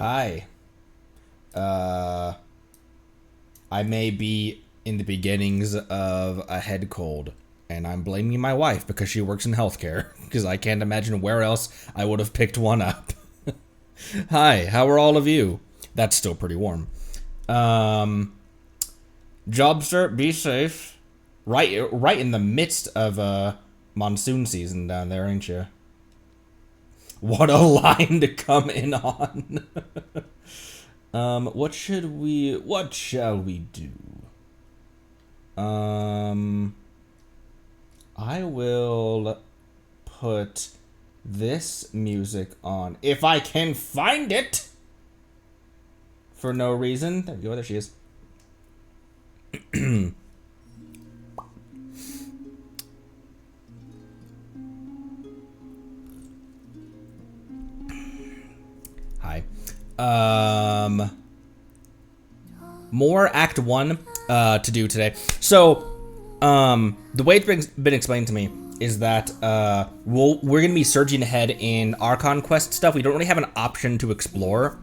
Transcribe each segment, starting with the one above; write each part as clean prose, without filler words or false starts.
Hi. Uh, I may be in the beginnings of a head cold, and I'm blaming my wife because she works in healthcare, because I can't imagine where else I would have picked one up. Hi, how are all of you? That's still pretty warm. Jobster, be safe. Right in the midst of monsoon season down there, ain't you? What a line to come in on. What shall we do? I will put this music on if I can find it for no reason. There we go, there she is. Hi. More Act 1 to do today. So, the way it's been explained to me is that we're going to be surging ahead in Archon quest stuff. We don't really have an option to explore.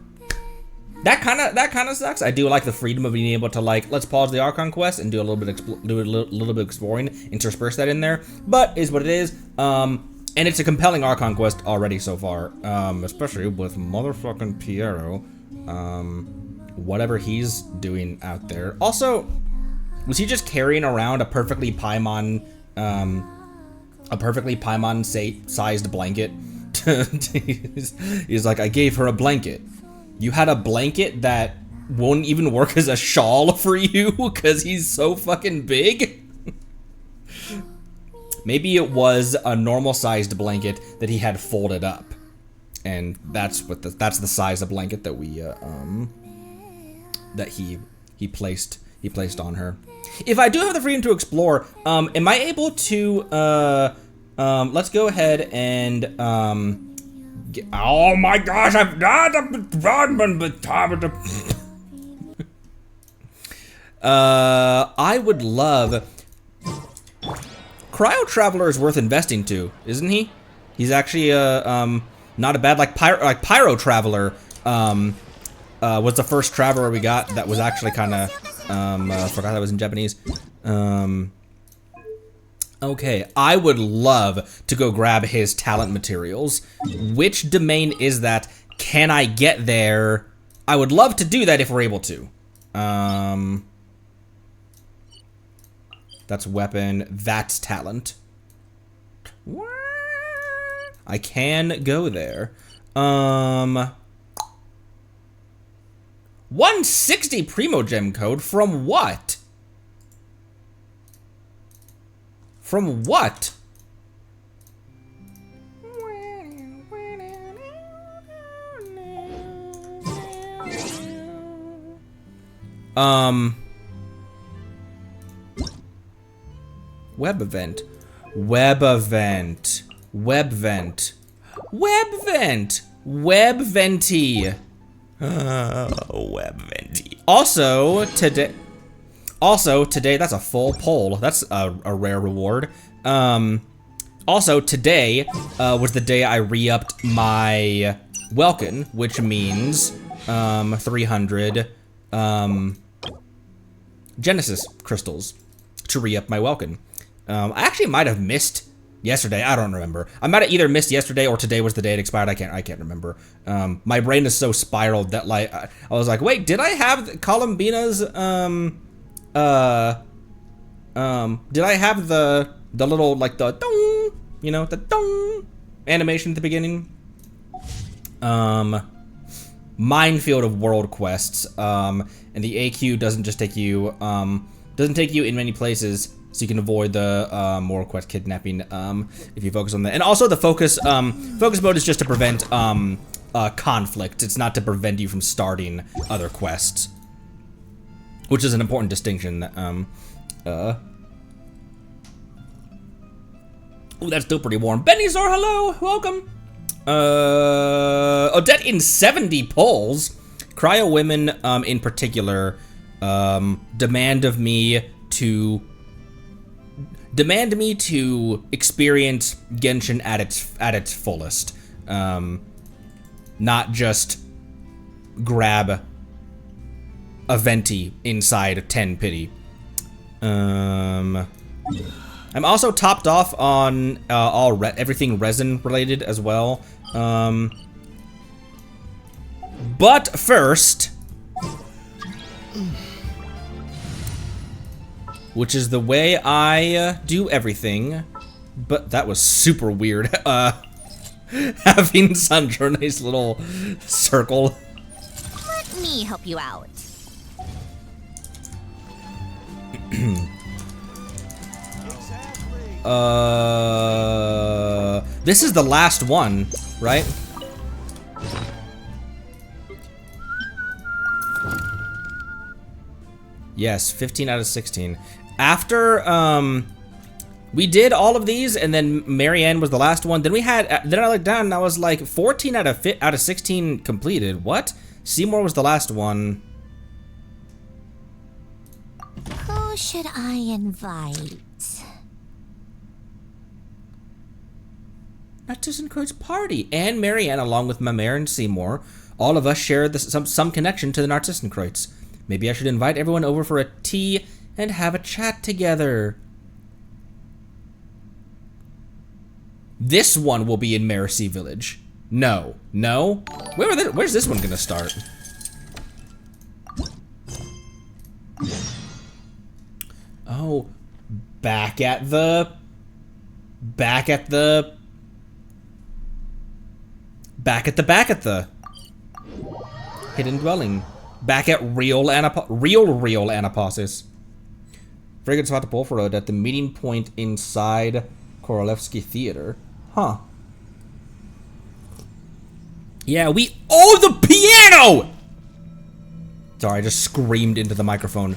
That kind of sucks. I do like the freedom of being able to, like, let's pause the Archon quest and do a little bit of exploring, intersperse that in there. But is what it is. And it's a compelling Archon quest already so far, especially with motherfucking Piero, whatever he's doing out there. Also, was he just carrying around a perfectly Paimon sized blanket? He's like, I gave her a blanket. You had a blanket that won't even work as a shawl for you because he's so fucking big? Maybe it was a normal-sized blanket that he had folded up, and that's the size of blanket that we that he placed on her. If I do have the freedom to explore, am I able to let's go ahead and oh my gosh, I've got I would love. Cryo Traveler is worth investing to, isn't he? He's actually not a bad Pyro Traveler was the first traveler we got that was actually kind of forgot that was in Japanese. Okay, I would love to go grab his talent materials. Which domain is that? Can I get there? I would love to do that if we're able to. That's weapon. That's talent. I can go there. 160 Primogem code from what? From what? Web event. Web event. Web vent. Web vent. Web venti. Web venti. Also today, that's a full poll. That's a rare reward. Also today was the day I re-upped my Welkin, which means 300 Genesis crystals to re-up my Welkin. I actually might have missed yesterday. I don't remember. I might have either missed yesterday or today was the day it expired. I can't remember. My brain is so spiraled that like I was like, wait, did I have Columbina's did I have the little like the dong, you know, the dong animation at the beginning? Minefield of world quests. And the AQ doesn't just take you in many places. So you can avoid the Moral Quest kidnapping if you focus on that. And also the focus mode is just to prevent conflict. It's not to prevent you from starting other quests, which is an important distinction. Oh, that's still pretty warm. Benizor, hello, welcome. Odette in 70 polls. Cryo women in particular demand me to experience Genshin at its fullest, not just grab a venti inside 10 pity. I'm also topped off on everything resin related as well. But first, which is the way I do everything. But that was super weird. Having Sandrone's little circle. Let me help you out. This is the last one, right? Yes, 15 out of 16. After, we did all of these, and then Marianne was the last one. Then we had, then I looked down, and I was like, 14 out of 16 completed. What? Seymour was the last one. Who should I invite? ThyssenKreuz party. And Marianne, along with Mamere and Seymour, all of us share some connection to the ThyssenKreuz. Maybe I should invite everyone over for a tea and have a chat together. This one will be in Mercy Village. No. No? Where's this one gonna start? Oh, back at the hidden dwelling. Back at real Anaposis. Very good spot to pull for Road at the meeting point inside Korolevsky Theater. Huh. Yeah, we owe the piano! Sorry, I just screamed into the microphone.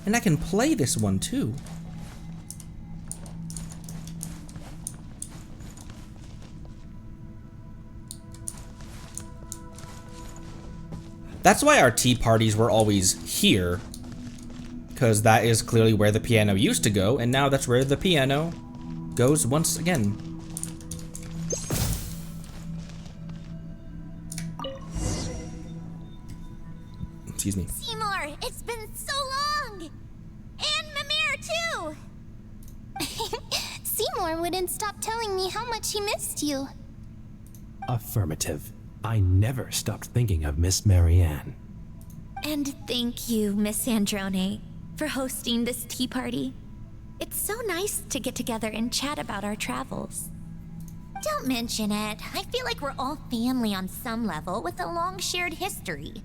And I can play this one too. That's why our tea parties were always here. Because that is clearly where the piano used to go, and now that's where the piano goes once again. Excuse me. Seymour, it's been so long! And Mamere, too! Seymour wouldn't stop telling me how much he missed you. Affirmative. I never stopped thinking of Miss Marianne. And thank you, Miss Sandrone, for hosting this tea party. It's so nice to get together and chat about our travels. Don't mention it. I feel like we're all family on some level with a long shared history.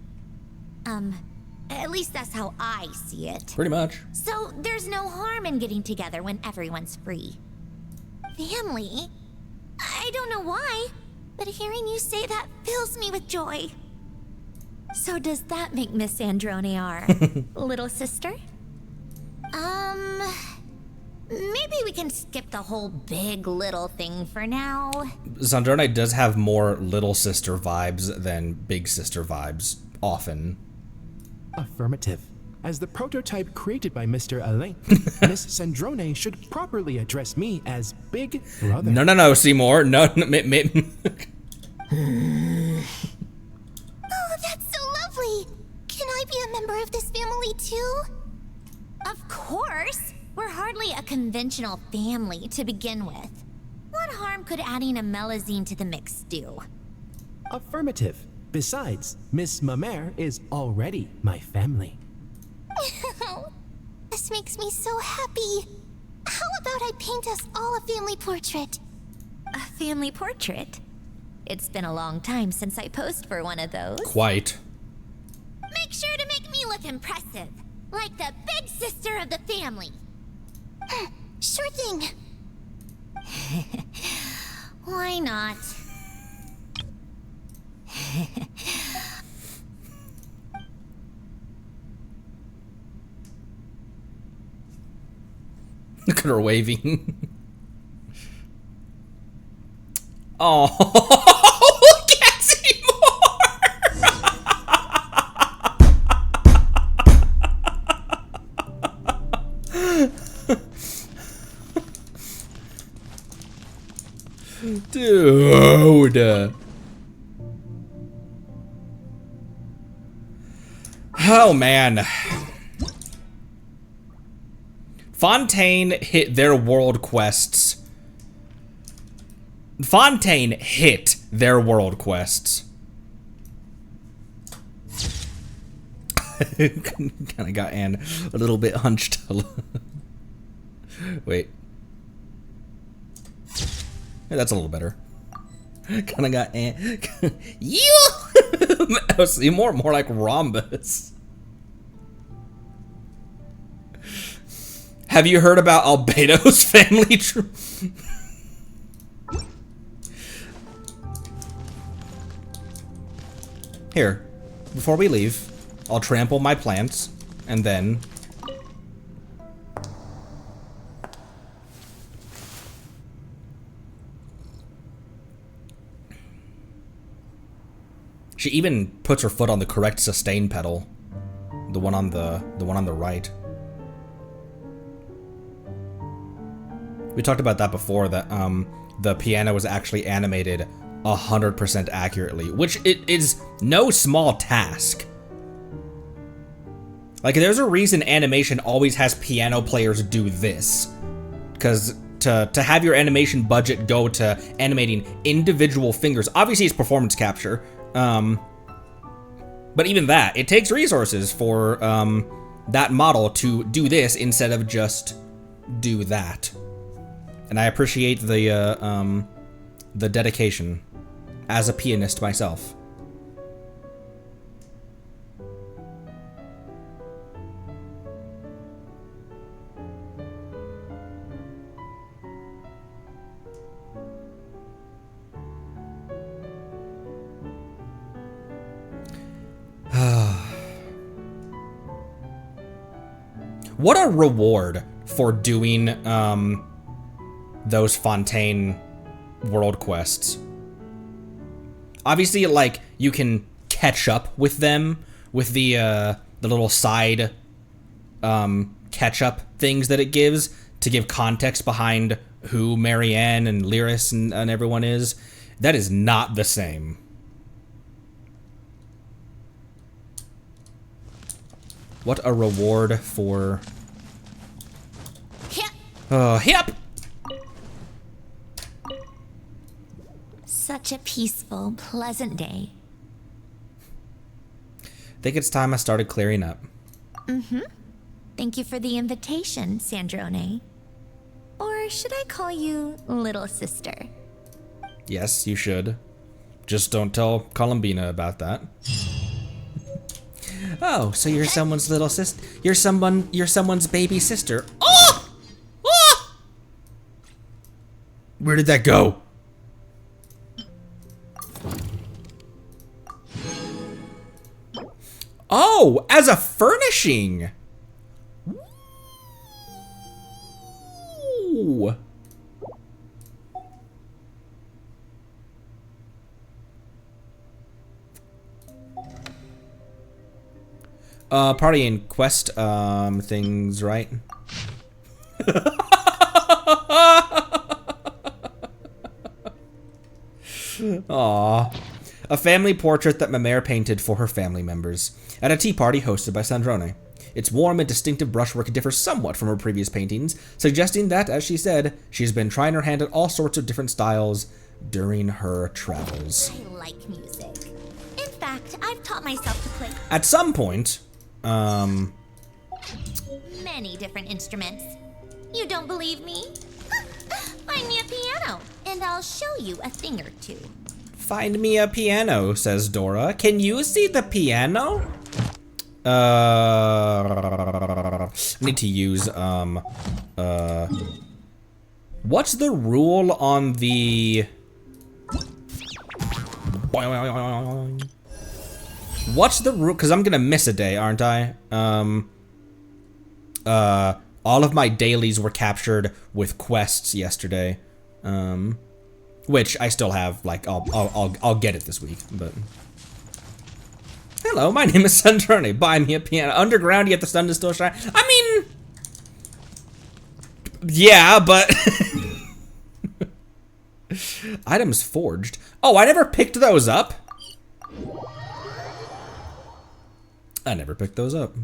At least that's how I see it. Pretty much. So there's no harm in getting together when everyone's free. Family? I don't know why, but hearing you say that fills me with joy. So does that make Miss Sandrone our little sister? Maybe we can skip the whole big little thing for now. Sandrone does have more little sister vibes than big sister vibes, often. Affirmative. As the prototype created by Mr. Alain, Miss Sandrone should properly address me as Big Brother. No, Seymour. No. Oh, that's so lovely! Can I be a member of this family too? Of course! We're hardly a conventional family to begin with. What harm could adding a Melazine to the mix do? Affirmative. Besides, Miss Mamere is already my family. This makes me so happy. How about I paint us all a family portrait? A family portrait? It's been a long time since I posed for one of those. Quite. Make sure to make me look impressive, like the big sister of the family. Sure thing. Why not? Look at her waving. Oh. Dude. Oh, man. Fontaine hit their world quests. Fontaine hit their world quests. Kind of got Anne a little bit hunched. Wait. Yeah, that's a little better. Kind of got Anne. You. more like rhombus. Have you heard about Albedo's family tree? Here, before we leave, I'll trample my plants, and then... She even puts her foot on the correct sustain pedal. The one on the right. We talked about that before, that the piano was actually animated 100% accurately, which it is no small task. Like, there's a reason animation always has piano players do this. Because to have your animation budget go to animating individual fingers, obviously it's performance capture, but even that, it takes resources for that model to do this instead of just do that. And I appreciate the dedication as a pianist myself. What a reward for doing those Fontaine world quests. Obviously, like, you can catch up with them with the little side catch-up things that it gives to give context behind who Marianne and Lyris and everyone is. That is not the same. What a reward for... Hip! Such a peaceful, pleasant day. Think it's time I started clearing up. Thank you for the invitation, Sandrone. Or should I call you little sister? Yes, you should. Just don't tell Columbina about that. Oh, so you're someone's little sister. You're someone's baby sister. Oh! Oh! Where did that go? Oh, as a furnishing. Ooh. Party and quest, things, right? Aww. A family portrait that Mamere painted for her family members at a tea party hosted by Sandrone. Its warm and distinctive brushwork differs somewhat from her previous paintings, suggesting that, as she said, she's been trying her hand at all sorts of different styles during her travels. I like music. In fact, I've taught myself to play At some point, many different instruments. You don't believe me? Find me a piano, and I'll show you a thing or two. Find me a piano, says Dora. Can you see the piano? I need to use, what's the rule on the... What's the rule? Because I'm gonna miss a day, aren't I? All of my dailies were captured with quests yesterday. Which I still have, like, I'll get it this week, but... Hello, my name is Sandrone. Buy me a piano. Underground, yet the sun is still shining. I mean... Yeah, but... Items forged. Oh, I never picked those up. I never picked those up.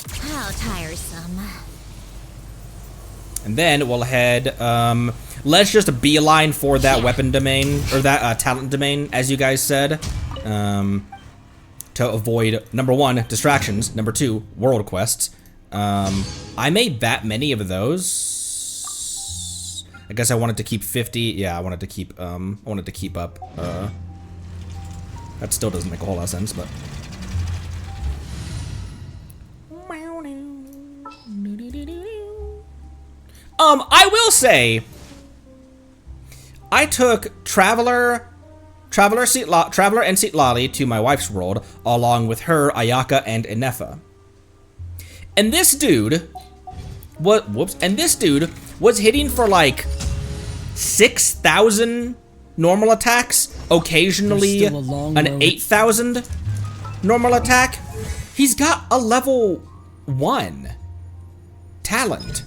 How tiresome. And then we'll head, let's just beeline for that weapon domain, or that talent domain, as you guys said. To avoid, number 1, distractions, number 2, world quests. I made that many of those. I guess I wanted to keep 50. Yeah, I wanted to keep up. That still doesn't make a whole lot of sense, but. I will say, I took Traveler and Citlali to my wife's world, along with her, Ayaka, and Inefa. And this dude, was hitting for like 6,000 normal attacks, occasionally an 8,000 normal attack. He's got a level 1 talent.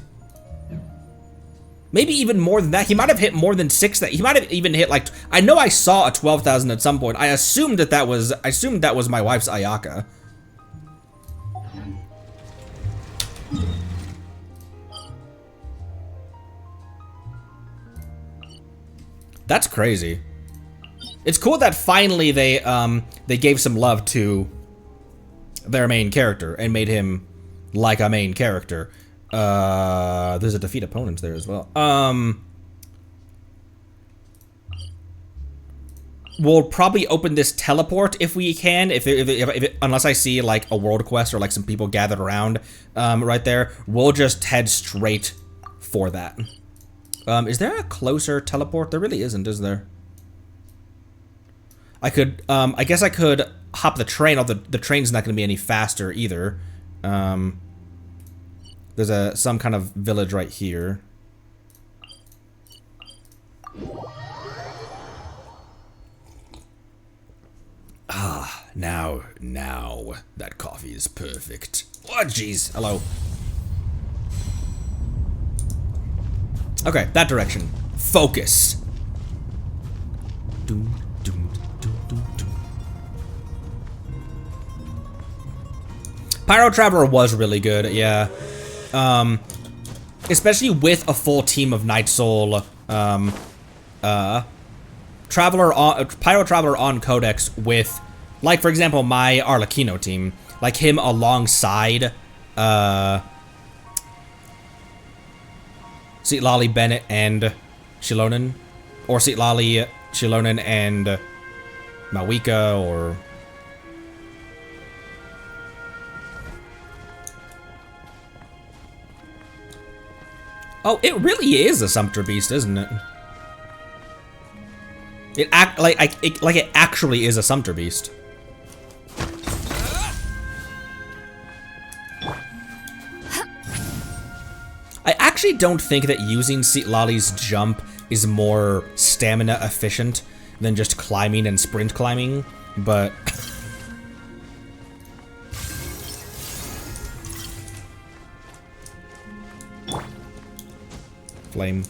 Maybe even more than that. He might have hit more than 6,000. He might have even hit like, I know I saw a 12,000 at some point. I assumed that was my wife's Ayaka. That's crazy. It's cool that finally they gave some love to their main character and made him like a main character. There's a defeat opponents there as well. We'll probably open this teleport if we can, unless I see like a world quest or like some people gathered around right there. We'll just head straight for that. Is there a closer teleport? There really isn't, is there? I guess I could hop the train, although the train's not going to be any faster either. There's some kind of village right here. Ah, now that coffee is perfect. Oh, jeez. Hello. Okay, that direction. Focus. Doom, doom, doom, doom, doom. Pyro Traveler was really good, yeah. Especially with a full team of Night Soul, Pyro Traveler on Codex with, like, for example, my Arlecchino team. Like, him alongside, Citlali, Bennett, and Shilonen. Or Citlali, Shilonen, and Mawika, or... Oh, it really is a Sumpter Beast, isn't it? It actually is a Sumpter Beast. I actually don't think that using Citlali's jump is more stamina efficient than just climbing and sprint climbing, but... Flame.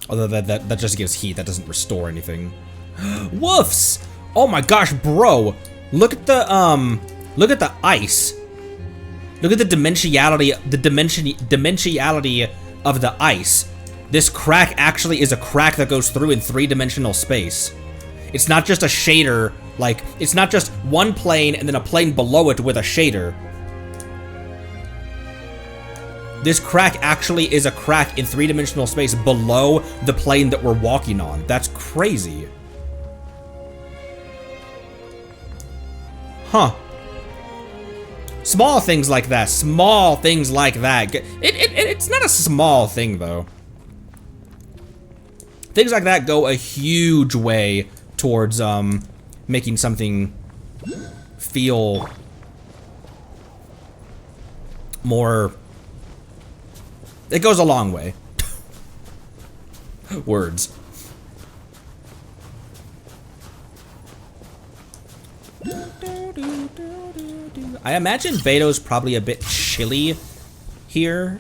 Although that just gives heat, that doesn't restore anything. Woofs! Oh my gosh, bro! Look at the ice. Look at the dimensionality of the ice. This crack actually is a crack that goes through in 3-dimensional space. It's not just a shader, like, it's not just one plane and then a plane below it with a shader. This crack actually is a crack in 3-dimensional space below the plane that we're walking on. That's crazy. Huh. Small things like that. Small things like that. It's not a small thing, though. Things like that go a huge way towards, making something feel more... It goes a long way. Words. I imagine Beto's probably a bit chilly here.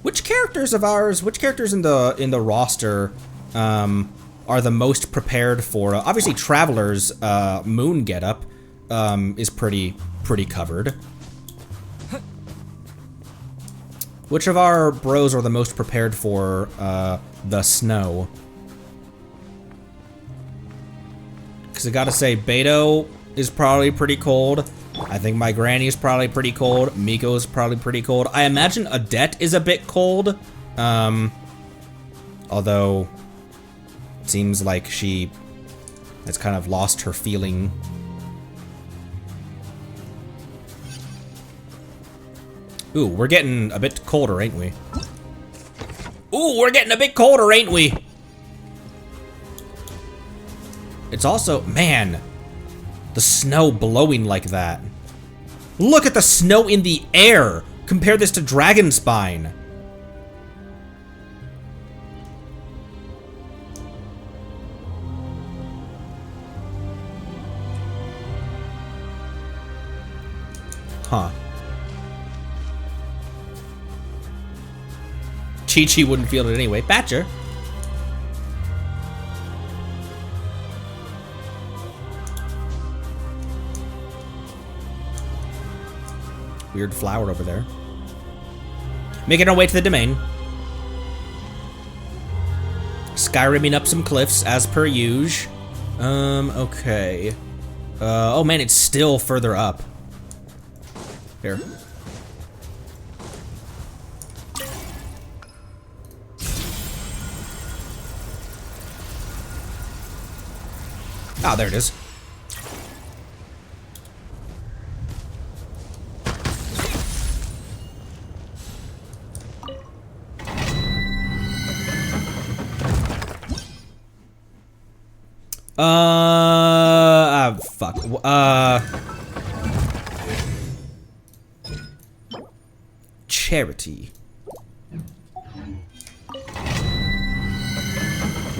Which characters of ours, which characters in the roster are the most prepared for? Obviously, Traveler's moon getup is pretty covered. Which of our bros are the most prepared for the snow? Because I gotta say, Beto is probably pretty cold. I think my granny is probably pretty cold. Miko's probably pretty cold. I imagine Odette is a bit cold. Although, it seems like she has kind of lost her feeling. Ooh, we're getting a bit colder, ain't we? Ooh, we're getting a bit colder, ain't we? It's also, man, the snow blowing like that. Look at the snow in the air. Compare this to Dragonspine. Huh. Chi-Chi wouldn't feel it anyway. Badger. Weird flower over there. Making our way to the domain. Skyrimming up some cliffs as per usual. Okay. Oh man, it's still further up. Here. Ah, there it is. Fuck. Charity.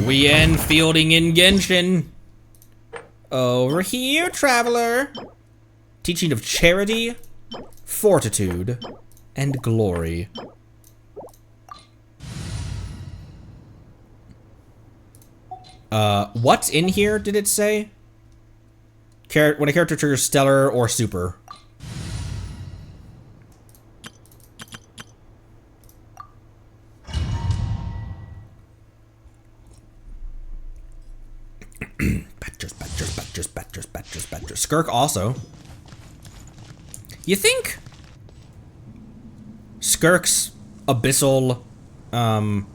We end fielding in Genshin. Over here, traveler. Teaching of charity, fortitude, and glory. What's in here, did it say? When a character triggers stellar or super. Badgers. Skirk also. You think Skirk's abyssal, damn.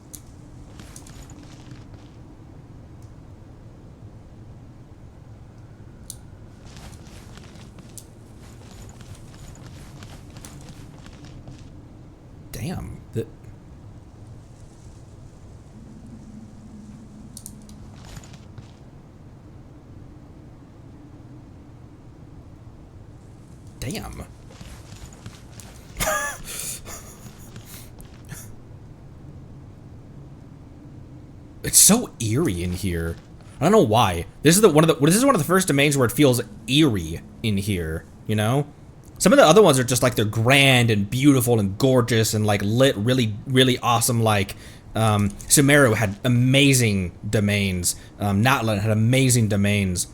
Damn. It's so eerie in here. I don't know why. This is one of the first domains where it feels eerie in here, you know? Some of the other ones are just like they're grand and beautiful and gorgeous and like lit really awesome. Like Sumeru had amazing domains. Natlan had amazing domains.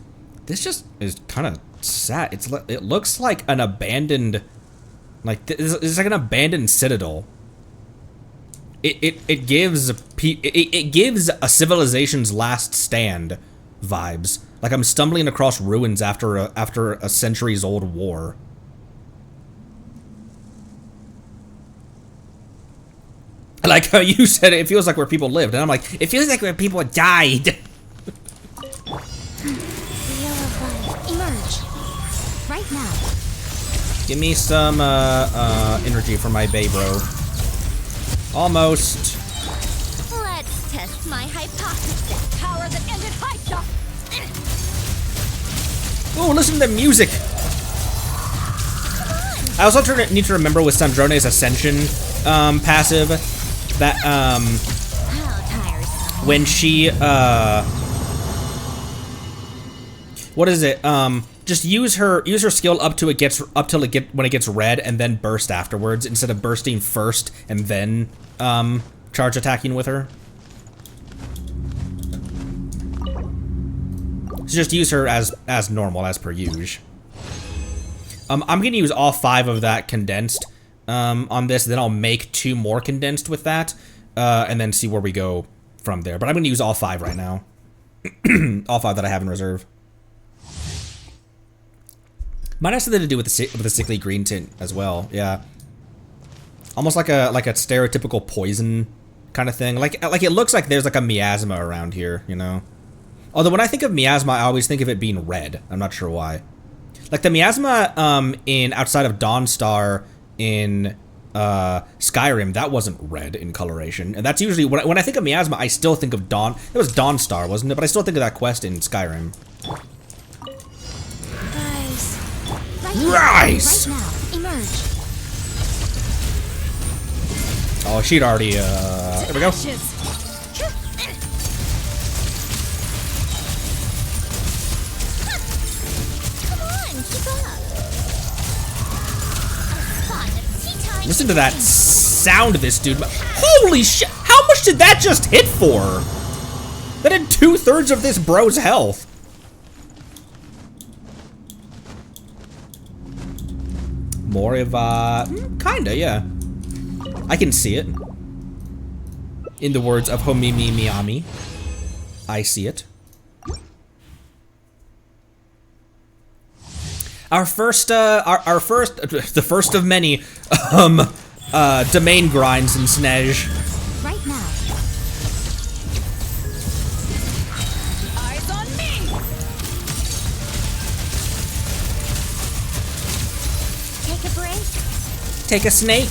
This just is kind of sad. It looks like an abandoned, like it's like an abandoned citadel. It gives a civilization's last stand vibes. Like I'm stumbling across ruins after a centuries old war. I like how you said it feels like where people lived, and I'm like, it feels like where people died. Emerge right now. Give me some energy for my bae bro. Almost. Let's test my hypothesis. Power that ended Hydra. Ooh, listen to the music. I also need to remember with Sandrone's Ascension passive that when she what is it? Just use her skill up till it gets when it gets red, and then burst afterwards instead of bursting first and then charge attacking with her. So just use her as normal, as per usual. I'm gonna use all 5 of that condensed on this, then I'll make 2 more condensed with that, and then see where we go from there. But I'm gonna use all 5 right now. All 5 that I have in reserve. Might have something to do with the sickly green tint as well. Yeah, almost like a stereotypical poison kind of thing. Like it looks like there's like a miasma around here, you know. Although when I think of miasma, I always think of it being red. I'm not sure why. Like the miasma in outside of Dawnstar in Skyrim, that wasn't red in coloration, and that's usually when I think of miasma, I still think of Dawn. It was Dawnstar, wasn't it? But I still think of that quest in Skyrim. Rise! Right now, emerge. Oh, she'd already, there we go. Come on, keep up. Fun. Tea time. Listen to that sound of this dude. Holy shit! How much did that just hit for? That did 2/3 of this bro's health. Moriva, kinda, yeah. I can see it. In the words of Homimi Miyami, I see it. Our first, the first of many, domain grinds in Snej. Right now. Eyes on me. Take a break. Take a snake.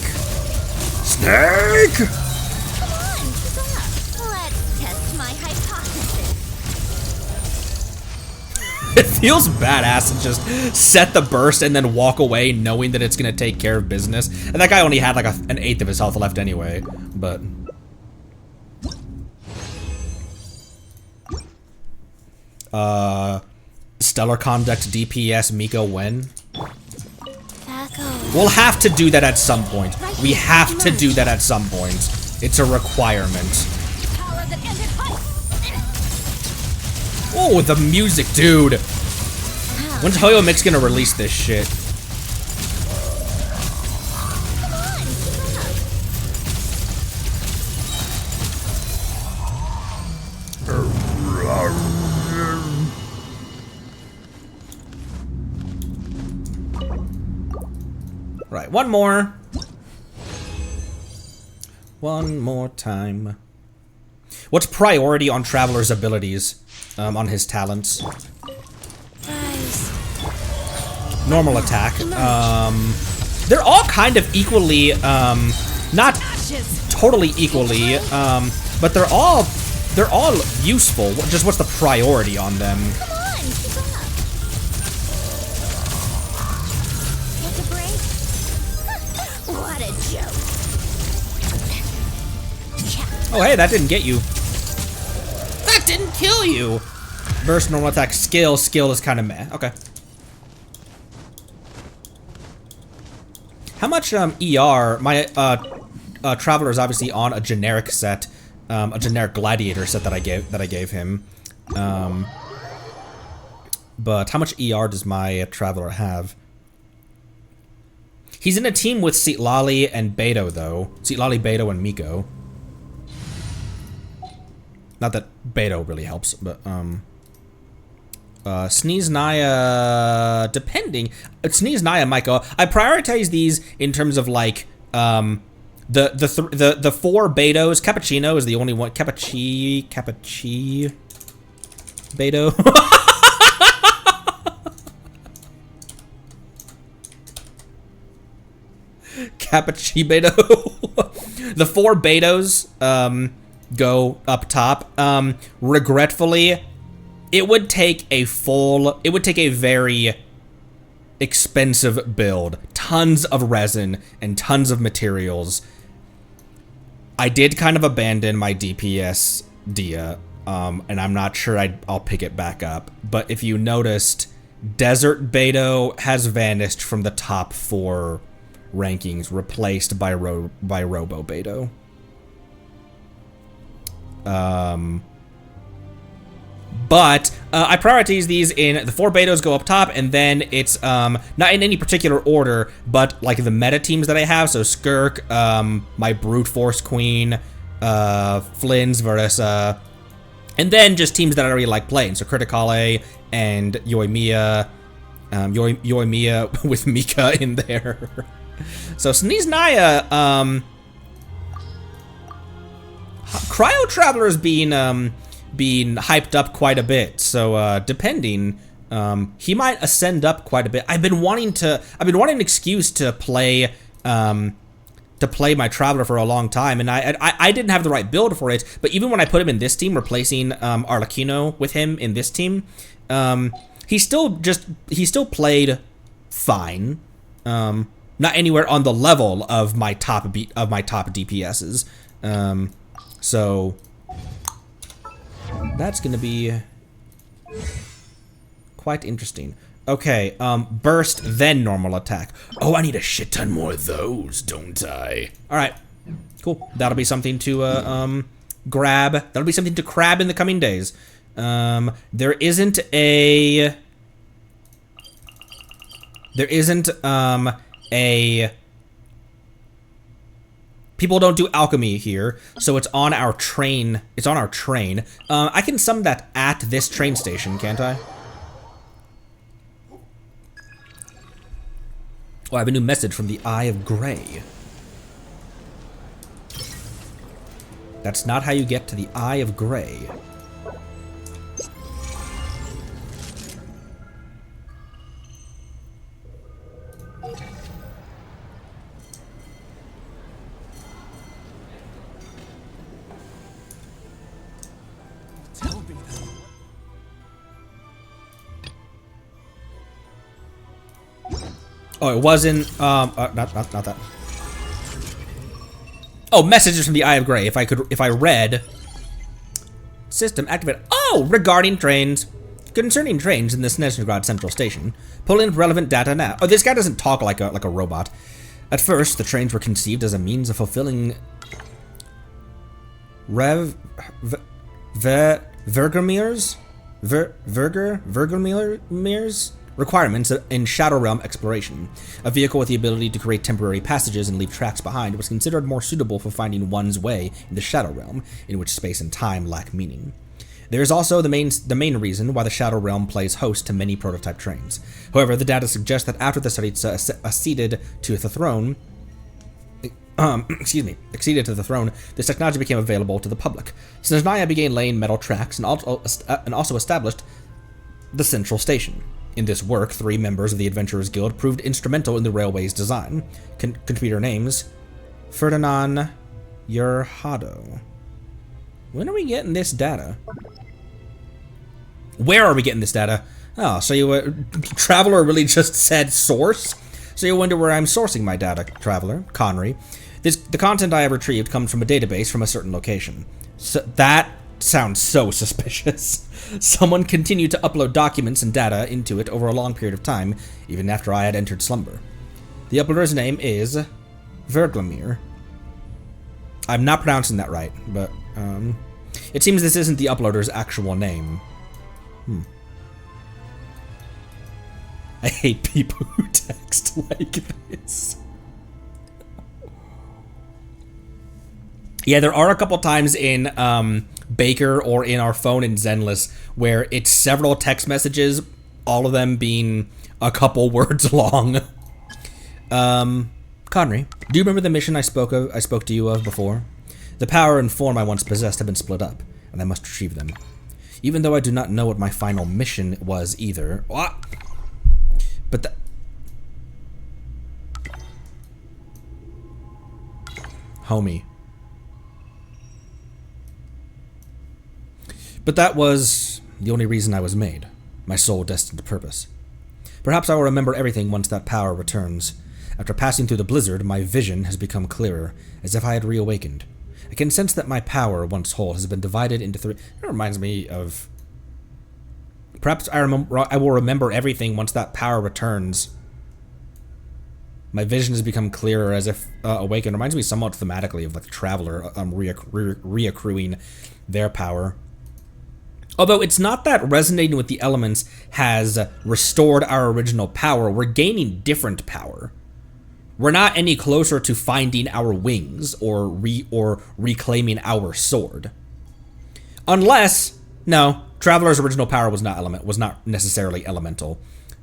Snake! Come on, keep up. Let's test my hypothesis. It feels badass to just set the burst and then walk away knowing that it's gonna take care of business. And that guy only had like an 1/8 of his health left anyway, but... Stellar Conduct DPS Miko when? We'll have to do that at some point. We have to do that at some point. It's a requirement. Oh, the music, dude. When's Hoyo Mix gonna release this shit? Right, one more. One more time. What's priority on Traveler's abilities? On his talents? Normal attack. They're all kind of equally, not totally equally, but they're all useful. Just what's the priority on them? Come on, keep up. Take a break. What a joke. Oh, hey, that didn't get you. That didn't kill you. Burst, normal attack, skill. Skill is kind of meh. Okay. How much ER? My Traveler is obviously on a generic set, a generic gladiator set that I gave him. But how much ER does my Traveler have? He's in a team with Citlali and Beto though. Citlali, Beto, and Miko. Not that Beto really helps, but Sneeze Naya, depending. Sneeze Naya might go. I prioritize these in terms of like the 4 Betos. Cappuccino is the only one. Cappucci Beto. Cappucci Beto. The 4 Betos go up top. Regretfully, it would take a very expensive build. Tons of resin and tons of materials. I did kind of abandon my DPS Dia. and I'm not sure I'll pick it back up. But if you noticed, Desert Beto has vanished from the top 4 rankings, replaced by Robo Beto. But I prioritize these in the 4 betas go up top, and then it's not in any particular order, but like the meta teams that I have. So Skirk, my Brute Force Queen, Flynn's Verissa, and then just teams that I really like playing. So Criticale and Yoimiya, Yoimiya with Mika in there. So Sneeze Naya, Cryo Traveler's being hyped up quite a bit. So depending, he might ascend up quite a bit. I've been wanting an excuse to play my Traveler for a long time, and I didn't have the right build for it. But even when I put him in this team, replacing Arlecchino with him in this team, he still played fine. Not anywhere on the level of my top DPSs. So that's gonna be quite interesting. Okay, burst, then normal attack. Oh, I need a shit ton more of those, don't I? Alright, cool. That'll be something to grab. That'll be something to crab in the coming days. There isn't a people don't do alchemy here, so it's on our train. It's on our train. I can summon that at this train station, can't I? Oh, I have a new message from the Eye of Grey. That's not how you get to the Eye of Grey. Oh, it wasn't, not that. Oh, messages from the Eye of Grey. If I read, system activate. Oh, regarding trains. Concerning trains in the Snezhnograd Central Station. Pull in relevant data now. Oh, this guy doesn't talk like a robot. At first, the trains were conceived as a means of fulfilling Vergermir's requirements in Shadow Realm exploration. A vehicle with the ability to create temporary passages and leave tracks behind was considered more suitable for finding one's way in the Shadow Realm, in which space and time lack meaning. There is also the main reason why the Shadow Realm plays host to many prototype trains. However, the data suggests that after the study acceded to the throne, this technology became available to the public. Snezhnaya began laying metal tracks and also established the central station. In this work, 3 members of the Adventurers Guild proved instrumental in the railway's design. Contributor names: Ferdinand Urhado. When are we getting this data? Where are we getting this data? Oh, so you Traveler really just said source? So you wonder where I'm sourcing my data, Traveler. Connery. The content I have retrieved comes from a database from a certain location. So that sounds so suspicious. Someone continued to upload documents and data into it over a long period of time, even after I had entered slumber. The uploader's name is Verglamir. I'm not pronouncing that right, but it seems this isn't the uploader's actual name. I hate people who text like this. Yeah, there are a couple times in Baker or in our phone in Zenless where it's several text messages, all of them being a couple words long. Connery, do you remember the mission I spoke to you of before? The power and form I once possessed have been split up, and I must retrieve them. Even though I do not know what my final mission was either. What? But homie. But that was the only reason I was made, my sole destined purpose. Perhaps I will remember everything once that power returns. After passing through the blizzard, my vision has become clearer, as if I had reawakened. I can sense that my power, once whole, has been divided into 3. It reminds me of... Perhaps I will remember everything once that power returns. My vision has become clearer as if awakened. Reminds me somewhat thematically of like the Traveler reaccruing their power. Although it's not that resonating with the elements has restored our original power, we're gaining different power. We're not any closer to finding our wings or reclaiming our sword. Unless, no, Traveler's original power was not necessarily elemental.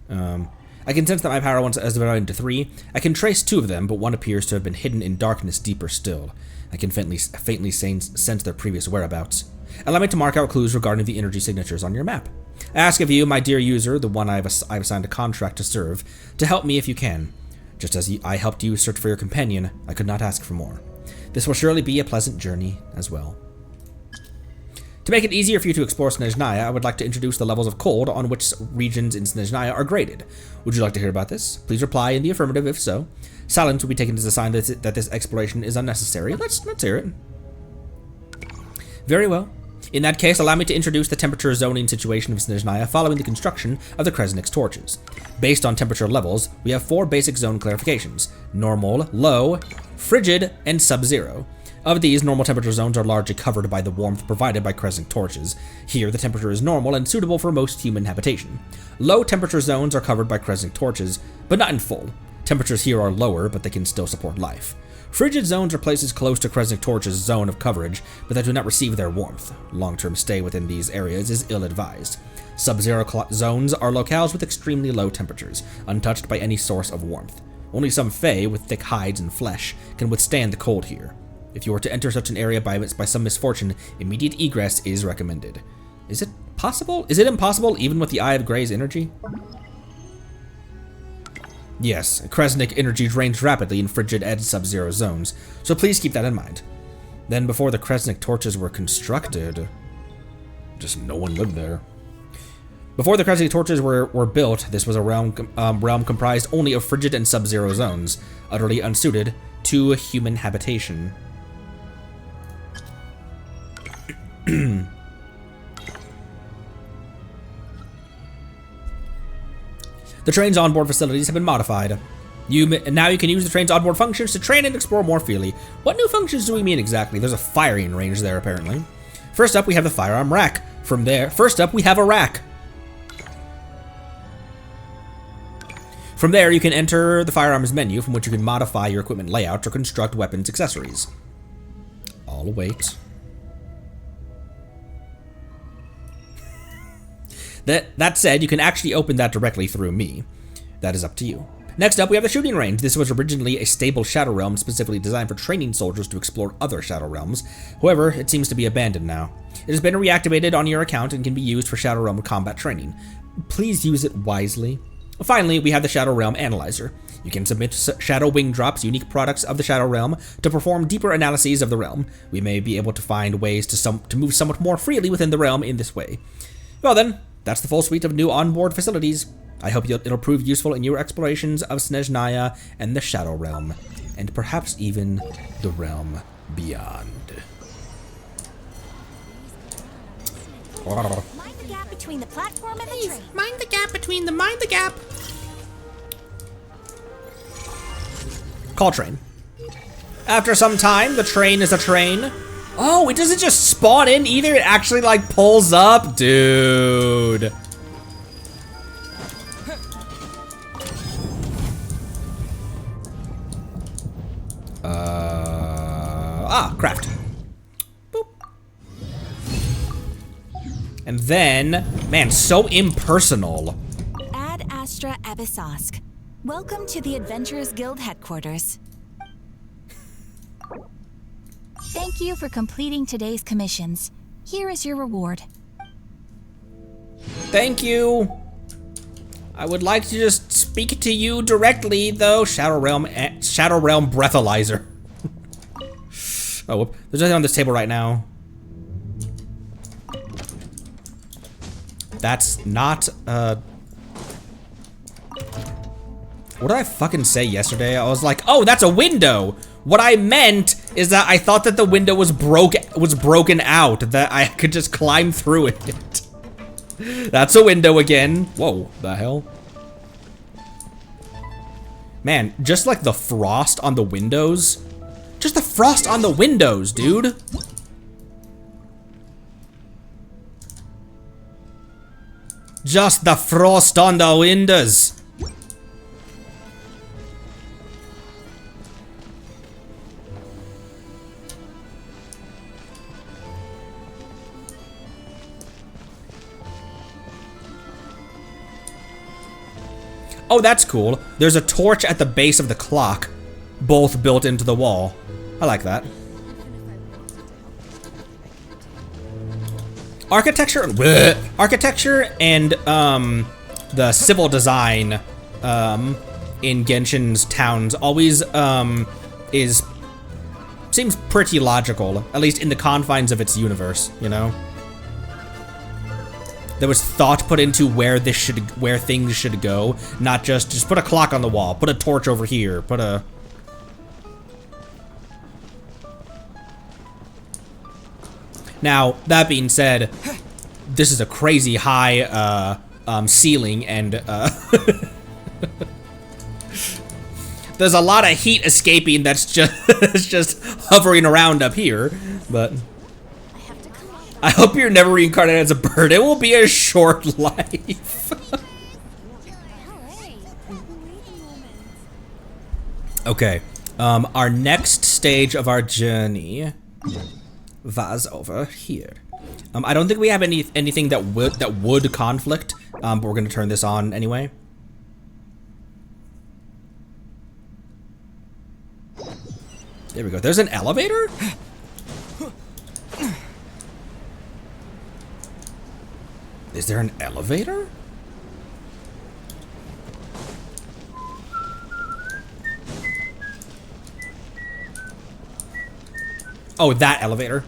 I can sense that my power once has divided into 3. I can trace 2 of them, but one appears to have been hidden in darkness deeper still. I can faintly sense their previous whereabouts. Allow me to mark out clues regarding the energy signatures on your map. I ask of you, my dear user, the one I've assigned a contract to serve, to help me if you can. Just as I helped you search for your companion, I could not ask for more. This will surely be a pleasant journey as well. To make it easier for you to explore Snezhnaya, I would like to introduce the levels of cold on which regions in Snezhnaya are graded. Would you like to hear about this? Please reply in the affirmative if so. Silence will be taken as a sign that this exploration is unnecessary. Let's hear it. Very well. In that case, allow me to introduce the temperature zoning situation of Snezhnaya following the construction of the Kresnik's torches. Based on temperature levels, we have 4 basic zone clarifications: normal, low, frigid, and sub-zero. Of these, normal temperature zones are largely covered by the warmth provided by Kresnik torches. Here, the temperature is normal and suitable for most human habitation. Low temperature zones are covered by Kresnik torches, but not in full. Temperatures here are lower, but they can still support life. Frigid zones are places close to Kresnik torches' zone of coverage, but that do not receive their warmth. Long-term stay within these areas is ill-advised. Sub-zero zones are locales with extremely low temperatures, untouched by any source of warmth. Only some Fae with thick hides and flesh can withstand the cold here. If you were to enter such an area by some misfortune, immediate egress is recommended. Is it possible? Is it impossible even with the Eye of Grey's energy? Yes, Kresnik energy drains rapidly in frigid and sub-zero zones, so please keep that in mind. Then before the Kresnik torches were constructed, just no one lived there. Before the Kresnik torches were built, this was a realm comprised only of frigid and sub-zero zones, utterly unsuited to human habitation. The train's onboard facilities have been modified. Now you can use the train's onboard functions to train and explore more freely. What new functions do we mean exactly? There's a firing range there, apparently. First up, we have the firearm rack. First up, we have a rack. From there, you can enter the firearms menu, from which you can modify your equipment layout or construct weapons accessories. I'll wait. That said, you can actually open that directly through me. That is up to you. Next up, we have the shooting range. This was originally a stable Shadow Realm specifically designed for training soldiers to explore other Shadow Realms. However, it seems to be abandoned now. It has been reactivated on your account and can be used for Shadow Realm combat training. Please use it wisely. Finally, we have the Shadow Realm Analyzer. You can submit Shadow Wing Drops, unique products of the Shadow Realm, to perform deeper analyses of the realm. We may be able to find ways to move somewhat more freely within the realm in this way. Well then, that's the full suite of new onboard facilities. I hope it'll prove useful in your explorations of Snezhnaya and the Shadow Realm, and perhaps even the realm beyond. Mind the gap between the platform and the train. Mind the gap between mind the gap. Call train. After some time, the train is a train. Oh, it doesn't just spawn in either, it actually like pulls up? Dude. Craft. Boop. And then, man, so impersonal. Ad Astra Abyssosk. Welcome to the Adventurers Guild headquarters. Thank you for completing today's commissions. Here is your reward. Thank you. I would like to just speak to you directly, though. Shadow Realm Breathalyzer. Oh, whoop. There's nothing on this table right now. That's not, what did I fucking say yesterday? I was like, oh, that's a window! What I meant is that I thought that the window was broken out, that I could just climb through it. That's a window again. Whoa, the hell? Man, just like the frost on the windows. Just the frost on the windows, dude. Just the frost on the windows. Oh, that's cool. There's a torch at the base of the clock, both built into the wall. I like that. Architecture and the civil design in Genshin's towns always seems pretty logical, at least in the confines of its universe, you know? There was thought put into where things should go, not just put a clock on the wall, put a torch over here, put a... Now, that being said, this is a crazy high ceiling, and there's a lot of heat escaping that's just hovering around up here, but I hope you're never reincarnated as a bird. It will be a short life. Okay, our next stage of our journey was over here. I don't think we have anything that would conflict, but we're gonna turn this on anyway. There we go. There's an elevator? Is there an elevator? Oh, that elevator.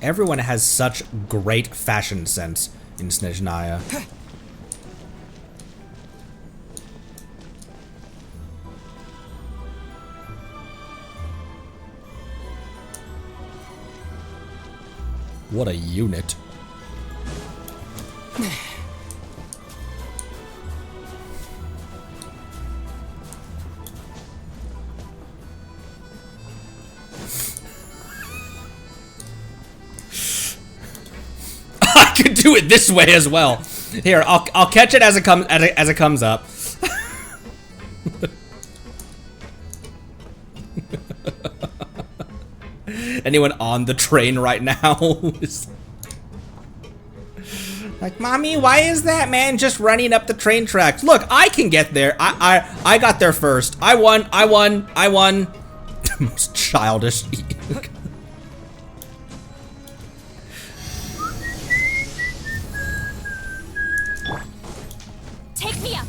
Everyone has such great fashion sense in Snezhnaya. What a unit. I could do it this way as well. Here, I'll catch it as it comes up. Anyone on the train right now is like, Mommy, why is that man just running up the train tracks? Look, I can get there. I got there first. I won. Most childish. Take me up.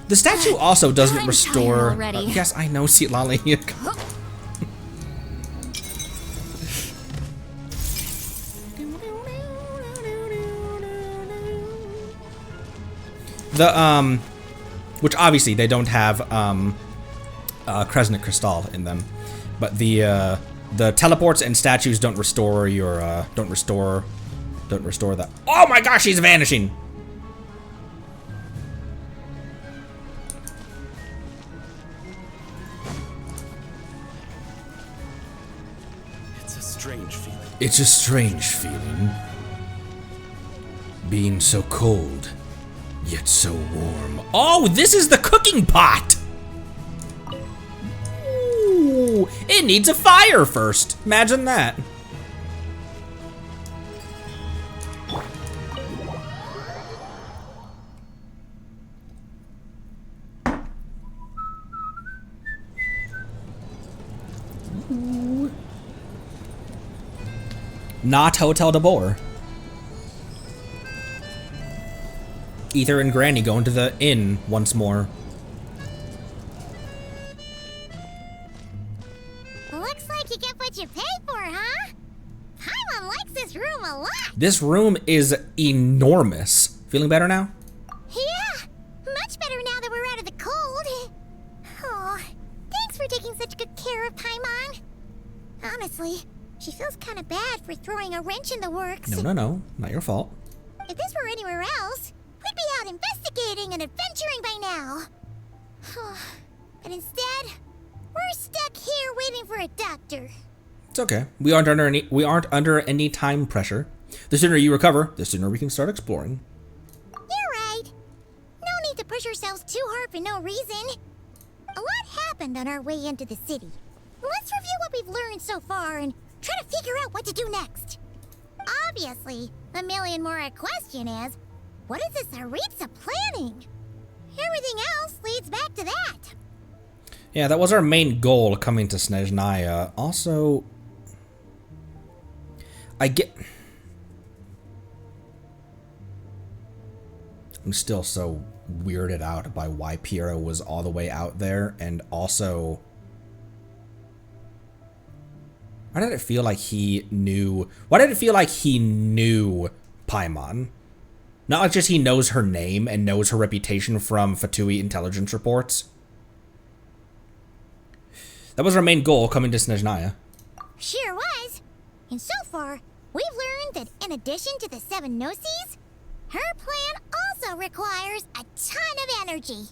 The statue also doesn't I'm restore. tired already. Yes, I know, Citlali. The which obviously they don't have Kresnik Crystal in them, but the teleports and statues don't restore your don't restore that. Oh my gosh, he's vanishing. It's a strange feeling. Being so cold, yet so warm. Oh, this is the cooking pot! Ooh, it needs a fire first. Imagine that. Not Hotel de Boer. Ether and Granny going to the inn once more. Looks like you get what you pay for, huh? Paimon likes this room a lot. This room is enormous. Feeling better now? Yeah, much better now that we're out of the cold. Oh, thanks for taking such good care of Paimon. Honestly, she feels kind of bad for throwing a wrench in the works. No, not your fault. If this were anywhere else, we'd be out investigating and adventuring by now. But instead, we're stuck here waiting for a doctor. It's okay. We aren't under any time pressure. The sooner you recover, the sooner we can start exploring. You're right. No need to push ourselves too hard for no reason. A lot happened on our way into the city. Let's review what we've learned so far and try to figure out what to do next. Obviously, the million more question is, what is this Aritza planning? Everything else leads back to that. Yeah, that was our main goal coming to Snezhnaya. Also, I'm still so weirded out by why Piero was all the way out there, and also, why did it feel like he knew Paimon? Not like just he knows her name and knows her reputation from Fatui intelligence reports. That was our main goal coming to Snezhnaya. Sure was. And so far, we've learned that in addition to the 7 Gnosis, her plan also requires a ton of energy.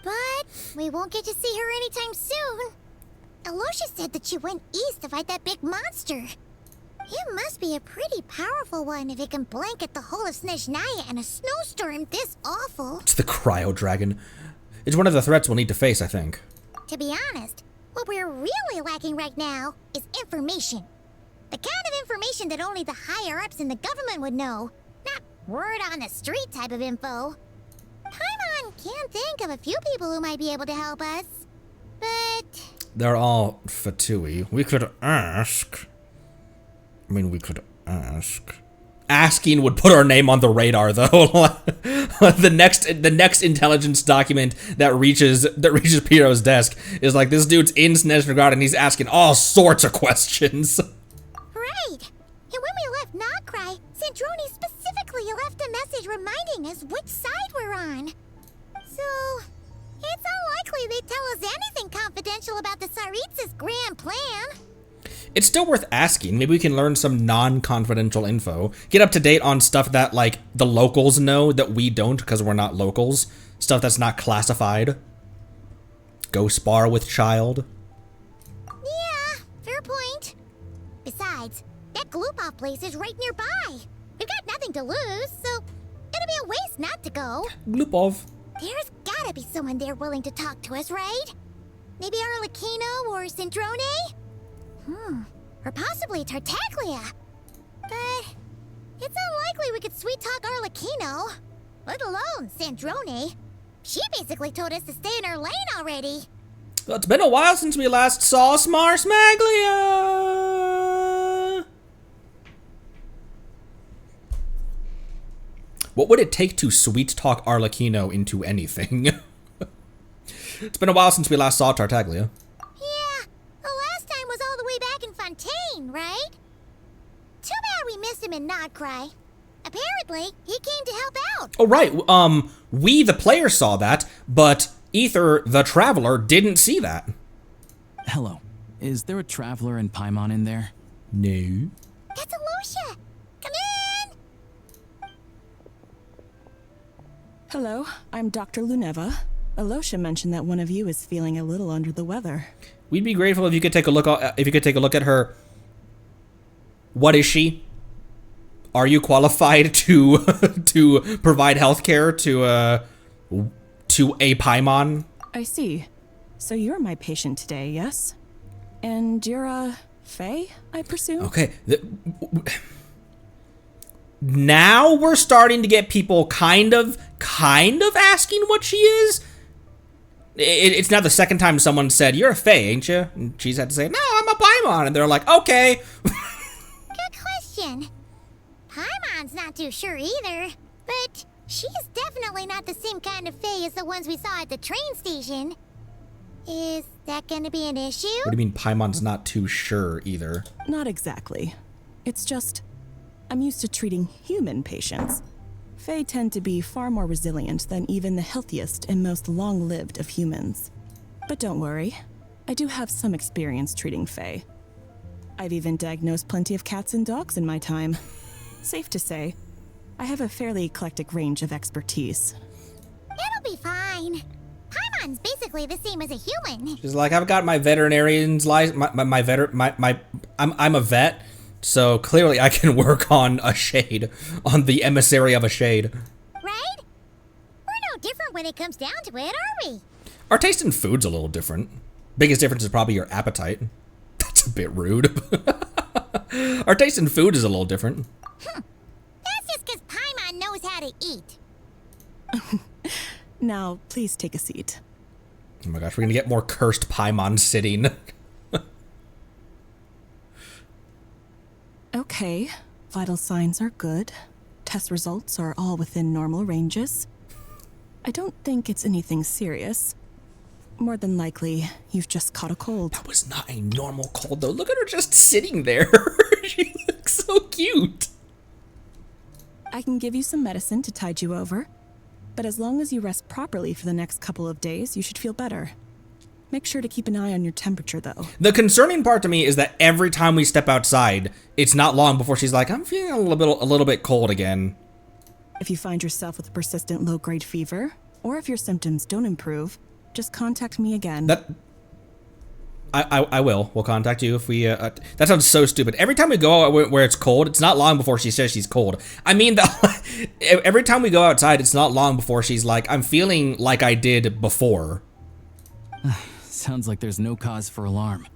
But we won't get to see her anytime soon. Alosha said that she went east to fight that big monster. It must be a pretty powerful one if it can blanket the whole of Snezhnaya in a snowstorm this awful. It's the Cryo Dragon. It's one of the threats we'll need to face, I think. To be honest, what we're really lacking right now is information. The kind of information that only the higher-ups in the government would know. Not word on the street type of info. Paimon can think of a few people who might be able to help us. But They're all Fatui. We could ask. Asking would put our name on the radar, though. the next intelligence document that reaches Piero's desk is like, this dude's in Snezhnaya and he's asking all sorts of questions. right. And when we left Nokrai, Sandrone specifically left a message reminding us which side we're on. So it's unlikely they'd tell us anything confidential about the Tsaritsa's grand plan. It's still worth asking. Maybe we can learn some non-confidential info. Get up to date on stuff that, like, the locals know that we don't because we're not locals. Stuff that's not classified. Go spar with child. Yeah, fair point. Besides, that Glupov place is right nearby. We've got nothing to lose, so it'll be a waste not to go. Glupov. There's gotta be someone there willing to talk to us, right? Maybe Arlecchino or Sandrone? Or possibly Tartaglia. But it's unlikely we could sweet-talk Arlecchino, let alone Sandrone. She basically told us to stay in her lane already. Well, it's been a while since we last saw Smarsmaglia. What would it take to sweet-talk Arlecchino into anything? It's been a while since we last saw Tartaglia. Yeah, the last time was all the way back in Fontaine, right? Too bad we missed him in Nokrai. Apparently, he came to help out. Oh, right. We, the player, saw that, but Ether, the Traveler, didn't see that. Hello. Is there a traveler and Paimon in there? No. That's Alosha. Come in. Hello, I'm Dr. Luneva. Alosha mentioned that one of you is feeling a little under the weather. We'd be grateful if you could take a look. At her. What is she? Are you qualified to to provide healthcare to a Paimon? I see. So you're my patient today, yes? And you're a Fae, I presume? Okay. Now we're starting to get people kind of asking what she is. It's now the second time someone said, "You're a Fae, ain't you?" And she's had to say, "No, I'm a Paimon." And they're like, "Okay." Good question. Paimon's not too sure either, but She's definitely not the same kind of Fae as the ones we saw at the train station. Is that gonna be an issue? What do you mean Paimon's not too sure either? Not exactly. It's just, I'm used to treating human patients. Fae tend to be far more resilient than even the healthiest and most long-lived of humans. But don't worry, I do have some experience treating Fae. I've even diagnosed plenty of cats and dogs in my time. Safe to say, I have a fairly eclectic range of expertise. It'll be fine. Paimon's basically the same as a human. She's like, I've got my veterinarian's license. I'm a vet, so clearly I can work on a shade, on the emissary of a shade. Right? We're no different when it comes down to it, are we? Our taste in food's a little different. Biggest difference is probably your appetite. That's a bit rude. Our taste in food is a little different. That's just because Paimon knows how to eat. Now, please take a seat. Oh my gosh, we're gonna get more cursed Paimon sitting. Okay, vital signs are good. Test results are all within normal ranges. I don't think it's anything serious. More than likely, you've just caught a cold. That was not a normal cold though. Look at her just sitting there. She looks so cute. I can give you some medicine to tide you over. But as long as you rest properly for the next couple of days, you should feel better. Make sure to keep an eye on your temperature, though. The concerning part to me is that every time we step outside, it's not long before she's like, I'm feeling a little bit cold again. If you find yourself with a persistent low-grade fever, or if your symptoms don't improve, just contact me again. I will. We'll contact you if we, that sounds so stupid. Every time we go out where it's cold, it's not long before she says she's cold. I mean, every time we go outside, it's not long before she's like, I'm feeling like I did before. Sounds like there's no cause for alarm.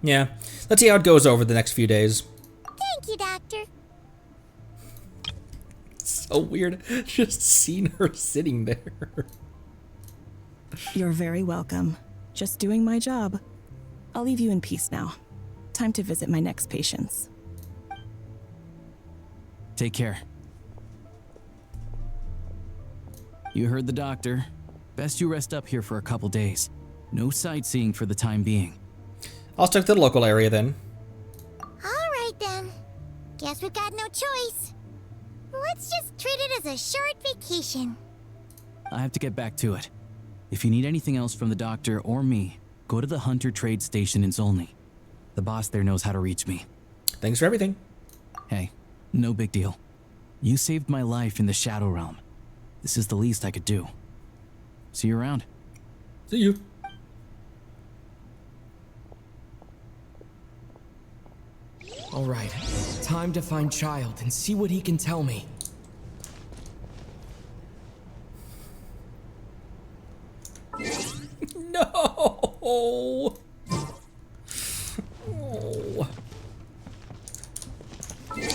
Yeah. Let's see how it goes over the next few days. Thank you, Doctor. So weird just seeing her sitting there. You're very welcome. Just doing my job. I'll leave you in peace now. Time to visit my next patients. Take care. You heard the doctor. Best you rest up here for a couple days. No sightseeing for the time being. I'll stick to the local area then. Alright then. Guess we've got no choice. Let's just treat it as a short vacation. I have to get back to it. If you need anything else from the doctor or me, go to the Hunter Trade Station in Zolny. The boss there knows how to reach me. Thanks for everything. Hey, no big deal. You saved my life in the Shadow Realm. This is the least I could do. See you around. See you. All right, time to find Child and see what he can tell me. No. Oh.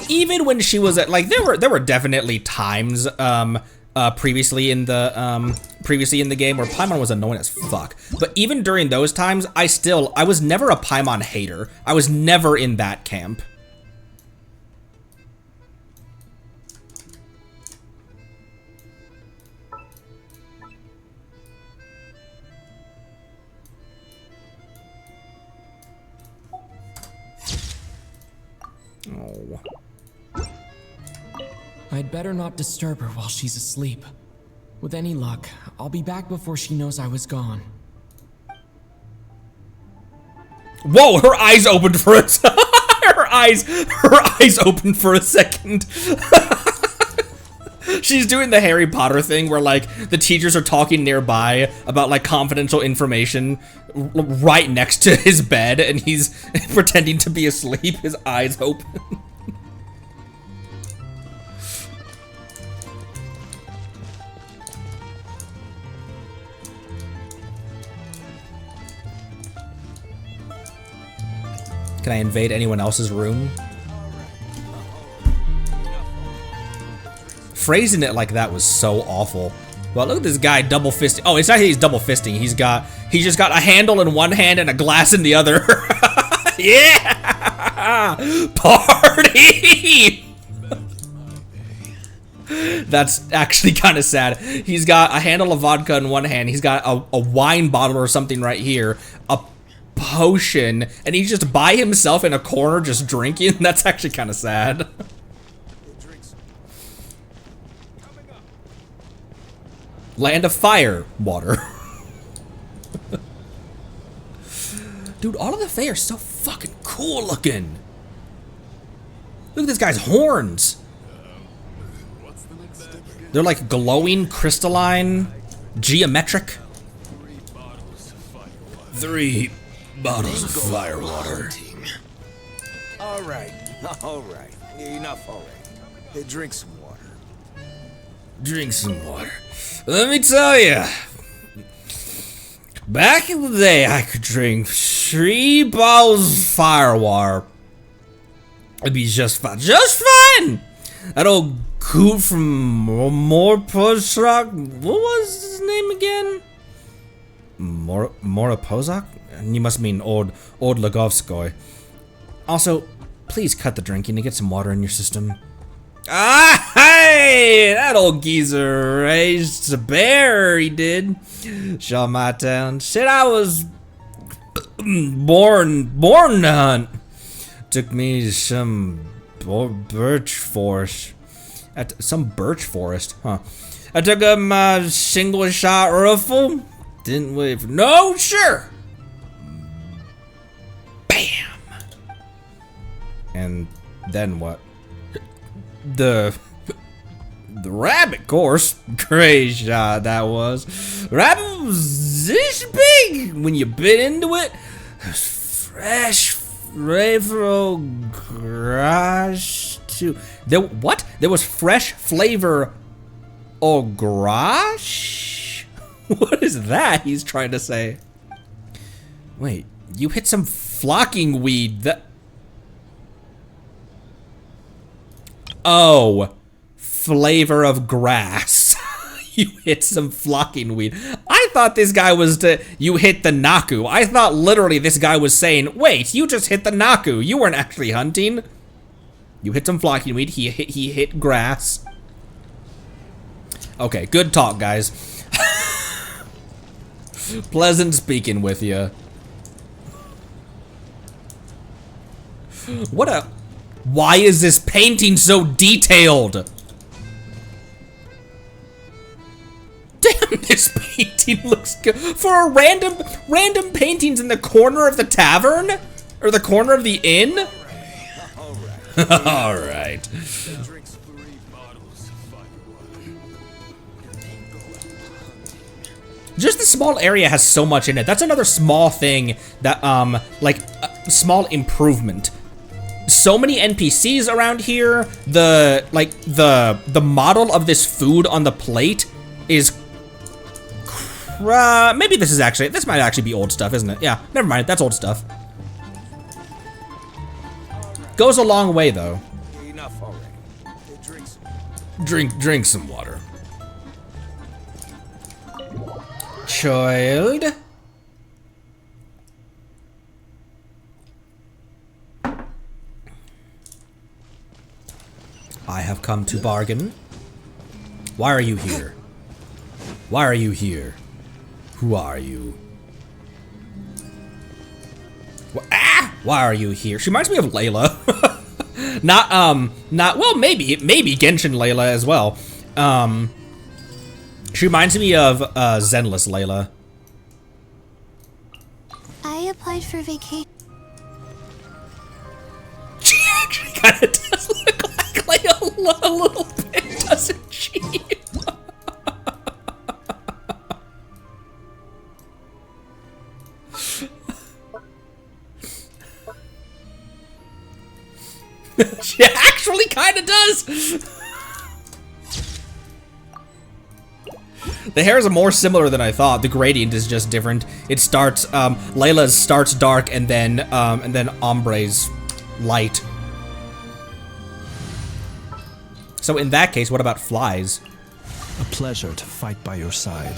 Even when she was at, like, there were definitely times previously in the game where Paimon was annoying as fuck. But even during those times, I was never a Paimon hater. I was never in that camp. Oh. I'd better not disturb her while she's asleep. With any luck, I'll be back before she knows I was gone. Whoa, her eyes opened for a her eyes opened for a second. She's doing the Harry Potter thing where, like, the teachers are talking nearby about, like, confidential information right next to his bed, and he's pretending to be asleep, his eyes open. Can I invade anyone else's room? Phrasing it like that was so awful. Well, look at this guy double fisting. Oh, it's not he's double fisting. He's just got a handle in one hand and a glass in the other. Yeah! Party! That's actually kind of sad. He's got a handle of vodka in one hand. He's got a wine bottle or something right here. A potion. And he's just by himself in a corner just drinking. That's actually kind of sad. Land of fire. Water. Dude, all of the Fae are so fucking cool looking. Look at this guy's horns. They're like glowing, crystalline, geometric. 3 bottles of fire water. All right. Enough already. Hey, drink some water. Drink some water. Let me tell you. Back in the day, I could drink 3 bottles of fire water. It'd be just fine. Just fine! That old coot from Morpozak. What was his name again? Morapozak? You must mean old Lagovskoy. Also, please cut the drinking to get some water in your system. Ah, hey! That old geezer raised a bear, he did. Show my town. Shit, I was born to hunt. Took me to some birch forest. Some birch forest, huh? I took up my single shot rifle. Didn't wait for no, sure. Bam. And then what? The rabbit course. Great shot that was. Rabbit was this big when you bit into it. It was fresh flavor grass too. What? There was fresh flavor au grass? What is that he's trying to say? Wait, you hit some flocking weed that... Oh, flavor of grass. You hit some flocking weed. I thought this guy was you hit the Naku. I thought literally this guy was saying, wait, you just hit the Naku. You weren't actually hunting. You hit some flocking weed. He hit grass. Okay, good talk, guys. Pleasant speaking with you. What a... Why is this painting so detailed? Damn, this painting looks good. For a random paintings in the corner of the tavern? Or the corner of the inn? Alright. Just the small area has so much in it. That's another small thing that, like, small improvement. So many NPCs around here. The model of this food on the plate is... maybe this might actually be old stuff, isn't it? Yeah, never mind. That's old stuff. Goes a long way, though. Enough already. Drink some water. Child. I have come to bargain. Why are you here? Why are you here? Who are you? Why are you here? She reminds me of Layla. well, maybe Genshin Layla as well. She reminds me of Zenless Layla. I applied for vacation. She actually kind of does look like Layla a little bit, doesn't she? She actually kind of does. The hairs are more similar than I thought. The gradient is just different. It starts, Layla's starts dark and then Ombre's light. So in that case, what about flies? A pleasure to fight by your side.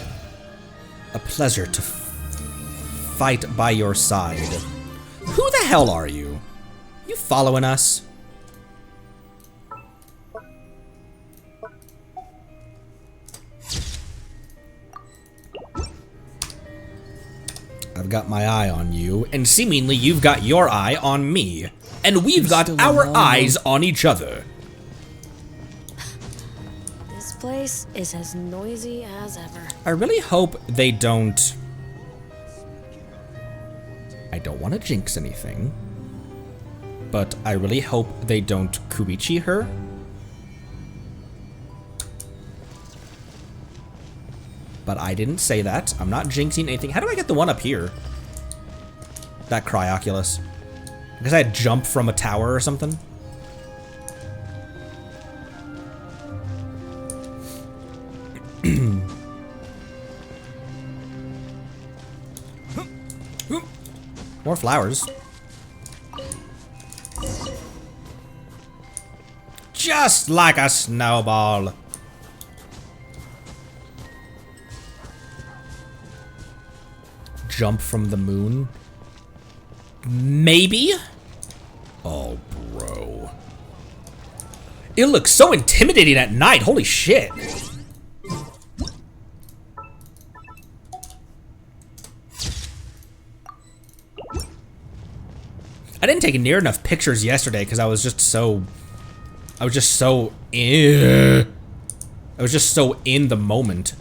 A pleasure to fight by your side. Who the hell are you? You following us? I've got my eye on you, and seemingly you've got your eye on me. And we've got our eyes on each other. This place is as noisy as ever. I really hope they don't... I don't want to jinx anything, but I really hope they don't Kuichi her. But I didn't say that. I'm not jinxing anything. How do I get the one up here? That Cryoculus. Because I had jump from a tower or something. More flowers. Just like a snowball. Jump from the moon? Maybe? Oh, bro. It looks so intimidating at night. Holy shit. I didn't take near enough pictures yesterday because I was just so in the moment.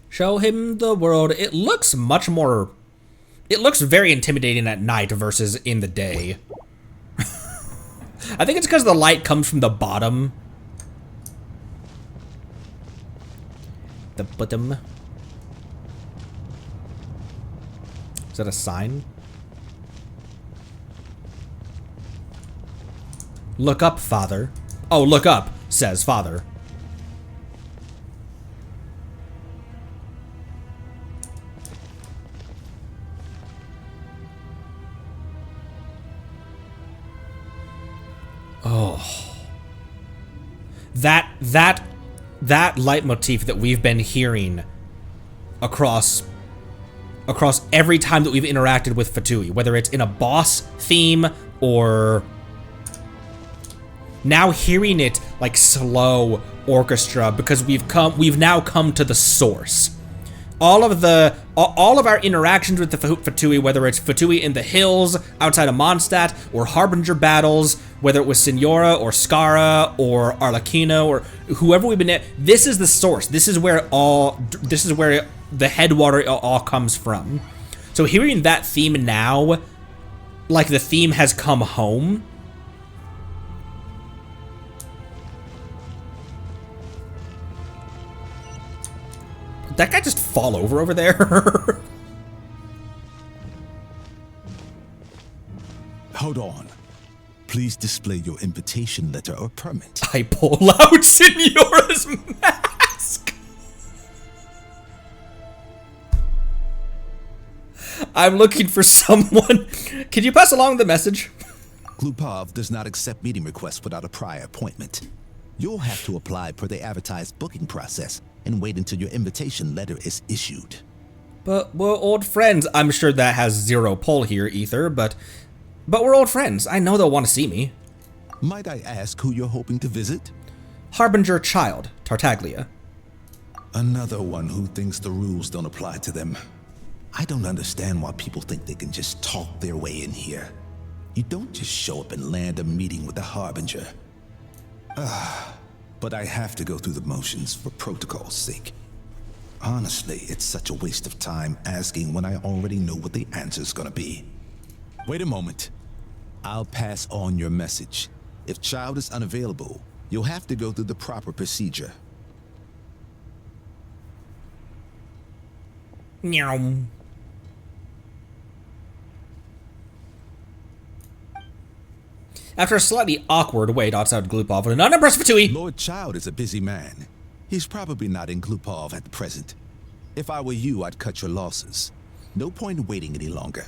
Show him the world. It looks much more... It looks very intimidating at night versus in the day. I think it's because the light comes from the bottom. The bottom. Is that a sign? Look up, father. Oh, look up, says father. Oh, that leitmotif that we've been hearing across every time that we've interacted with Fatui, whether it's in a boss theme or now hearing it like slow orchestra, because we've now come to the source. All of our interactions with the Fatui, whether it's Fatui in the hills outside of Mondstadt, or Harbinger battles, whether it was Signora or Skara or Arlecchino or whoever we've been at, this is the source. This is where the headwater all comes from. So hearing that theme now, like the theme has come home. That guy just fall over there? Hold on. Please display your invitation letter or permit. I pull out Signora's mask. I'm looking for someone. Can you pass along the message? Glupov does not accept meeting requests without a prior appointment. You'll have to apply per the advertised booking process and wait until your invitation letter is issued. But we're old friends. I'm sure that has zero pull here, Ether, but we're old friends. I know they'll want to see me. Might I ask who you're hoping to visit? Harbinger Child, Tartaglia. Another one who thinks the rules don't apply to them. I don't understand why people think they can just talk their way in here. You don't just show up and land a meeting with the Harbinger. But I have to go through the motions for protocol's sake. Honestly, it's such a waste of time asking when I already know what the answer's gonna be. Wait a moment. I'll pass on your message. If Child is unavailable, you'll have to go through the proper procedure. Meow. After a slightly awkward wait outside Glupov with an unimpressed Fatui. Lord Child is a busy man. He's probably not in Glupov at the present. If I were you, I'd cut your losses. No point in waiting any longer.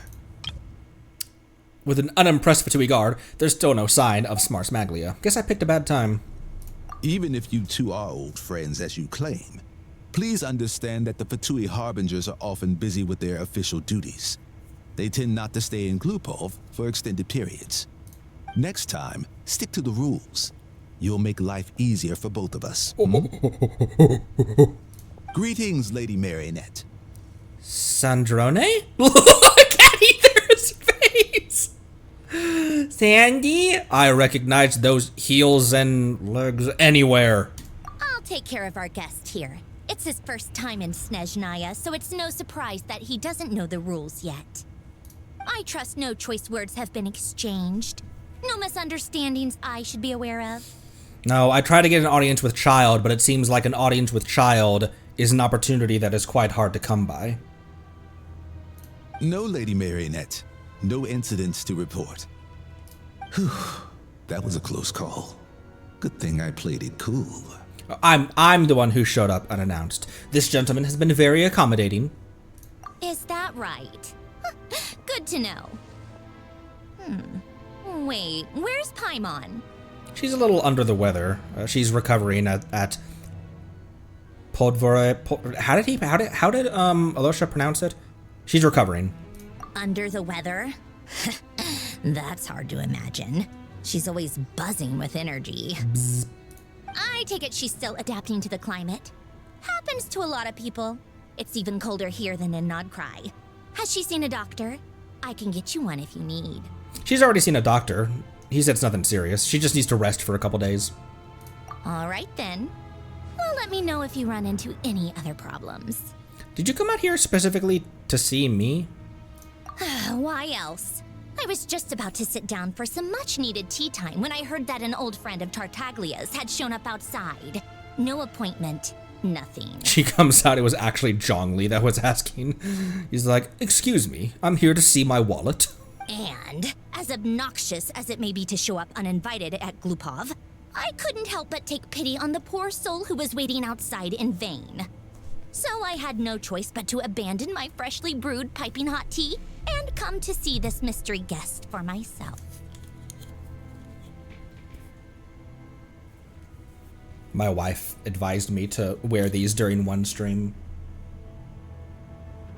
With an unimpressed Fatui guard, there's still no sign of Smars Maglia. Guess I picked a bad time. Even if you two are old friends as you claim, please understand that the Fatui Harbingers are often busy with their official duties. They tend not to stay in Glupov for extended periods. Next time, stick to the rules. You'll make life easier for both of us. Greetings, Lady Marionette. Sandrone? Look at Ether's face! Sandy? I recognize those heels and legs anywhere. I'll take care of our guest here. It's his first time in Snezhnaya, so it's no surprise that he doesn't know the rules yet. I trust no choice words have been exchanged. No misunderstandings I should be aware of. No, I try to get an audience with child, but it seems like an audience with child is an opportunity that is quite hard to come by. No, Lady Marionette. No incidents to report. Whew, that was a close call. Good thing I played it cool. I'm the one who showed up unannounced. This gentleman has been very accommodating. Is that right? Good to know. Wait, where's Paimon? She's a little under the weather. She's recovering at Podvore. How did Alosha pronounce it? She's recovering. Under the weather? That's hard to imagine. She's always buzzing with energy. Bzz. I take it she's still adapting to the climate. Happens to a lot of people. It's even colder here than in Nodcry. Has she seen a doctor? I can get you one if you need. She's already seen a doctor. He said it's nothing serious. She just needs to rest for a couple days. All right then. Well, let me know if you run into any other problems. Did you come out here specifically to see me? Why else? I was just about to sit down for some much-needed tea time when I heard that an old friend of Tartaglia's had shown up outside. No appointment, nothing. She comes out, it was actually Zhongli that was asking. He's like, excuse me, I'm here to see my wallet. And, as obnoxious as it may be to show up uninvited at Glupov, I couldn't help but take pity on the poor soul who was waiting outside in vain. So I had no choice but to abandon my freshly brewed piping hot tea and come to see this mystery guest for myself. My wife advised me to wear these during one stream.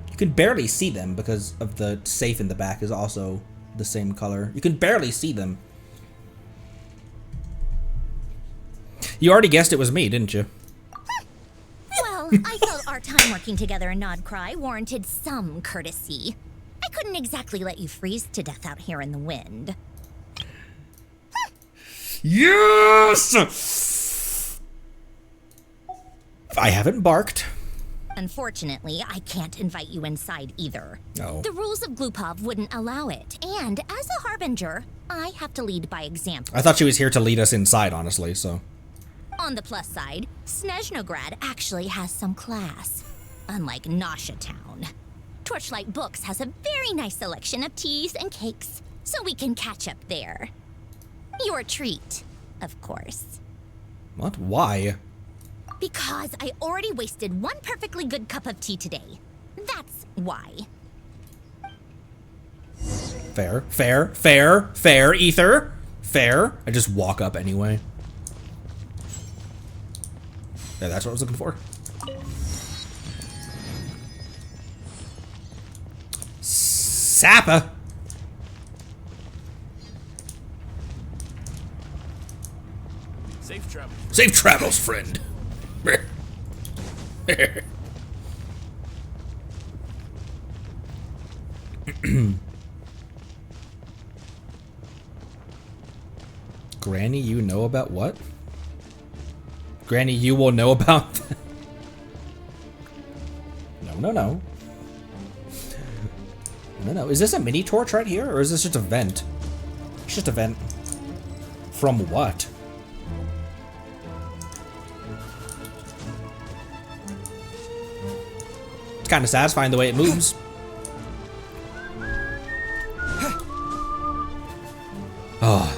You can barely see them because of the safe in the back is also the same color. You can barely see them. You already guessed it was me, didn't you? Well, I felt our time working together in Nodcry warranted some courtesy. I couldn't exactly let you freeze to death out here in the wind. Yes! I haven't barked. Unfortunately, I can't invite you inside either. No. The rules of Glupov wouldn't allow it, and as a harbinger, I have to lead by example. I thought she was here to lead us inside, honestly, so. On the plus side, Snezhnograd actually has some class, unlike Nasha Town. Torchlight Books has a very nice selection of teas and cakes, so we can catch up there. Your treat, of course. What? Why? Because I already wasted one perfectly good cup of tea today. That's why. Fair, Ether. Fair. I just walk up anyway. Yeah, that's what I was looking for. Sappa. Safe travel. Safe travels, friend. Granny, you know about what? Granny, you will know about that. No. No. Is this a mini torch right here, or is this just a vent? It's just a vent. From what? It's kind of satisfying the way it moves. Oh.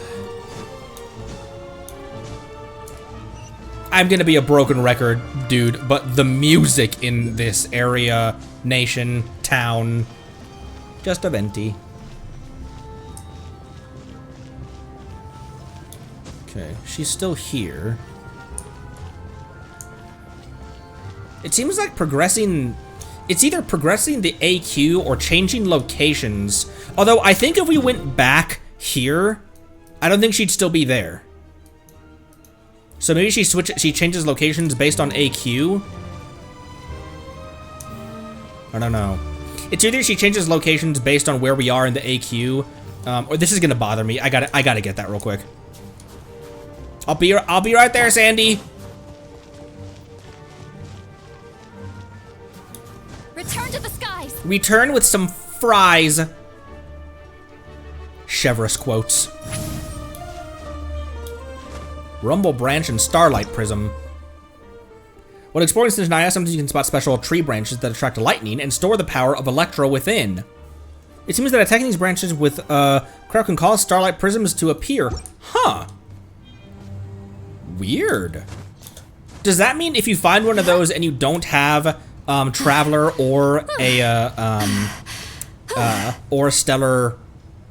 I'm gonna be a broken record, dude, but the music in this area, nation, town, just a venti. Okay, she's still here. It seems like progressing It's either progressing the AQ or changing locations. Although I think if we went back here, I don't think she'd still be there. So maybe she changes locations based on AQ. I don't know. It's either she changes locations based on where we are in the AQ, or this is gonna bother me. I gotta get that real quick. I'll be right there, Sandy. Return to the skies. Return with some fries. Chevrolet quotes. Rumble branch and starlight prism. When exploring Snezhnaya, sometimes you can spot special tree branches that attract lightning and store the power of Electro within. It seems that attacking these branches with Crow can cause starlight prisms to appear. Huh. Weird. Does that mean if you find one of those and you don't have Traveler or a stellar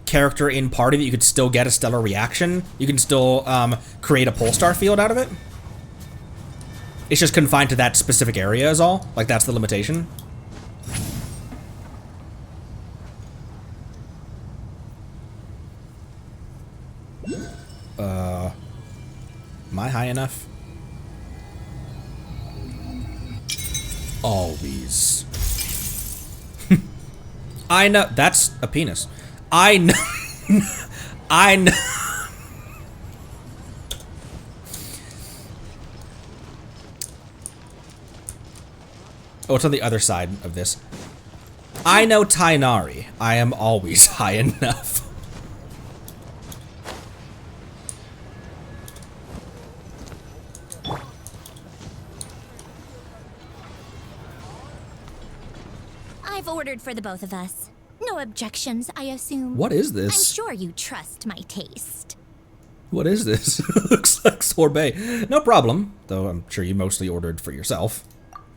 character in party, that you could still get a stellar reaction? You can still create a Polestar field out of it? It's just confined to that specific area is all? Like that's the limitation? Am I high enough? Always. I know, that's a penis. I know, I know. Oh, it's on the other side of this. I know Tainari. I am always high enough. I've ordered for the both of us. No objections, I assume. What is this? I'm sure you trust my taste. What is this? Looks like sorbet. No problem, though I'm sure you mostly ordered for yourself.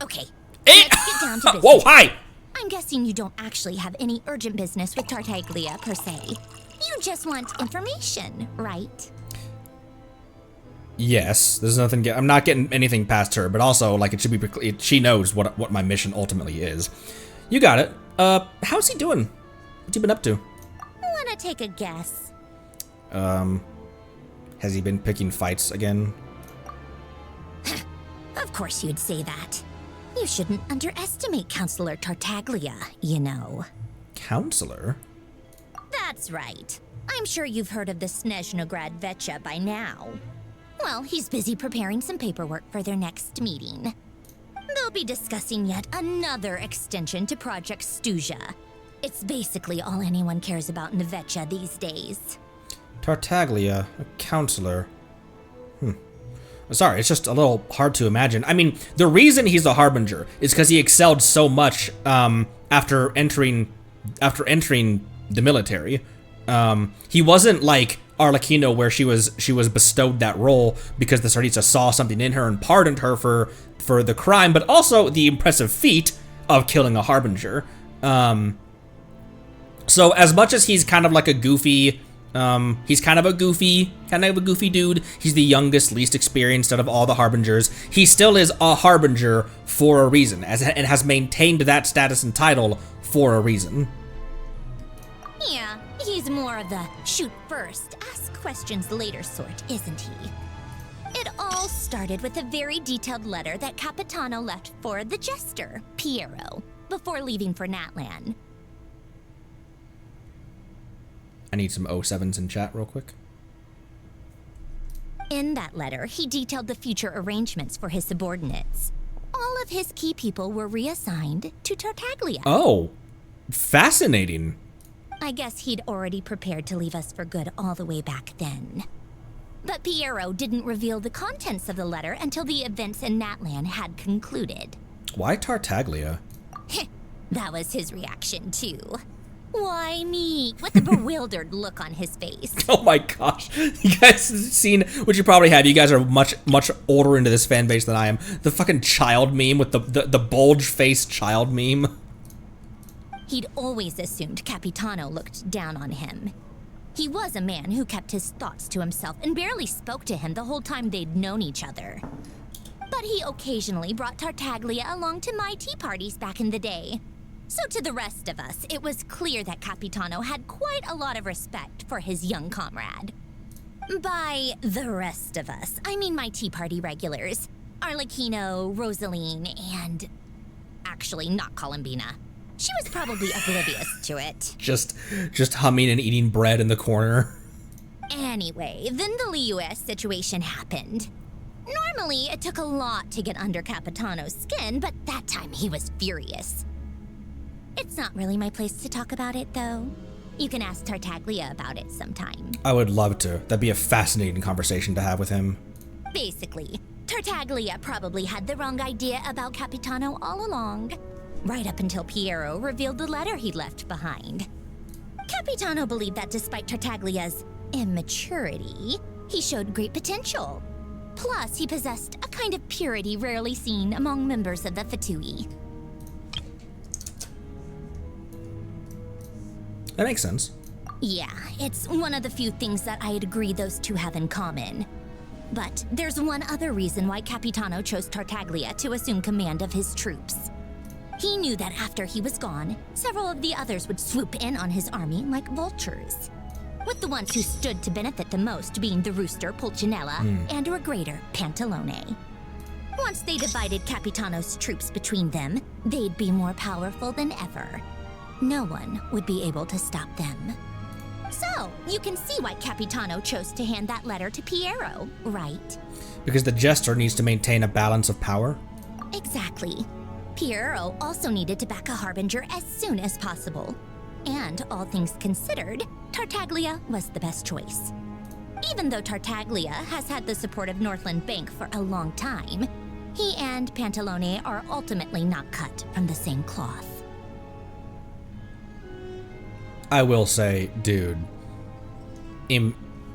Okay, let's get down to business. Whoa, hi! I'm guessing you don't actually have any urgent business with Tartaglia, per se. You just want information, right? Yes, there's nothing. I'm not getting anything past her, but also, like, it should be. She knows what my mission ultimately is. You got it. How's he doing? What's he been up to? Wanna take a guess? Has he been picking fights again? Of course you'd say that. You shouldn't underestimate Counselor Tartaglia, you know. Counselor? That's right. I'm sure you've heard of the Snezhnograd Vecha by now. Well, he's busy preparing some paperwork for their next meeting. They'll be discussing yet another extension to Project Stuja. It's basically all anyone cares about in the Vecha these days. Tartaglia, a counselor. Sorry, it's just a little hard to imagine. I mean, the reason he's a Harbinger is because he excelled so much after entering the military. He wasn't like Arlecchino, where she was bestowed that role because the Tsaritsya saw something in her and pardoned her for the crime, but also the impressive feat of killing a Harbinger. So as much as he's kind of like a goofy, he's kind of a goofy dude. He's the youngest, least experienced out of all the Harbingers. He still is a Harbinger for a reason, and has maintained that status and title for a reason. Yeah, he's more of the shoot first, ask questions later sort, isn't he? It all started with a very detailed letter that Capitano left for the jester, Piero, before leaving for Natlan. I need some 07s in chat real quick. In that letter, he detailed the future arrangements for his subordinates. All of his key people were reassigned to Tartaglia. Oh, fascinating. I guess he'd already prepared to leave us for good all the way back then. But Piero didn't reveal the contents of the letter until the events in Natlan had concluded. Why Tartaglia? That was his reaction, too. Why me? With a bewildered look on his face. Oh my gosh. You guys seen, which you probably have, you guys are much older into this fan base than I am, the fucking child meme with the bulge-faced child meme. He'd always assumed Capitano looked down on him. He was a man who kept his thoughts to himself and barely spoke to him the whole time they'd known each other. But he occasionally brought Tartaglia along to my tea parties back in the day. So to the rest of us, it was clear that Capitano had quite a lot of respect for his young comrade. By the rest of us, I mean my tea party regulars. Arlecchino, Rosaline, and... actually, not Columbina. She was probably oblivious to it. Just humming and eating bread in the corner. Anyway, then the Liu-S situation happened. Normally, it took a lot to get under Capitano's skin, but that time he was furious. It's not really my place to talk about it, though. You can ask Tartaglia about it sometime. I would love to. That'd be a fascinating conversation to have with him. Basically, Tartaglia probably had the wrong idea about Capitano all along. Right up until Piero revealed the letter he'd left behind. Capitano believed that despite Tartaglia's immaturity, he showed great potential. Plus, he possessed a kind of purity rarely seen among members of the Fatui. That makes sense. Yeah, it's one of the few things that I'd agree those two have in common. But there's one other reason why Capitano chose Tartaglia to assume command of his troops. He knew that after he was gone, several of the others would swoop in on his army like vultures. With the ones who stood to benefit the most being the rooster Pulcinella and Regrator Pantalone. Once they divided Capitano's troops between them, they'd be more powerful than ever. No one would be able to stop them. So, you can see why Capitano chose to hand that letter to Piero, right? Because the jester needs to maintain a balance of power? Exactly. Piero also needed to back a harbinger as soon as possible. And all things considered, Tartaglia was the best choice. Even though Tartaglia has had the support of Northland Bank for a long time, he and Pantalone are ultimately not cut from the same cloth. I will say, dude,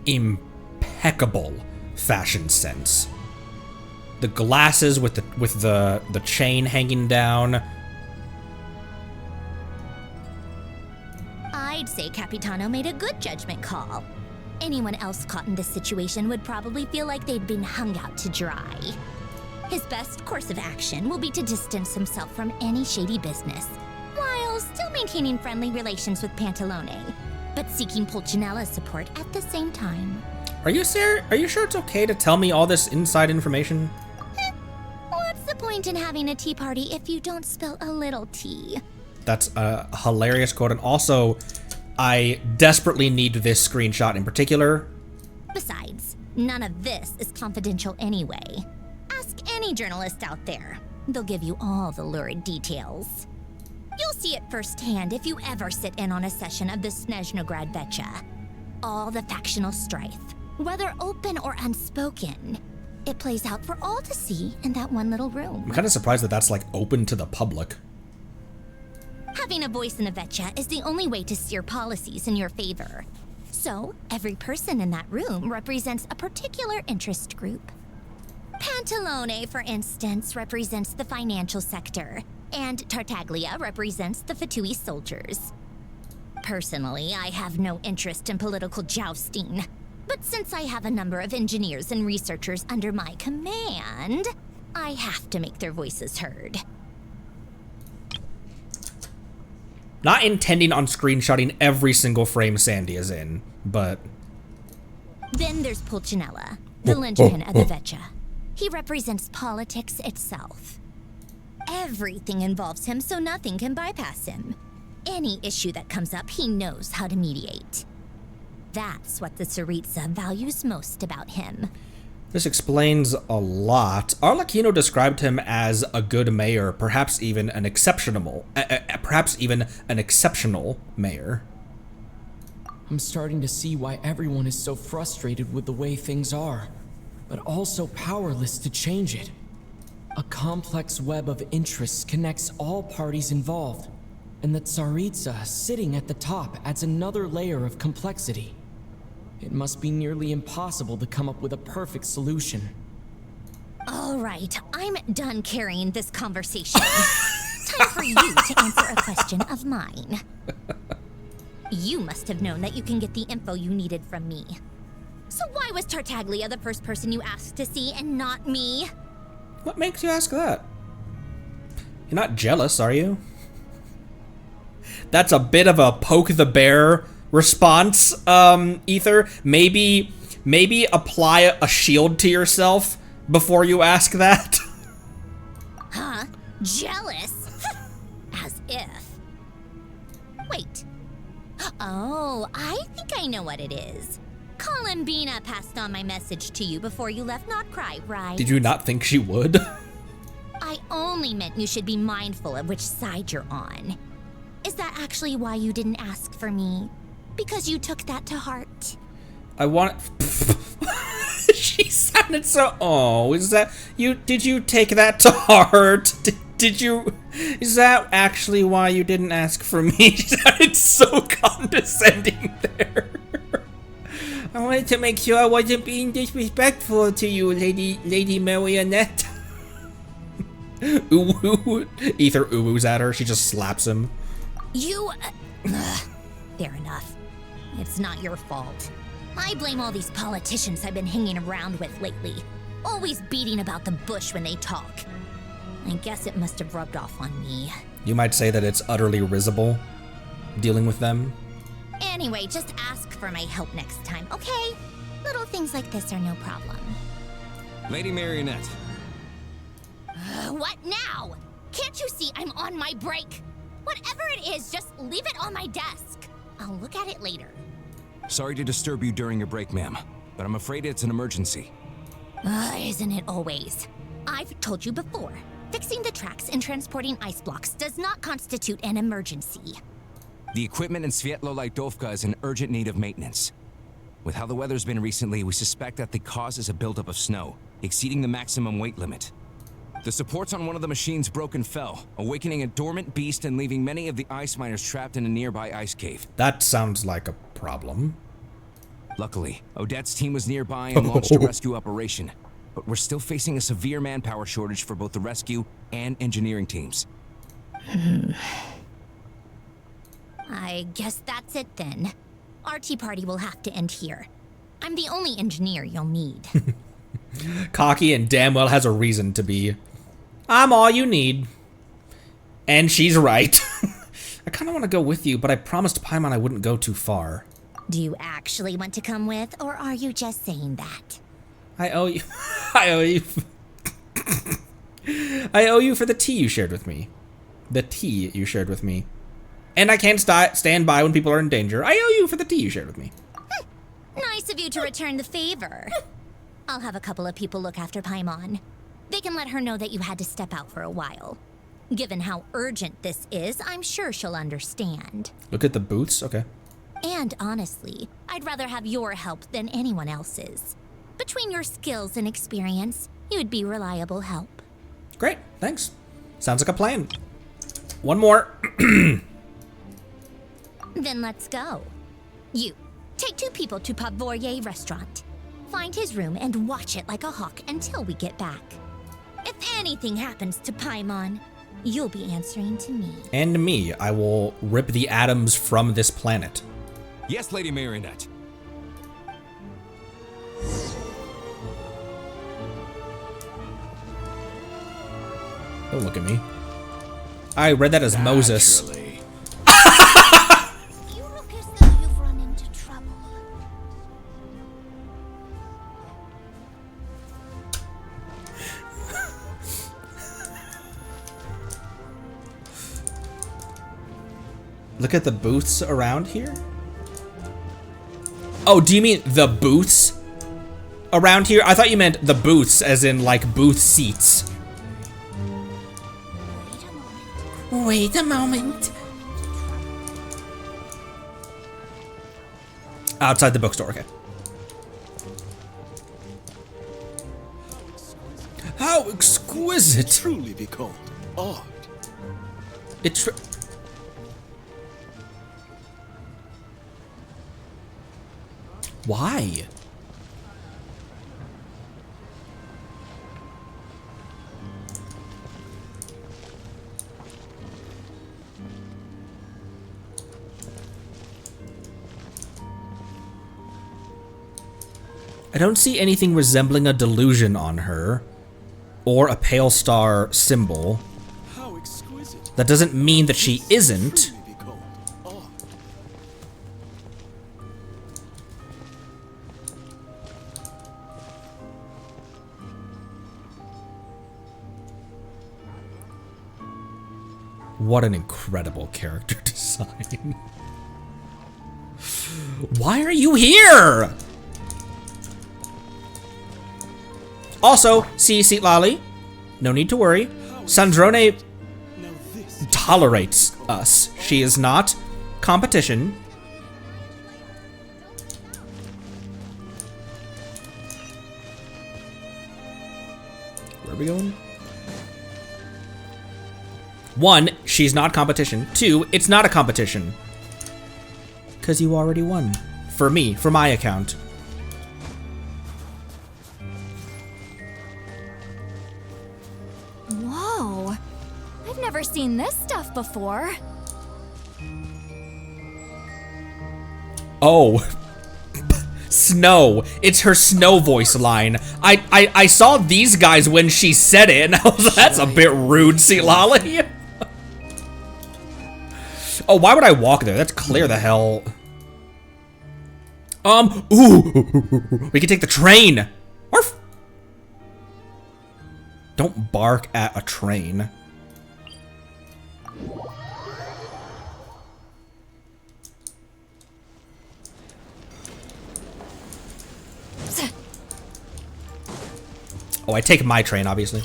impeccable fashion sense. The glasses with the chain hanging down. I'd say Capitano made a good judgment call. Anyone else caught in this situation would probably feel like they'd been hung out to dry. His best course of action will be to distance himself from any shady business, while still maintaining friendly relations with Pantalone, but seeking Pulcinella's support at the same time. Are you sure it's okay to tell me all this inside information? What's the point in having a tea party if you don't spill a little tea? That's a hilarious quote, and also, I desperately need this screenshot in particular. Besides, none of this is confidential anyway. Ask any journalist out there. They'll give you all the lurid details. You'll see it firsthand if you ever sit in on a session of the Snezhnograd Vecha. All the factional strife, whether open or unspoken, it plays out for all to see in that one little room. I'm kind of surprised that that's like open to the public. Having a voice in a Vecha is the only way to steer policies in your favor. So, every person in that room represents a particular interest group. Pantalone, for instance, represents the financial sector, and Tartaglia represents the Fatui soldiers. Personally, I have no interest in political jousting, but since I have a number of engineers and researchers under my command, I have to make their voices heard. Not intending on screenshotting every single frame Sandy is in, but... Then there's Pulcinella, the linchpin of the Vecha. He represents politics itself. Everything involves him, so nothing can bypass him. Any issue that comes up, he knows how to mediate. That's what the Tsaritsa values most about him. This explains a lot. Arlecchino described him as a good mayor, perhaps even an exceptional mayor. I'm starting to see why everyone is so frustrated with the way things are, but also powerless to change it. A complex web of interests connects all parties involved, and the Tsaritsa sitting at the top adds another layer of complexity. It must be nearly impossible to come up with a perfect solution. All right, I'm done carrying this conversation. Time for you to answer a question of mine. You must have known that you can get the info you needed from me. So why was Tartaglia the first person you asked to see and not me? What makes you ask that? You're not jealous, are you? That's a bit of a poke the bear response, Ether. Maybe apply a shield to yourself before you ask that. Huh? Jealous? As if. Wait. Oh, I think I know what it is. Columbina passed on my message to you before you left Not Cry, right? Did you not think she would? I only meant you should be mindful of which side you're on. Is that actually why you didn't ask for me? Because you took that to heart? I want... She sounded so... Oh, is that... Did you take that to heart? Did you... Is that actually why you didn't ask for me? She sounded so condescending there. I wanted to make sure I wasn't being disrespectful to you, Lady Marionette. Ooh, Ether oohs at her. She just slaps him. You... fair enough. It's not your fault. I blame all these politicians I've been hanging around with lately. Always beating about the bush when they talk. I guess it must have rubbed off on me. You might say that it's utterly risible dealing with them. Anyway, just ask for my help next time, okay? Little things like this are no problem. Lady Marionette. What now? Can't you see I'm on my break? Whatever it is, just leave it on my desk. I'll look at it later. Sorry to disturb you during your break, ma'am, but I'm afraid it's an emergency. Isn't it always? I've told you before, fixing the tracks and transporting ice blocks does not constitute an emergency. The equipment in Svietlo-Lightovka is in urgent need of maintenance. With how the weather's been recently, we suspect that the cause is a buildup of snow, exceeding the maximum weight limit. The supports on one of the machines broke and fell, awakening a dormant beast and leaving many of the ice miners trapped in a nearby ice cave. That sounds like a problem. Luckily, Odette's team was nearby and launched a rescue operation, but we're still facing a severe manpower shortage for both the rescue and engineering teams. I guess that's it then. Our tea party will have to end here. I'm the only engineer you'll need. Cocky and damn well has a reason to be. I'm all you need. And she's right. I kind of want to go with you, but I promised Paimon I wouldn't go too far. Do you actually want to come with, or are you just saying that? I owe you. I owe you. I owe you for the tea you shared with me. The tea you shared with me. And I can't stand by when people are in danger. I owe you for the tea you shared with me. Nice of you to return the favor. I'll have a couple of people look after Paimon. They can let her know that you had to step out for a while. Given how urgent this is, I'm sure she'll understand. Look at the boots? Okay. And honestly, I'd rather have your help than anyone else's. Between your skills and experience, you'd be reliable help. Great, thanks. Sounds like a plan. One more. Then let's go. You, take 2 people to Pavoyer restaurant. Find his room and watch it like a hawk until we get back. If anything happens to Paimon, you'll be answering to me. And me. I will rip the atoms from this planet. Yes, Lady Marionette. Don't look at me. I read that as Moses. You look as though you've run into trouble. Look at the booths around here. Oh, do you mean the booths around here? I thought you meant the booths as in like booth seats. Wait a moment. Outside the bookstore, okay. How exquisite! Truly be called art. It's why? I don't see anything resembling a delusion on her. or a pale star symbol. How exquisite. That doesn't mean that she isn't. Be called odd. What an incredible character design. Why are you here? Also, see Lali, no need to worry. Sandrone tolerates us. She is not competition. Where are we going? 1, she's not competition. 2, it's not a competition. Because you already won. For me, for my account. Whoa. I've never seen this stuff before. Oh. Snow. It's her Snow voice line. I saw these guys when she said it, and I was like, that's a bit rude, Lali. Oh, why would I walk there? That's clear the hell. Ooh. We can take the train. Arf. Don't bark at a train. Oh, I take my train, obviously.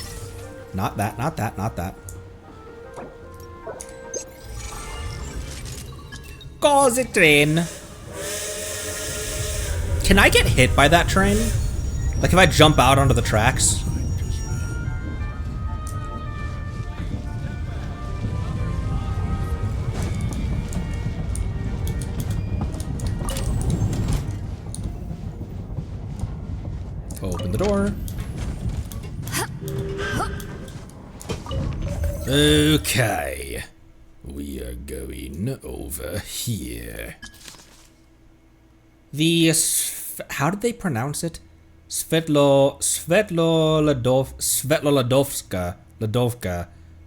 Not that, not that, not that. Cause a train. Can I get hit by that train? Like if I jump out onto the tracks? Open the door. Okay. We are going over here. The how did they pronounce it? Ladovka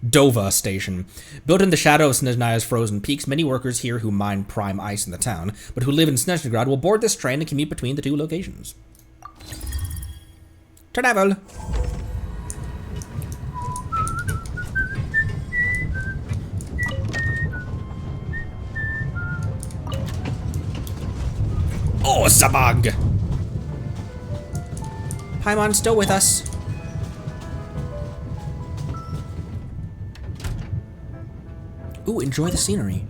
Dova station. Built in the shadow of Snezhnaya's frozen peaks, many workers here who mine prime ice in the town, but who live in Snezhnograd will board this train and commute between the two locations. Travel. Oh, Zabag! Paimon still with us. Ooh, enjoy the scenery.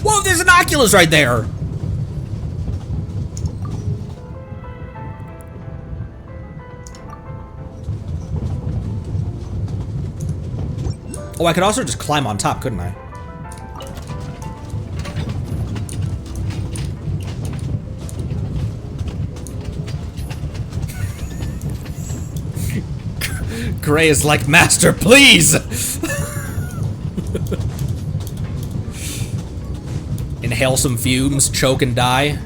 Whoa, there's an Oculus right there! Oh, I could also just climb on top, couldn't I? Gray is like, Master, please! Inhale some fumes, choke and die.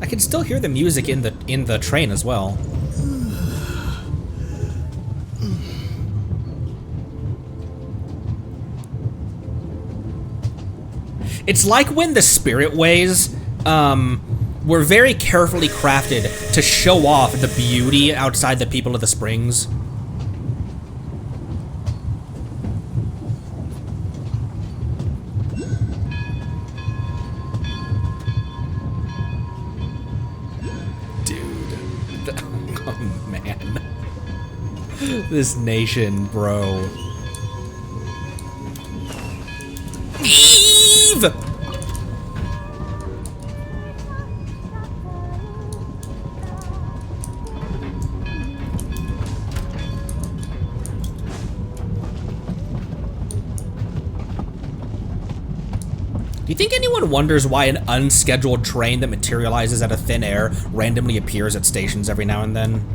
I can still hear the music in the train as well. It's like when the spirit ways were very carefully crafted to show off the beauty outside the people of the springs. Dude. Oh, man. This nation, bro. Eve! Do you think anyone wonders why an unscheduled train that materializes out of thin air randomly appears at stations every now and then?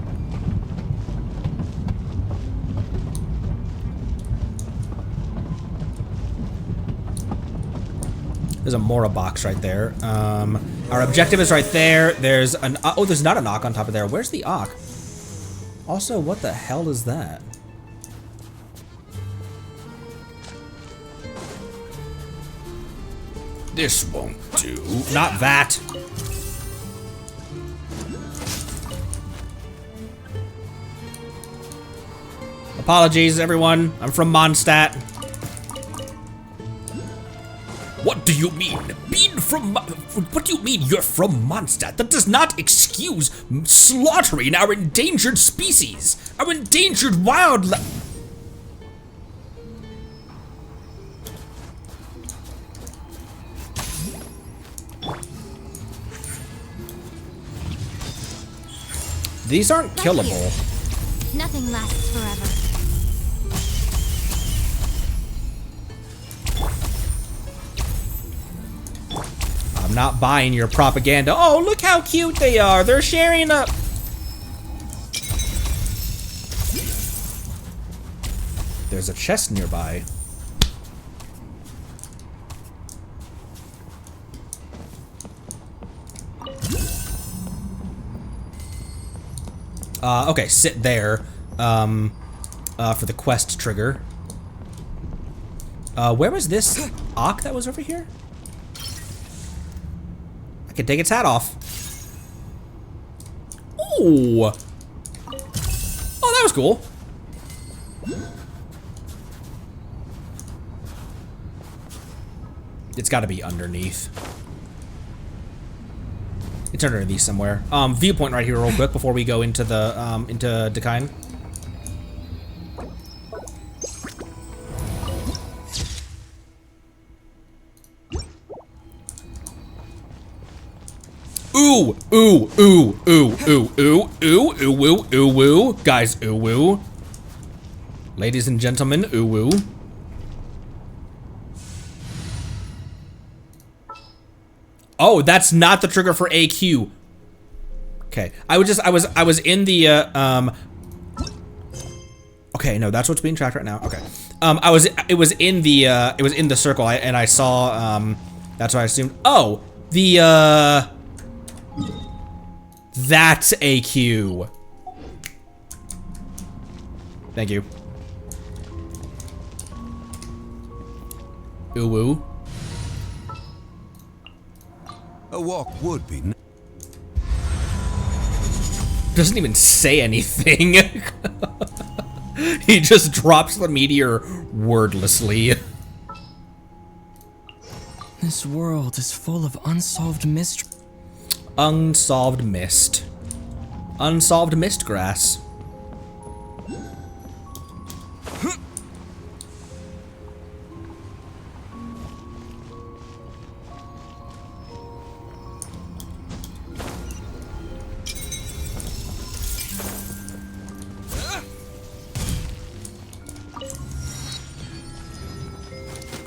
There's a Mora box right there. Our objective is right there. There's an oh, there's not an Ock on top of there. Where's the Ock? Also, what the hell is that? This won't do. Not that. Apologies, everyone. I'm from Mondstadt. What do you mean? What do you mean you're from Mondstadt? That does not excuse slaughtering our endangered species. Our endangered wildlife. These aren't killable. Nothing lasts forever. I'm not buying your propaganda. Oh, look how cute they are. They're sharing up. There's a chest nearby. Okay, sit there for the quest trigger. Where was this Ock that was over here? I can take its hat off. Ooh. Oh, that was cool. It's got to be underneath. It's underneath somewhere. Viewpoint right here real quick before we go into the, into Dakine. Ooh, ooh, ooh, ooh, ooh, ooh, ooh, ooh, ooh, ooh, ooh. Guys, ooh, ooh. Ladies and gentlemen, ooh, ooh. Oh, that's not the trigger for AQ. Okay, I was in the okay, no, that's what's being tracked right now. Okay, it was in the circle, and I saw that's what I assumed. Oh, that's AQ. Thank you. Ooh woo. A walk would be. Doesn't even say anything. He just drops the meteor wordlessly. This world is full of unsolved mysteries. Unsolved mist. Unsolved mist grass.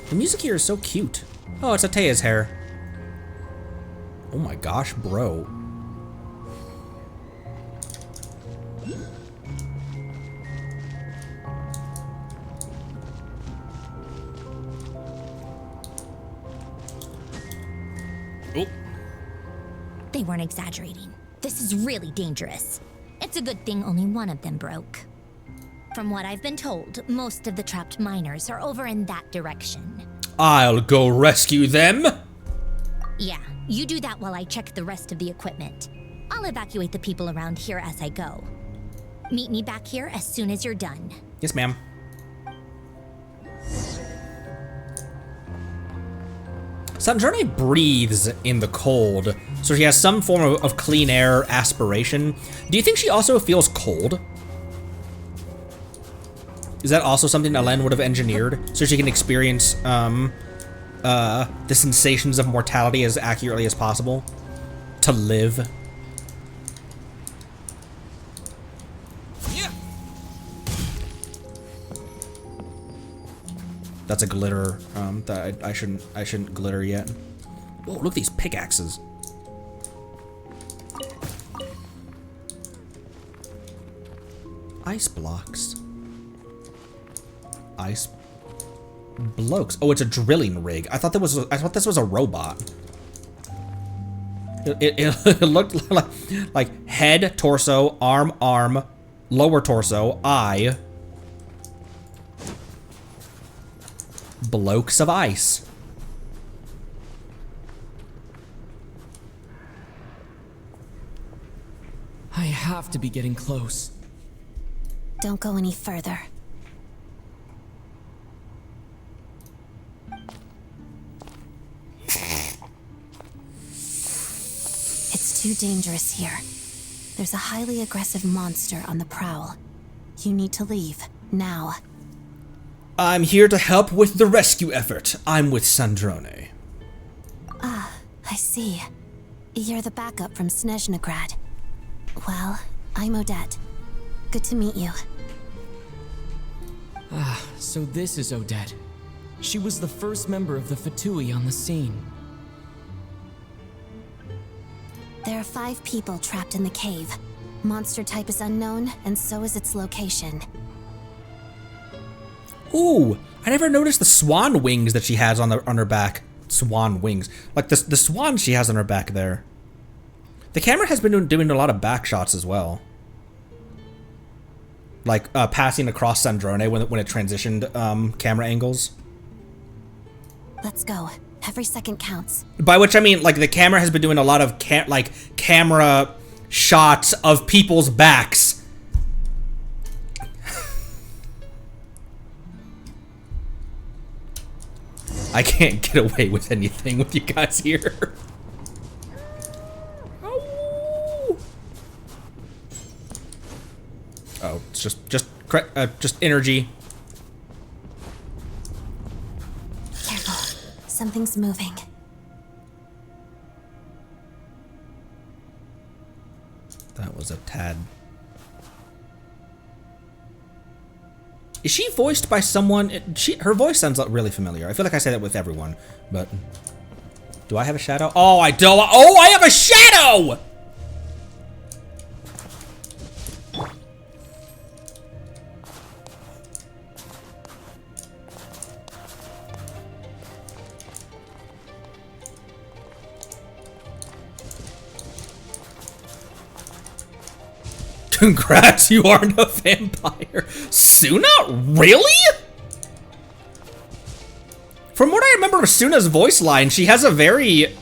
The music here is so cute. Oh, it's Atea's hair. Oh my gosh, bro. Oh. They weren't exaggerating. This is really dangerous. It's a good thing only one of them broke. From what I've been told, most of the trapped miners are over in that direction. I'll go rescue them. Yeah, you do that while I check the rest of the equipment. I'll evacuate the people around here as I go. Meet me back here as soon as you're done. Yes, ma'am. Sandrone breathes in the cold, so she has some form of clean air aspiration. Do you think she also feels cold? Is that also something Alen would have engineered so she can experience the sensations of mortality as accurately as possible? To live. that's a glitter that I shouldn't glitter yet. Whoa, look at these pickaxes. Ice blocks. Ice blokes. Oh, it's a drilling rig. I thought this was a robot. It looked like head, torso, arm, lower torso, eye. Blokes of ice. I have to be getting close. Don't go any further. It's too dangerous here. There's a highly aggressive monster on the prowl. You need to leave, now. I'm here to help with the rescue effort. I'm with Sandrone. Ah, I see. You're the backup from Snezhnograd. Well, I'm Odette. Good to meet you. Ah, so this is Odette. She was the first member of the Fatui on the scene. There are 5 people trapped in the cave. Monster type is unknown, and so is its location. Ooh, I never noticed the swan wings that she has on her back. Swan wings. Like the swan she has on her back there. The camera has been doing a lot of back shots as well. Like passing across Sandrone when it transitioned camera angles. Let's go. Every second counts. By which I mean, like, the camera has been doing a lot of camera shots of people's backs. I can't get away with anything with you guys here. Oh, it's just energy. Careful. Something's moving. That was a tad. Is she voiced by someone? Her voice sounds really familiar. I feel like I say that with everyone, but do I have a shadow? Oh, I don't. Oh, I have a shadow! Congrats, you aren't a vampire. Suna? Really? From what I remember of Suna's voice line, she has a very...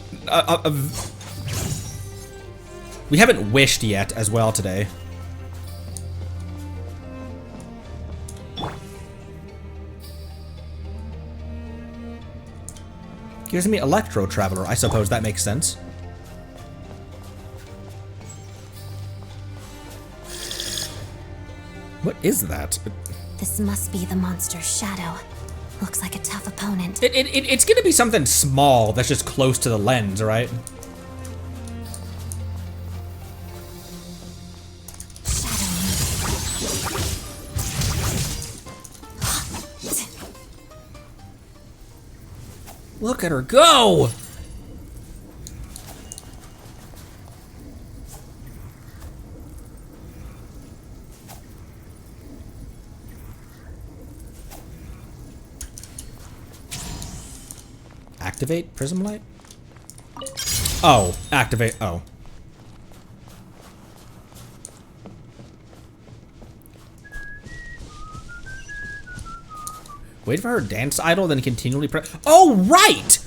We haven't wished yet as well today. Gives me Electro Traveler. I suppose that makes sense. What is that? This must be the monster's shadow. Looks like a tough opponent. It's gonna be something small that's just close to the lens, right? Look at her go! Activate prism light? Oh, activate. Oh. Wait for her dance idol, then continually press. Oh, right!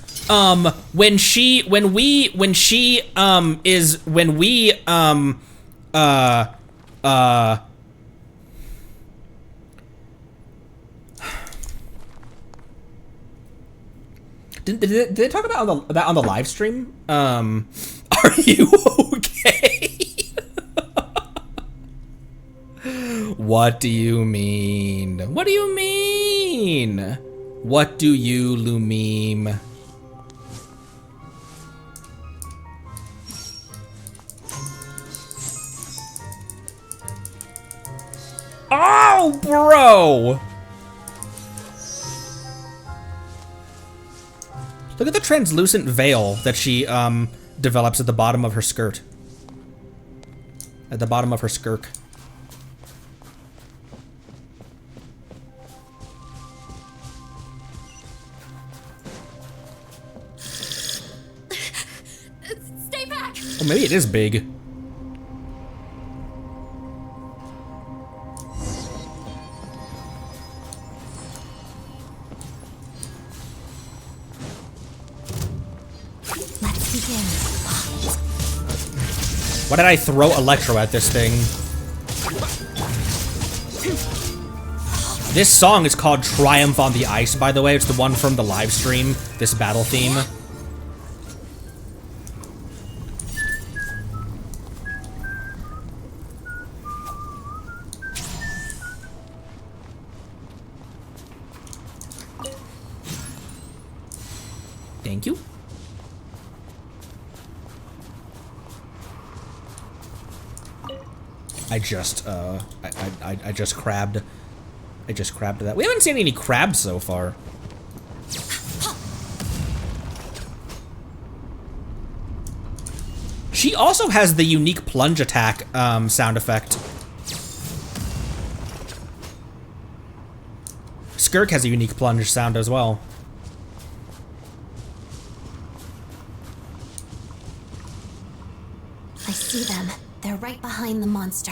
When we Did they talk about that on the live stream? Are you okay? What do you mean? What do you mean? What do you lumeme? Oh, bro! Look at the translucent veil that she develops at the bottom of her skirt. At the bottom of her skirk. Stay back! Oh, maybe it is big. Let's begin. Why did I throw Electro at this thing? This song is called Triumph on the Ice, by the way. It's the one from the live stream, this battle theme. Thank you. I just crabbed. I just crabbed that. We haven't seen any crabs so far. She also has the unique plunge attack sound effect. Skirk has a unique plunge sound as well. I see them. They're right behind the monster.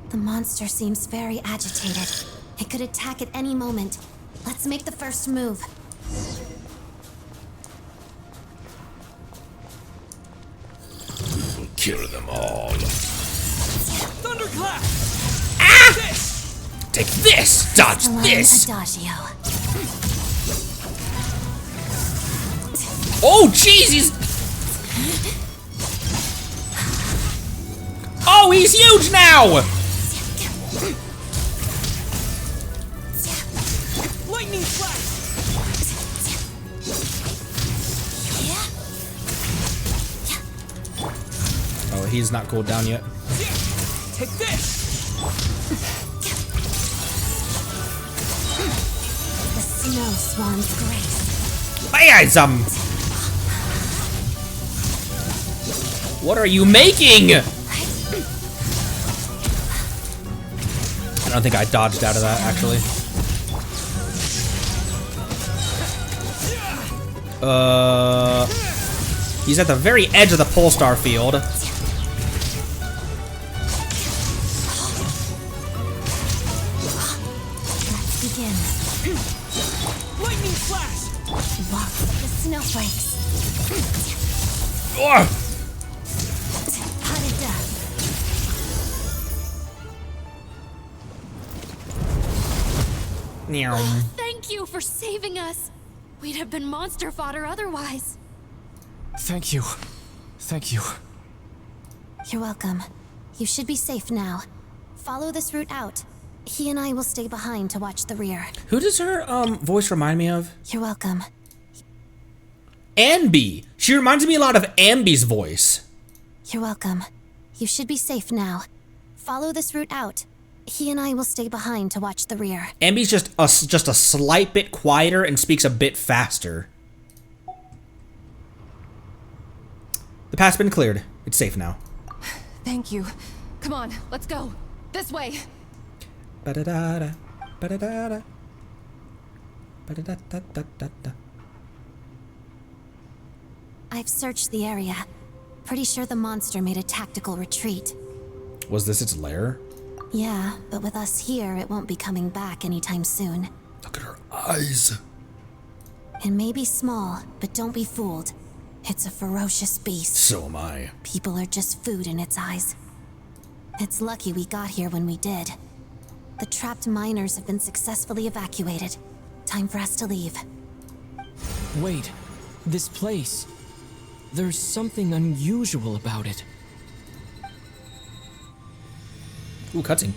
The monster seems very agitated. It could attack at any moment. Let's make the first move. We'll kill them all. Thunderclap! Ah! This! Take this! Dodge this! Adagio. Oh, jeez, he's... Oh, he's huge now! Lightning flash! Oh, he's not cooled down yet. Take this! The snow swan's grace. Bam! What are you making? I don't think I dodged out of that, actually. He's at the very edge of the Polestar field. Let's begin. Lightning flash! Walk the snowflakes. Ugh. Hot as death. Meow. Thank you for saving us. We'd have been monster fodder otherwise. Thank you. Thank you. You're welcome. You should be safe now. Follow this route out. He and I will stay behind to watch the rear. Who does her voice remind me of? You're welcome. Ambi. She reminds me a lot of Ambi's voice. You're welcome. You should be safe now. Follow this route out. He and I will stay behind to watch the rear. Ambi's just a slight bit quieter and speaks a bit faster. The path's been cleared. It's safe now. Thank you. Come on, let's go. This way. Ba-da-da-da. Ba-da-da-da. Ba-da-da-da-da-da-da. I've searched the area. Pretty sure the monster made a tactical retreat. Was this its lair? Yeah, but with us here, it won't be coming back anytime soon. Look at her eyes. It may be small, but don't be fooled. It's a ferocious beast. So am I. People are just food in its eyes. It's lucky we got here when we did. The trapped miners have been successfully evacuated. Time for us to leave. Wait, this place. There's something unusual about it. Ooh, cutscene.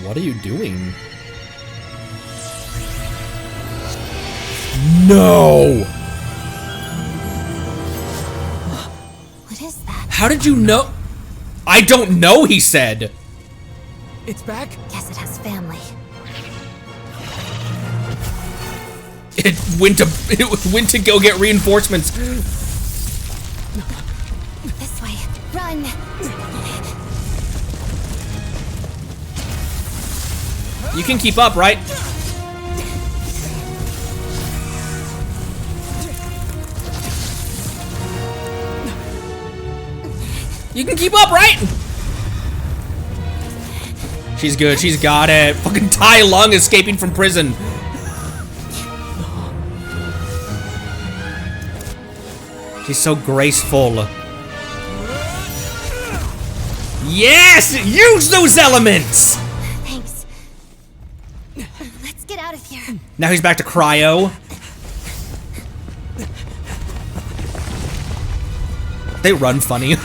What are you doing? No! What is that? How did you know? I don't know, he said. It's back? Guess it has family. It went to go get reinforcements. This way. Run! You can keep up, right? You can keep up, right? She's good. She's got it. Fucking Tai Lung escaping from prison. She's so graceful. Yes! Use those elements! Thanks. Let's get out of here. Now he's back to cryo. They run funny.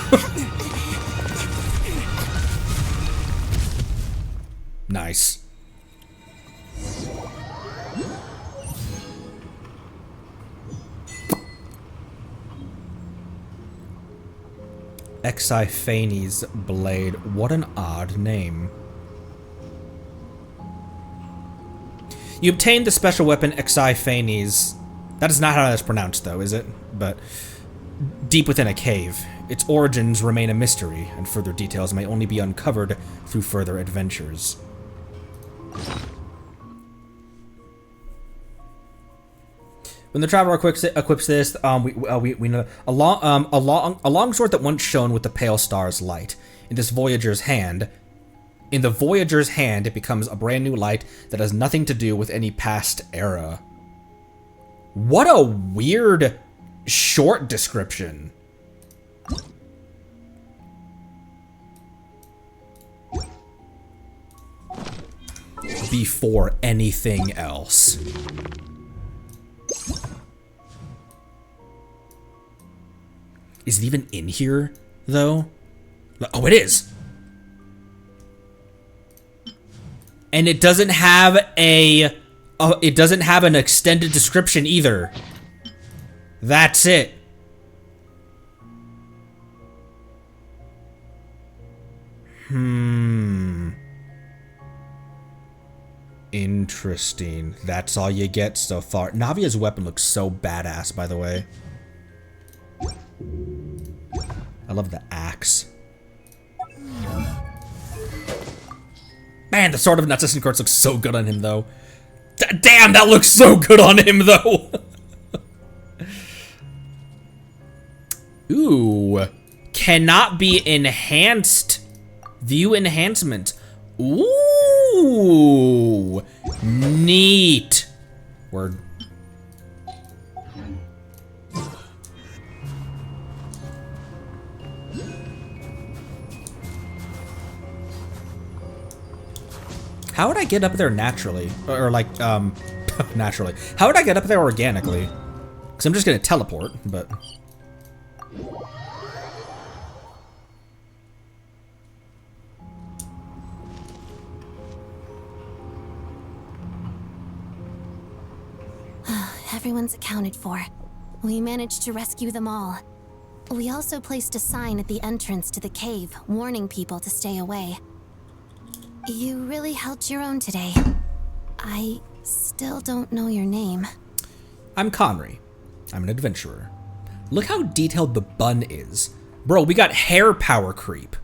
Nice. Exiphanes blade. What an odd name. You obtained the special weapon Exiphanes. That is not how that's pronounced, though, is it? But deep within a cave. Its origins remain a mystery, and further details may only be uncovered through further adventures. When the traveler equips this, we know a long sword that once shone with the pale star's light. In the Voyager's hand, it becomes a brand new light that has nothing to do with any past era. What a weird short description. Before anything else. Is it even in here, though? Oh, it is. And it doesn't have a... it doesn't have an extended description either. That's it. Interesting. That's all you get so far. Navia's weapon looks so badass, by the way. I love the axe. Man, the Sword of Nutsus and Quartz looks so good on him, though. Damn, that looks so good on him, though. Ooh. Cannot be enhanced. View enhancement. Ooh. Neat. Word. How would I get up there naturally? Or like, naturally. How would I get up there organically? Because I'm just going to teleport, but... Everyone's accounted for. We managed to rescue them all. We also placed a sign at the entrance to the cave, warning people to stay away. You really held your own today. I still don't know your name. I'm Conry. I'm an adventurer. Look how detailed the bun is. Bro, we got hair power creep.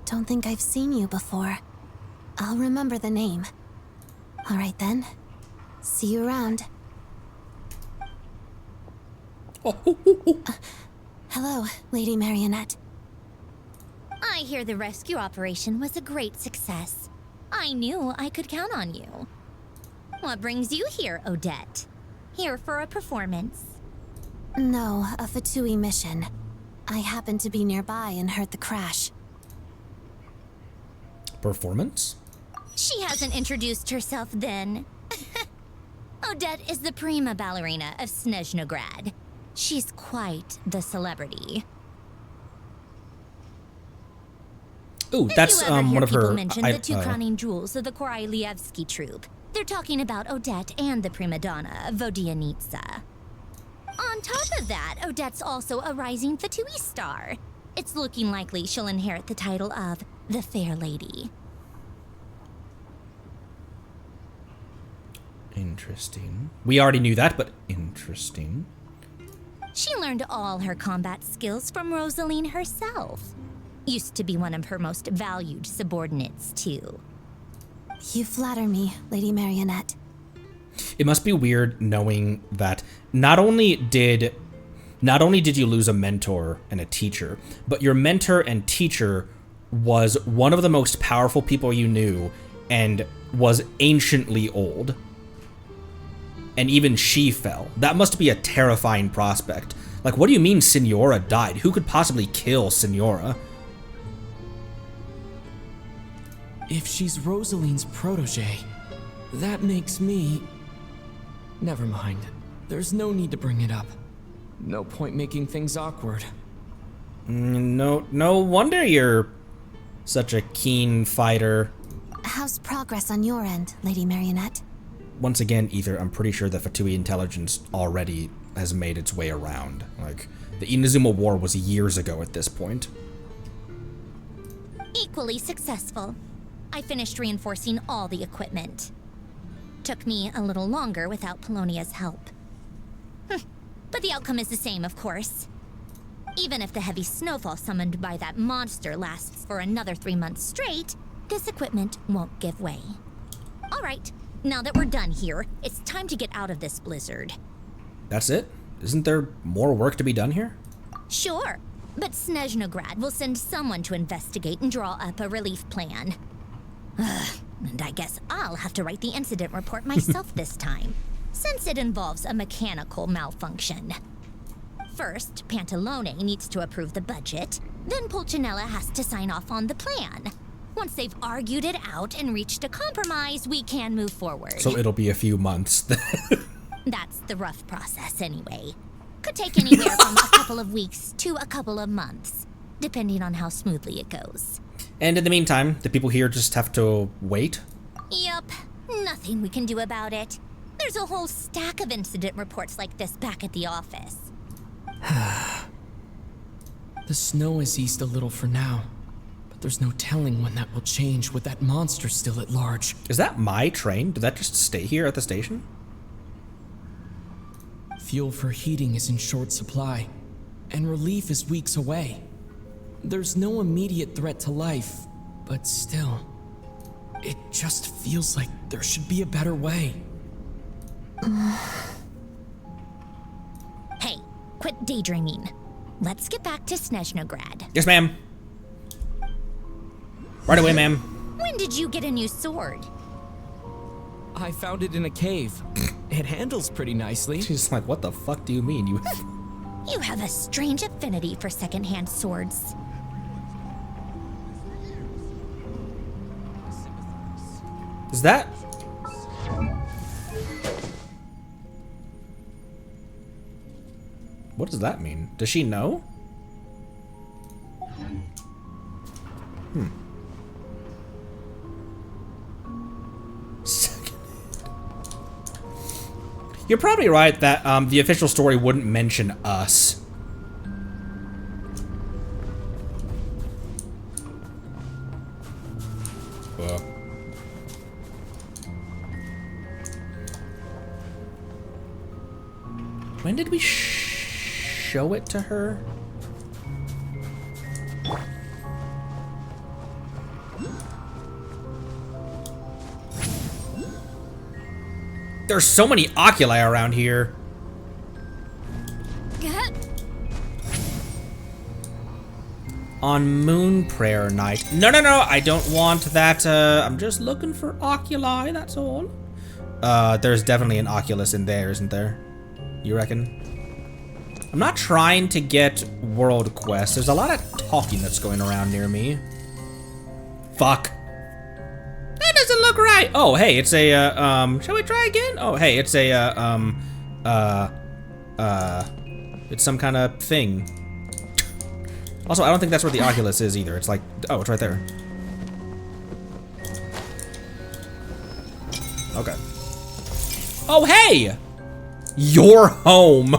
Don't think I've seen you before. I'll remember the name. All right then. See you around. Hello, Lady Marionette. I hear the rescue operation was a great success. I knew I could count on you. What brings you here, Odette? Here for a performance? No, a Fatui mission. I happened to be nearby and heard the crash. Performance? She hasn't introduced herself then. Odette is the prima ballerina of Snezhnograd. She's quite the celebrity. Ooh, that's If you ever hear one of people her. mention the two crowning jewels of the Korailievsky troupe, they're talking about Odette and the prima donna, Vodianitsa. On top of that, Odette's also a rising Fatui star. It's looking likely she'll inherit the title of the Fair Lady. Interesting. We already knew that, but interesting. She learned all her combat skills from Rosaline herself. Used to be one of her most valued subordinates, too. You flatter me, Lady Marionette. It must be weird knowing that not only did you lose a mentor and a teacher, but your mentor and teacher was one of the most powerful people you knew and was anciently old. And even she fell. That must be a terrifying prospect. Like, what do you mean Signora died? Who could possibly kill Signora? If she's Rosaline's protege, that makes me... Never mind. There's no need to bring it up. No point making things awkward. No wonder you're such a keen fighter. How's progress on your end, Lady Marionette? Once again, Ether, I'm pretty sure the Fatui intelligence already has made its way around. Like, the Inazuma War was years ago at this point. Equally successful. I finished reinforcing all the equipment. Took me a little longer without Polonia's help. But the outcome is the same, of course. Even if the heavy snowfall summoned by that monster lasts for another 3 months straight, this equipment won't give way. All right, now that we're done here, it's time to get out of this blizzard. That's it? Isn't there more work to be done here? Sure, but Snezhnograd will send someone to investigate and draw up a relief plan. And I guess I'll have to write the incident report myself this time, since it involves a mechanical malfunction. First, Pantalone needs to approve the budget, then Pulcinella has to sign off on the plan. Once they've argued it out and reached a compromise, we can move forward. So it'll be a few months. That's the rough process anyway. Could take anywhere from a couple of weeks to a couple of months, depending on how smoothly it goes. And in the meantime, the people here just have to wait? Yup, nothing we can do about it. There's a whole stack of incident reports like this back at the office. The snow has eased a little for now, but there's no telling when that will change with that monster still at large. Is that my train? Did that just stay here at the station? Fuel for heating is in short supply, and relief is weeks away. There's no immediate threat to life, but still, it just feels like there should be a better way. Hey, quit daydreaming. Let's get back to Snezhnograd. Yes, ma'am. Right away, ma'am. When did you get a new sword? I found it in a cave. It handles pretty nicely. She's like, what the fuck do you mean? You have a strange affinity for secondhand swords. Is that... What does that mean? Does she know? You're probably right that the official story wouldn't mention us. When did we show it to her? There's so many oculi around here. On Moon Prayer Night. No, I don't want that. I'm just looking for oculi, that's all. There's definitely an Oculus in there, isn't there? You reckon? I'm not trying to get world quests. There's a lot of talking that's going around near me. Fuck. That doesn't look right. Oh, hey, it's a, shall we try again? Oh, hey, it's a, it's some kind of thing. Also, I don't think that's where the Oculus is either. It's like, oh, it's right there. Okay. Oh, hey! You're home.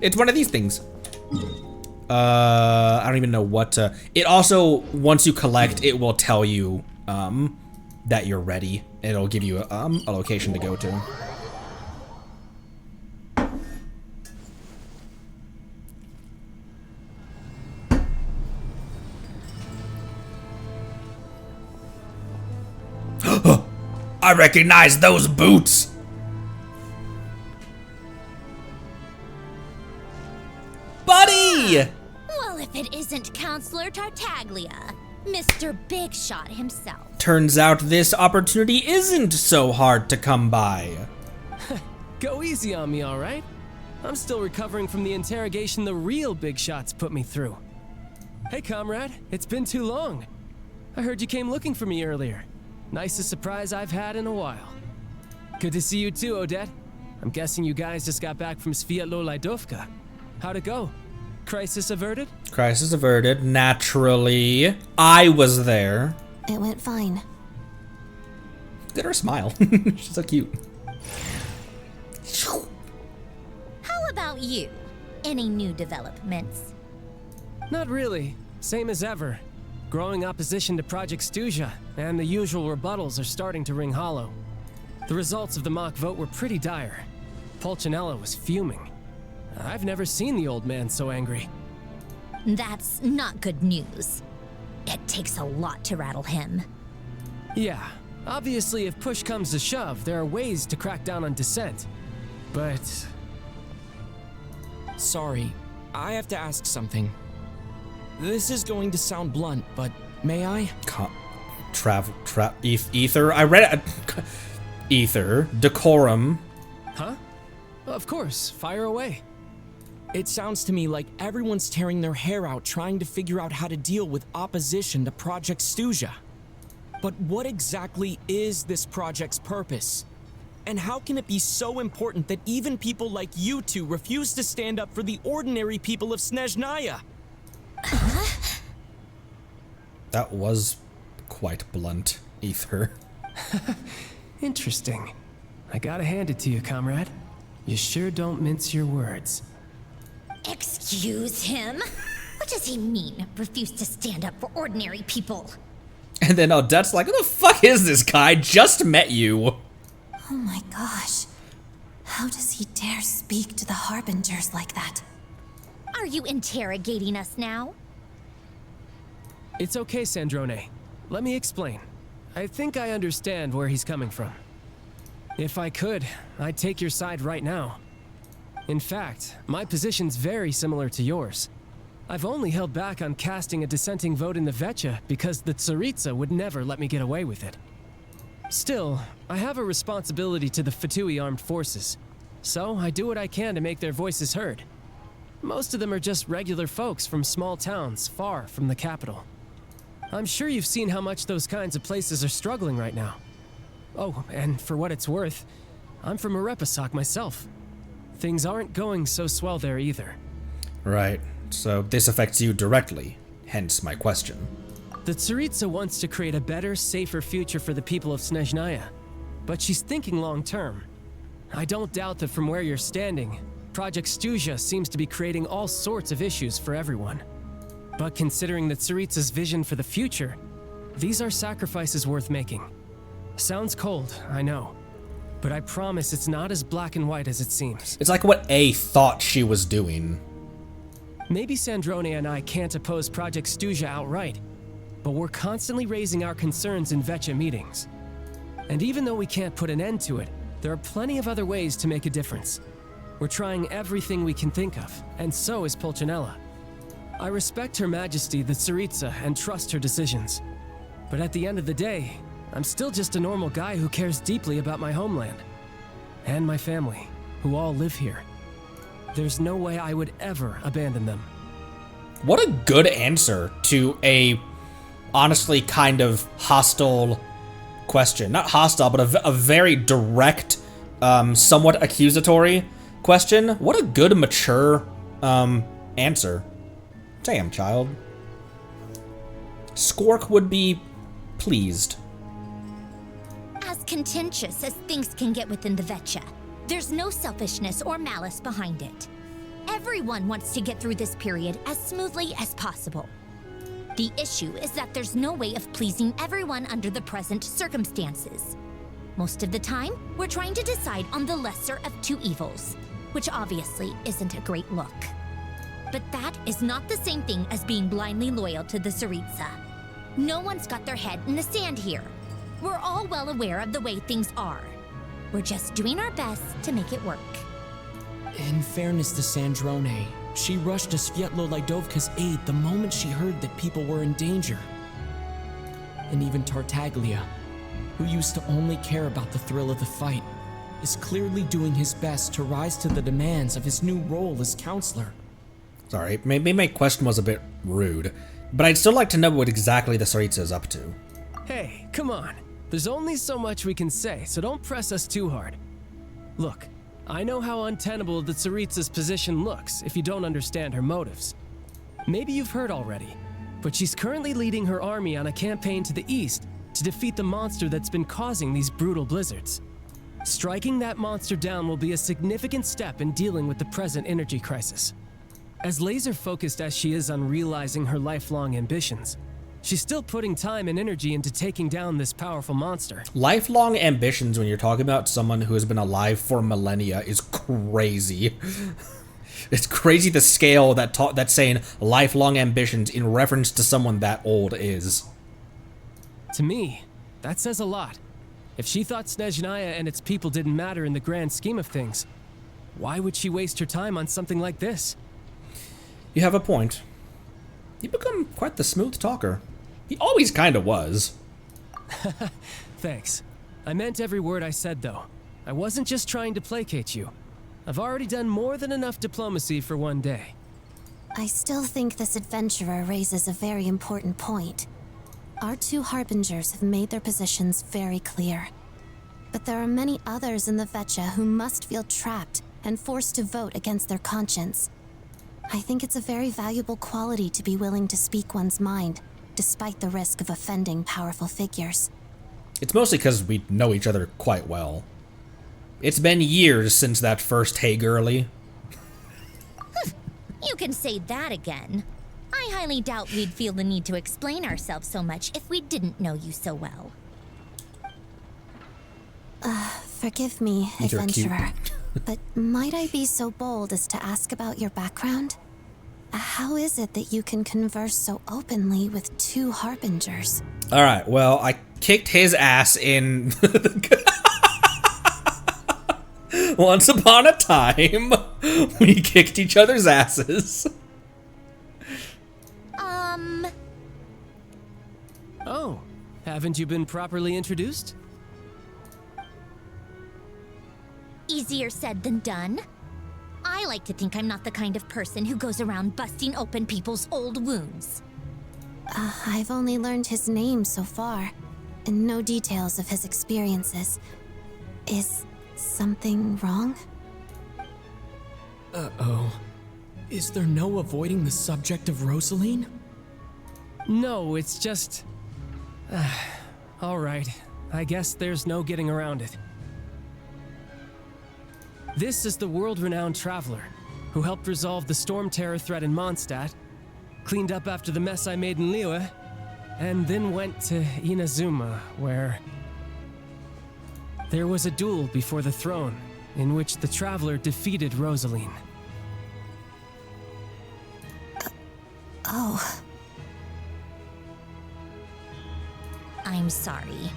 It's one of these things. I don't even know what to... It also, once you collect, it will tell you that you're ready. It'll give you a location to go to. I recognize those boots! Buddy! Well, if it isn't Counselor Tartaglia, Mr. Big Shot himself. Turns out this opportunity isn't so hard to come by. Go easy on me, all right? I'm still recovering from the interrogation the real Big Shots put me through. Hey, comrade, it's been too long. I heard you came looking for me earlier. Nicest surprise I've had in a while. Good to see you too, Odette. I'm guessing you guys just got back from Sviatlo-Lajdovka. How'd it go? Crisis averted? Crisis averted, naturally. I was there. It went fine. Look at her smile. She's so cute. How about you? Any new developments? Not really. Same as ever. Growing opposition to Project Stuja, and the usual rebuttals are starting to ring hollow. The results of the mock vote were pretty dire. Pulcinella was fuming. I've never seen the old man so angry. That's not good news. It takes a lot to rattle him. Yeah, obviously if push comes to shove, there are ways to crack down on dissent. But... Sorry, I have to ask something. This is going to sound blunt, but may I? Ether? I read it. Ether. Decorum. Huh? Of course, fire away. It sounds to me like everyone's tearing their hair out trying to figure out how to deal with opposition to Project Stuja. But what exactly is this project's purpose? And how can it be so important that even people like you two refuse to stand up for the ordinary people of Snezhnaya? That was quite blunt, Ether. Interesting. I gotta hand it to you, comrade. You sure don't mince your words. Excuse him? What does he mean, refuse to stand up for ordinary people? And then Odette's like, who the fuck is this guy? Just met you. Oh my gosh. How does he dare speak to the Harbingers like that? Are you interrogating us now? It's okay, Sandrone. Let me explain. I think I understand where he's coming from. If I could, I'd take your side right now. In fact, my position's very similar to yours. I've only held back on casting a dissenting vote in the Vecha because the Tsaritsa would never let me get away with it. Still, I have a responsibility to the Fatui armed forces, so I do what I can to make their voices heard. Most of them are just regular folks from small towns far from the capital. I'm sure you've seen how much those kinds of places are struggling right now. Oh, and for what it's worth, I'm from Arepasak myself. Things aren't going so swell there either. Right, so this affects you directly, hence my question. The Tsaritsa wants to create a better, safer future for the people of Snezhnaya, but she's thinking long term. I don't doubt that from where you're standing, Project Stuja seems to be creating all sorts of issues for everyone. But considering the Tsaritsa's vision for the future, these are sacrifices worth making. Sounds cold, I know. But I promise it's not as black and white as it seems. It's like what A thought she was doing. Maybe Sandrone and I can't oppose Project Stuja outright, but we're constantly raising our concerns in Vecha meetings. And even though we can't put an end to it, there are plenty of other ways to make a difference. We're trying everything we can think of, and so is Pulcinella. I respect Her Majesty the Tsaritsa and trust her decisions. But at the end of the day, I'm still just a normal guy who cares deeply about my homeland. And my family, who all live here. There's no way I would ever abandon them. What a good answer to a honestly kind of hostile question. Not hostile, but a very direct, somewhat accusatory Question, what a good, mature, answer. Damn, child. Skork would be pleased. As contentious as things can get within the Vetcha, there's no selfishness or malice behind it. Everyone wants to get through this period as smoothly as possible. The issue is that there's no way of pleasing everyone under the present circumstances. Most of the time, we're trying to decide on the lesser of two evils, which obviously isn't a great look. But that is not the same thing as being blindly loyal to the Tsaritsa. No one's got their head in the sand here. We're all well aware of the way things are. We're just doing our best to make it work. In fairness to Sandrone, she rushed to Svietlo-Lidovka's aid the moment she heard that people were in danger. And even Tartaglia, who used to only care about the thrill of the fight, is clearly doing his best to rise to the demands of his new role as counselor. Sorry, maybe my question was a bit rude, but I'd still like to know what exactly the Tsaritsa is up to. Hey, come on. There's only so much we can say, so don't press us too hard. Look, I know how untenable the Tsaritsa's position looks if you don't understand her motives. Maybe you've heard already, but she's currently leading her army on a campaign to the east to defeat the monster that's been causing these brutal blizzards. Striking that monster down will be a significant step in dealing with the present energy crisis. As laser-focused as she is on realizing her lifelong ambitions, she's still putting time and energy into taking down this powerful monster. Lifelong ambitions when you're talking about someone who has been alive for millennia is crazy. It's crazy the scale that's saying lifelong ambitions in reference to someone that old is. To me, that says a lot. If she thought Snezhnaya and its people didn't matter in the grand scheme of things, why would she waste her time on something like this? You have a point. You become quite the smooth talker. He always kind of was. Thanks. I meant every word I said, though. I wasn't just trying to placate you. I've already done more than enough diplomacy for one day. I still think this adventurer raises a very important point. Our two harbingers have made their positions very clear. But there are many others in the Vetcha who must feel trapped and forced to vote against their conscience. I think it's a very valuable quality to be willing to speak one's mind, despite the risk of offending powerful figures. It's mostly because we know each other quite well. It's been years since that first Hey Girlie. You can say that again. I highly doubt we'd feel the need to explain ourselves so much if we didn't know you so well. Forgive me, These are cute. adventurer, but might I be so bold as to ask about your background? How is it that you can converse so openly with two harbingers? Alright, well, I kicked his ass in... Once upon a time, we kicked each other's asses. Oh, haven't you been properly introduced? Easier said than done. I like to think I'm not the kind of person who goes around busting open people's old wounds. I've only learned his name so far, and no details of his experiences. Is something wrong? Uh-oh. Is there no avoiding the subject of Rosaline? No, it's just... all right. I guess there's no getting around it. This is the world-renowned traveler who helped resolve the storm terror threat in Mondstadt, cleaned up after the mess I made in Liyue, and then went to Inazuma, where there was a duel before the throne in which the traveler defeated Rosaline. Oh. I'm sorry.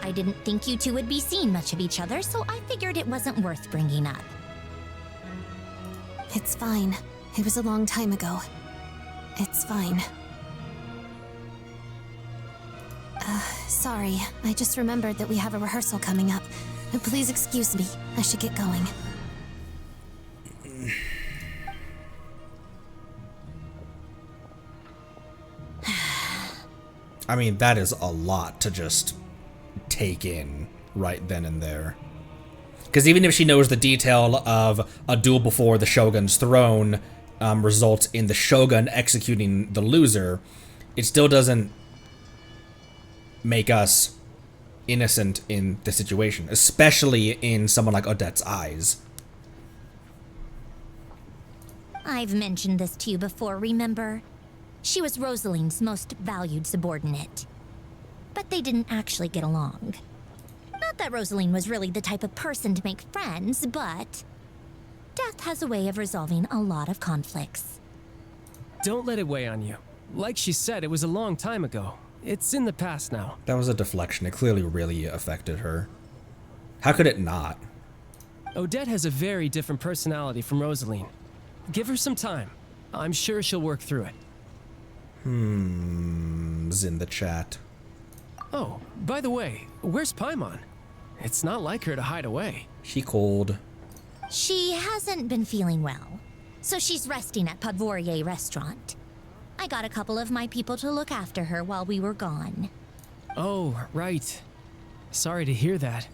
I didn't think you two would be seeing much of each other, so I figured it wasn't worth bringing up. It's fine. It was a long time ago. It's fine. Sorry. I just remembered that we have a rehearsal coming up. Please excuse me. I should get going. I mean, that is a lot to just take in right then and there. Because even if she knows the detail of a duel before the Shogun's throne results in the Shogun executing the loser, it still doesn't make us innocent in the situation, especially in someone like Odette's eyes. I've mentioned this to you before, remember? She was Rosaline's most valued subordinate. But they didn't actually get along. Not that Rosaline was really the type of person to make friends, but death has a way of resolving a lot of conflicts. Don't let it weigh on you. Like she said, it was a long time ago. It's in the past now. That was a deflection. It clearly really affected her. How could it not? Odette has a very different personality from Rosaline. Give her some time. I'm sure she'll work through it. Is in the chat. Oh, by the way, where's Paimon? It's not like her to hide away. She cold. She hasn't been feeling well, so she's resting at Podvorier restaurant. I got a couple of my people to look after her while we were gone. Oh, right. Sorry to hear that.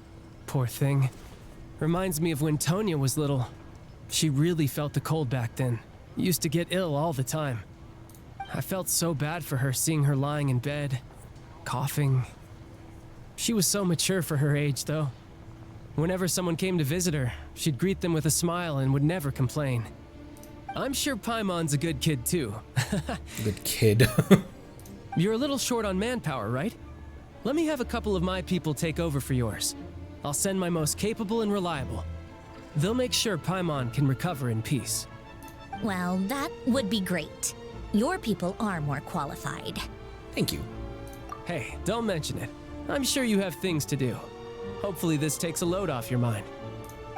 Poor thing. Reminds me of when Tonya was little. She really felt the cold back then. Used to get ill all the time. I felt so bad for her seeing her lying in bed, coughing. She was so mature for her age, though. Whenever someone came to visit her, she'd greet them with a smile and would never complain. I'm sure Paimon's a good kid, too. Good kid. You're a little short on manpower, right? Let me have a couple of my people take over for yours. I'll send my most capable and reliable. They'll make sure Paimon can recover in peace. Well, that would be great. Your people are more qualified. Thank you. Hey, don't mention it. I'm sure you have things to do. Hopefully this takes a load off your mind.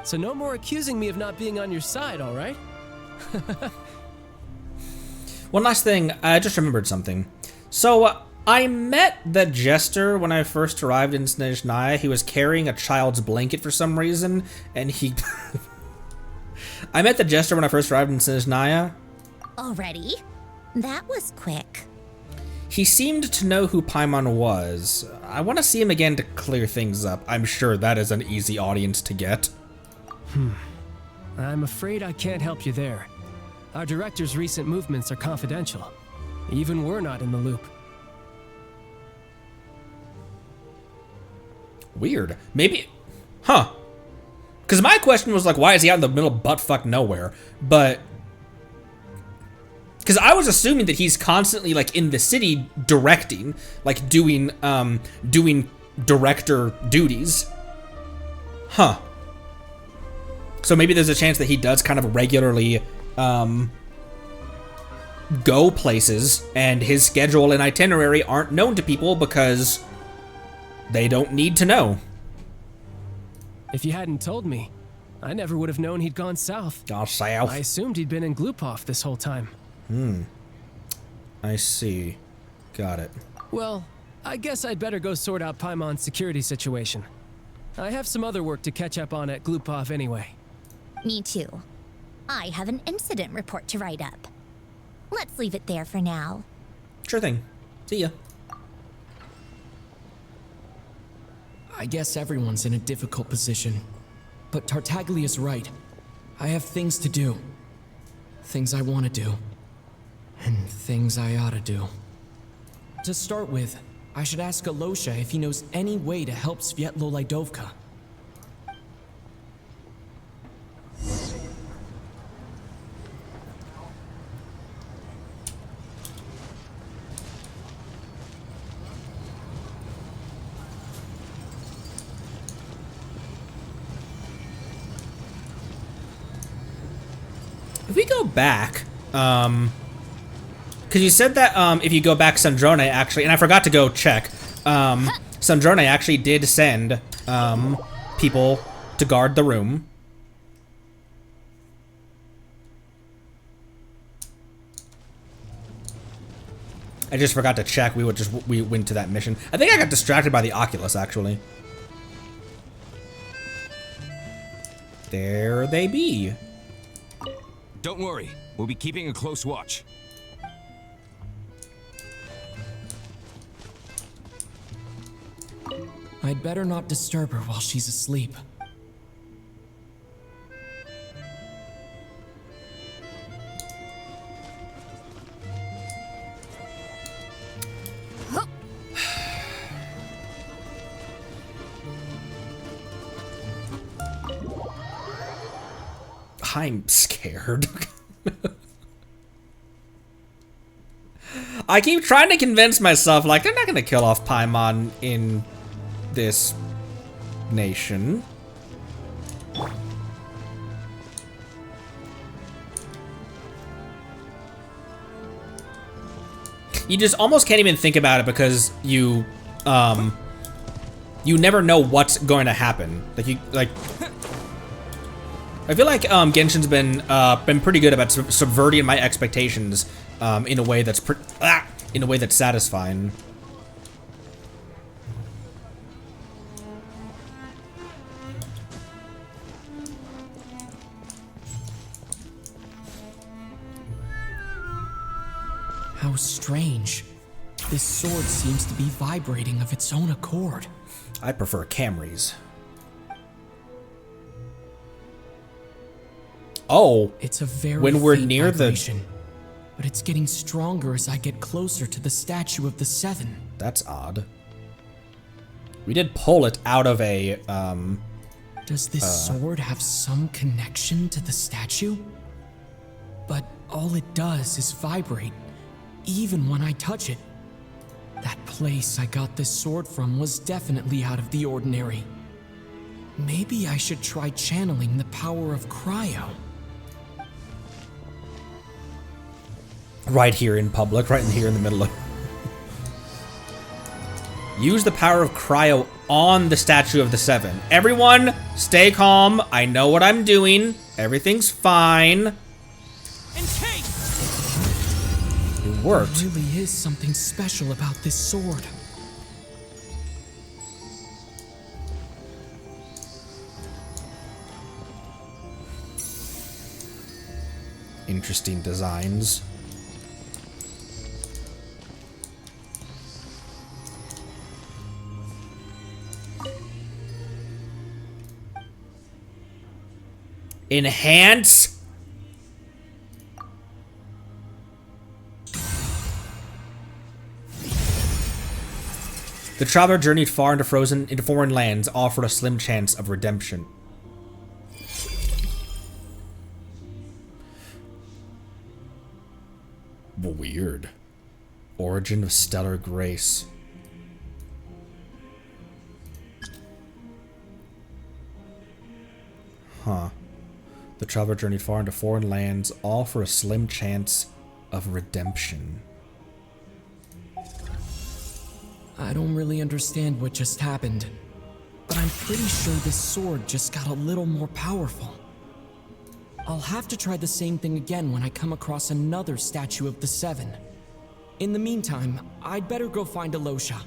So no more accusing me of not being on your side, all right? One last thing, I just remembered something. So, I met the jester when I first arrived in Snezhnaya. He was carrying a child's blanket for some reason, and he... I met the jester when I first arrived in Snezhnaya. Already? That was quick. He seemed to know who Paimon was. I want to see him again to clear things up. I'm sure that is an easy audience to get. I'm afraid I can't help you there. Our director's recent movements are confidential. Even we're not in the loop. Weird. Maybe... Huh. Because my question was like, why is he out in the middle of buttfuck nowhere? But... Because I was assuming that he's constantly, like, in the city directing. Like, doing director duties. Huh. So maybe there's a chance that he does kind of regularly, go places, and his schedule and itinerary aren't known to people because they don't need to know. If you hadn't told me, I never would have known he'd gone south. Gone south? I assumed he'd been in Glupov this whole time. I see. Got it. Well, I guess I'd better go sort out Paimon's security situation. I have some other work to catch up on at Glupov anyway. Me too. I have an incident report to write up. Let's leave it there for now. Sure thing. See ya. I guess everyone's in a difficult position. But Tartaglia's right. I have things to do. Things I want to do. And things I ought to do. To start with, I should ask Alosha if he knows any way to help Svietlo Lydovka. If we go back, because you said that if you go back, Sandrone actually, and I forgot to go check, Sandrone actually did send people to guard the room. I just forgot to check. We went to that mission. I think I got distracted by the Oculus, actually. There they be. Don't worry, we'll be keeping a close watch. I'd better not disturb her while she's asleep. I'm scared. I keep trying to convince myself, like, they're not gonna kill off Paimon in this nation. You just almost can't even think about it because you never know what's going to happen. I feel like Genshin's been pretty good about subverting my expectations in a way that's satisfying. How strange. This sword seems to be vibrating of its own accord. I prefer Camrys. Oh, it's a very when we're faint near vibration, but it's getting stronger as I get closer to the statue of the Seven. That's odd. We did pull it out of a Does this sword have some connection to the statue? But all it does is vibrate, even when I touch it. That place I got this sword from was definitely out of the ordinary. Maybe I should try channeling the power of cryo. Right here in public, right in here in the middle of... Use the power of cryo on the statue of the Seven. Everyone, stay calm. I know what I'm doing. Everything's fine. It worked. There really is something special about this sword. Interesting designs. Enhance. The traveler journeyed far into foreign lands, offered a slim chance of redemption. Weird. Origin of stellar grace. Huh. The traveler journeyed far into foreign lands, all for a slim chance of redemption. I don't really understand what just happened, but I'm pretty sure this sword just got a little more powerful. I'll have to try the same thing again when I come across another statue of the Seven. In the meantime, I'd better go find Alosha.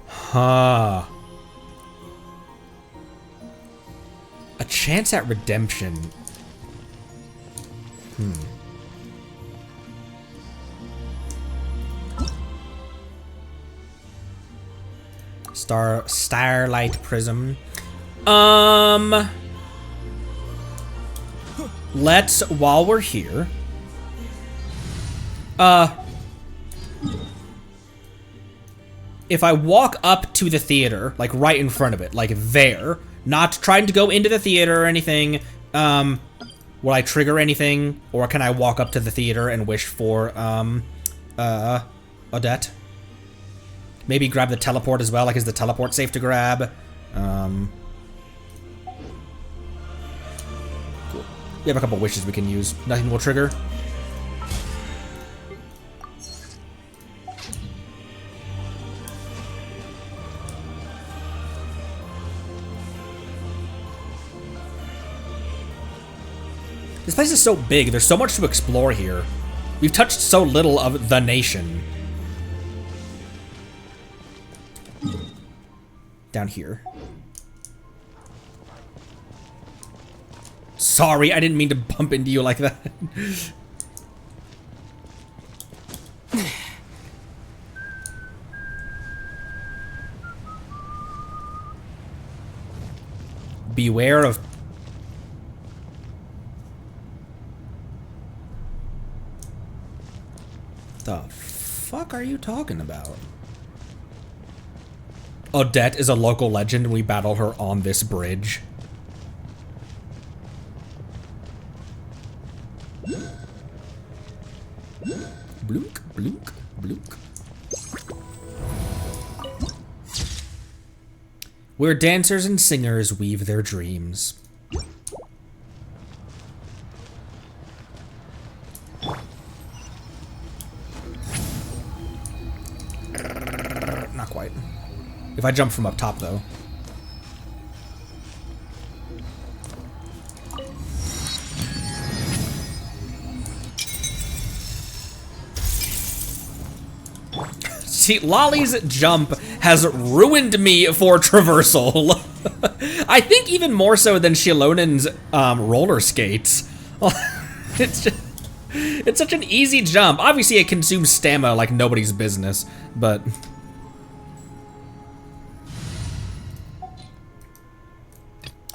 Huh. A chance at redemption. Starlight Prism. Let's, while we're here, if I walk up to the theater, like right in front of it, like there, not trying to go into the theater or anything, will I trigger anything? Or can I walk up to the theater and wish for, Odette? Maybe grab the teleport as well, like is the teleport safe to grab? Cool. We have a couple wishes we can use. Nothing will trigger. This place is so big, there's so much to explore here. We've touched so little of the nation. Down here. Sorry, I didn't mean to bump into you like that. Beware of... The fuck are you talking about? Odette is a local legend. We battle her on this bridge. Blook, blook, blook. Where dancers and singers weave their dreams. Not quite. If I jump from up top, though. See, Lolly's jump has ruined me for traversal. I think even more so than Shilonen's roller skates. It's such an easy jump. Obviously, it consumes stamina like nobody's business, but...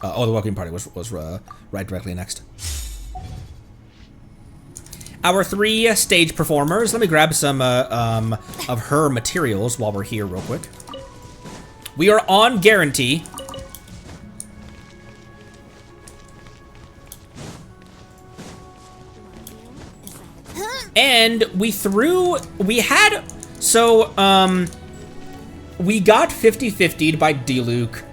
oh, the welcoming party was right directly next. Our 3 stage performers. Let me grab some of her materials while we're here real quick. We are on guarantee. And we got 50-50'd by D-Luke.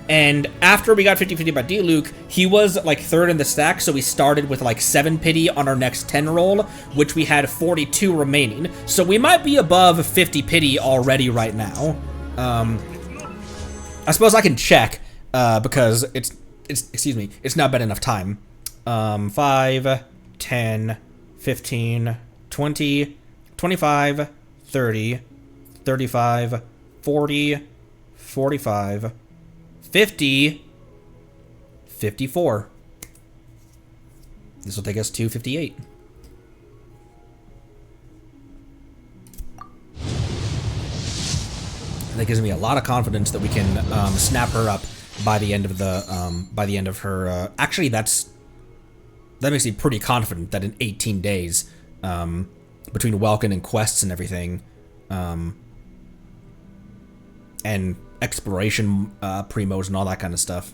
And after we got 50-50 by D-Luke, he was like 3rd in the stack, so we started with like 7 pity on our next 10 roll, which we had 42 remaining. So we might be above 50 pity already right now. I suppose I can check, because it's not been enough time. 5, 10, 15, 20, 25, 30, 35, 40, 45, 50, 54. This will take us to 58. That gives me a lot of confidence that we can snap her up by the end of her. Actually, that makes me pretty confident that in 18 days, between Welkin and quests and everything, and exploration primos and all that kind of stuff.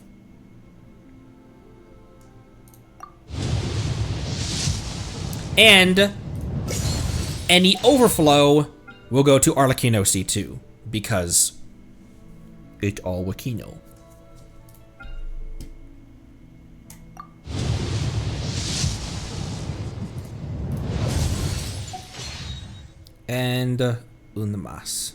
And any overflow will go to Arlecchino C2 because it's all Wakino. And Unmas.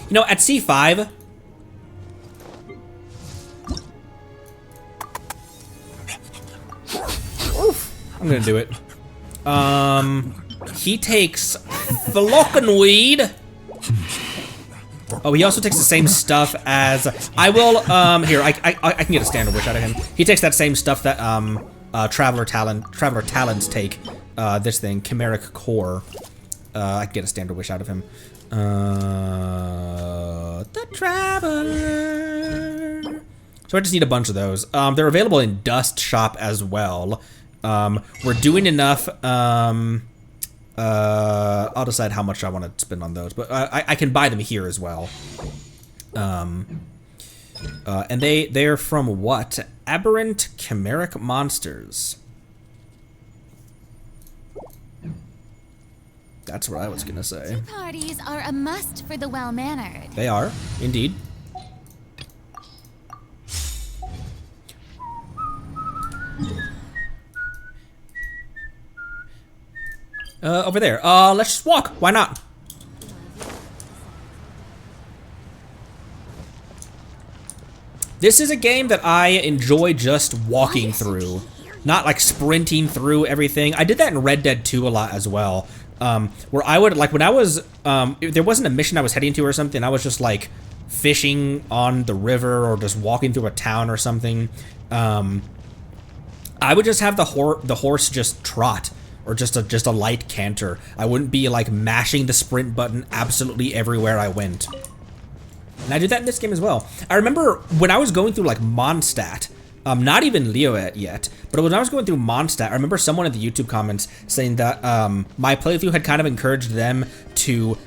You know, at C5, I'm gonna do it. He takes Flockenweed. Oh, he also takes the same stuff as I will. Here, I can get a standard wish out of him. He takes that same stuff that Traveler Talons take. This thing, Chimeric Core. I can get a standard wish out of him. The Traveler. So I just need a bunch of those. They're available in Dust Shop as well. We're doing enough. I'll decide how much I want to spend on those, but I can buy them here as well. And they're from what? Aberrant Chimeric Monsters. That's what I was gonna say. Tea parties are a must for the well-mannered. They are, indeed. Over there. Let's just walk. Why not? This is a game that I enjoy just walking through, not like sprinting through everything. I did that in Red Dead 2 a lot as well. Where I would, like, when I was, if there wasn't a mission I was heading to or something, I was just, like, fishing on the river or just walking through a town or something. I would just have the horse just trot, or just a light canter. I wouldn't be, like, mashing the sprint button absolutely everywhere I went. And I did that in this game as well. I remember when I was going through like Mondstadt, not even Leo yet, but when I was going through Mondstadt, I remember someone in the YouTube comments saying that my playthrough had kind of encouraged them to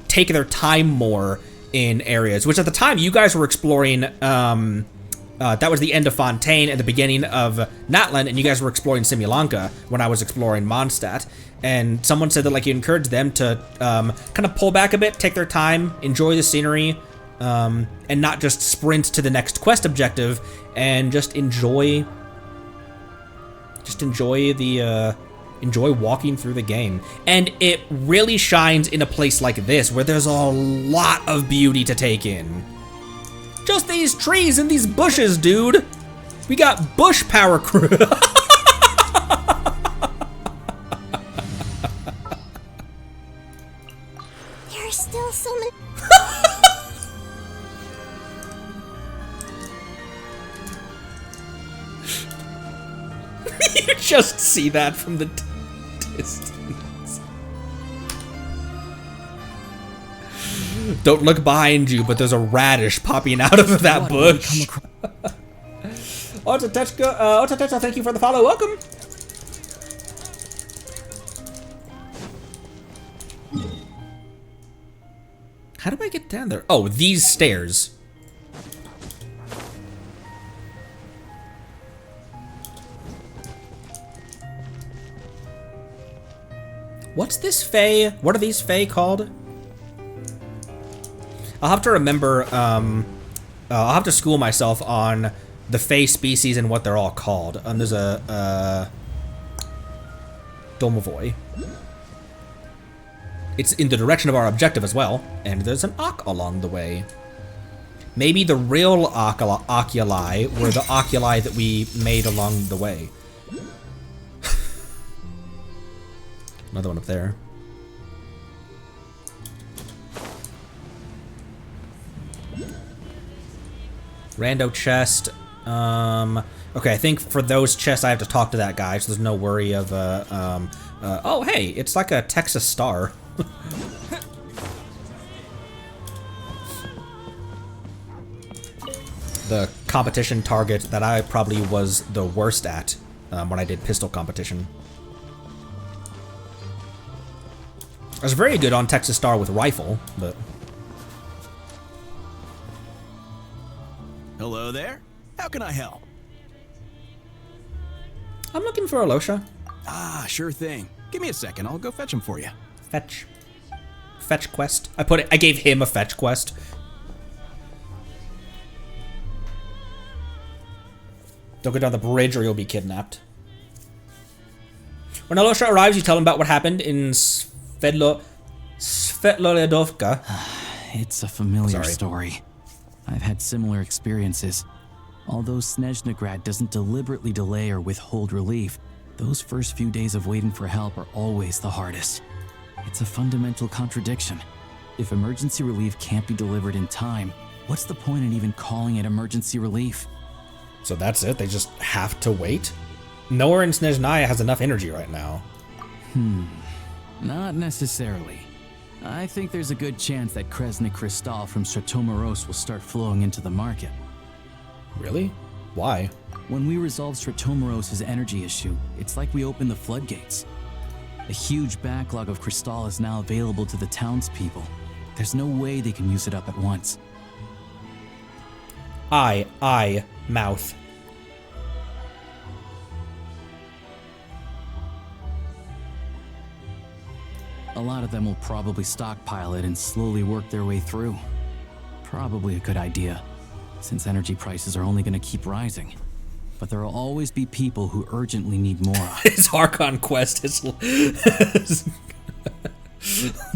take their time more in areas, which at the time you guys were exploring, that was the end of Fontaine and the beginning of Natlan, and you guys were exploring Simulanka when I was exploring Mondstadt. And someone said that like you encourage them to kind of pull back a bit, take their time, enjoy the scenery, and not just sprint to the next quest objective, and just enjoy walking through the game. And it really shines in a place like this where there's a lot of beauty to take in. Just these trees and these bushes, dude. We got bush power crew. There are still so many. You just see that from the distance. Don't look behind you, but there's a radish popping out of that bush. Otatechka, thank you for the follow. Welcome. How do I get down there? Oh, these stairs. What's this Fae? What are these Fae called? I'll have to remember, I'll have to school myself on the Fae species and what they're all called. There's a, Domovoy. It's in the direction of our objective as well, and there's an Ock along the way. Maybe the real oculi were the oculi that we made along the way. Another one up there. Rando chest. Okay, I think for those chests I have to talk to that guy, so there's no worry of, oh, hey, it's like a Texas star. The competition target that I probably was the worst at when I did pistol competition. I was very good on Texas Star with rifle, but... Hello there. How can I help? I'm looking for Alosha. Ah, sure thing. Give me a second. I'll go fetch him for you. Fetch. Fetch quest. I gave him a fetch quest. Don't go down the bridge or you'll be kidnapped. When Alosha arrives, you tell him about what happened in Svetloledovka. It's a familiar story. I've had similar experiences. Although Snezhnegrad doesn't deliberately delay or withhold relief, those first few days of waiting for help are always the hardest. It's a fundamental contradiction. If emergency relief can't be delivered in time, what's the point in even calling it emergency relief? So that's it? They just have to wait? Nowhere in Snezhnaya has enough energy right now. Not necessarily. I think there's a good chance that Kresny Crystal from Stratomoros will start flowing into the market. Really? Why? When we resolve Stratomoros' energy issue, it's like we open the floodgates. A huge backlog of Crystal is now available to the townspeople. There's no way they can use it up at once. Mouth. A lot of them will probably stockpile it and slowly work their way through. Probably a good idea, since energy prices are only going to keep rising. But there will always be people who urgently need more. His Archon quest is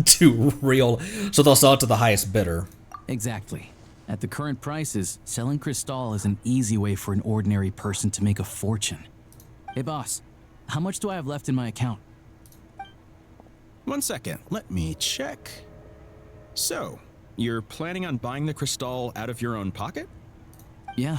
too real, so they'll sell it to the highest bidder. Exactly. At the current prices, selling Crystal is an easy way for an ordinary person to make a fortune. Hey boss, how much do I have left in my account? 1 second, let me check. So, you're planning on buying the Crystal out of your own pocket? Yeah.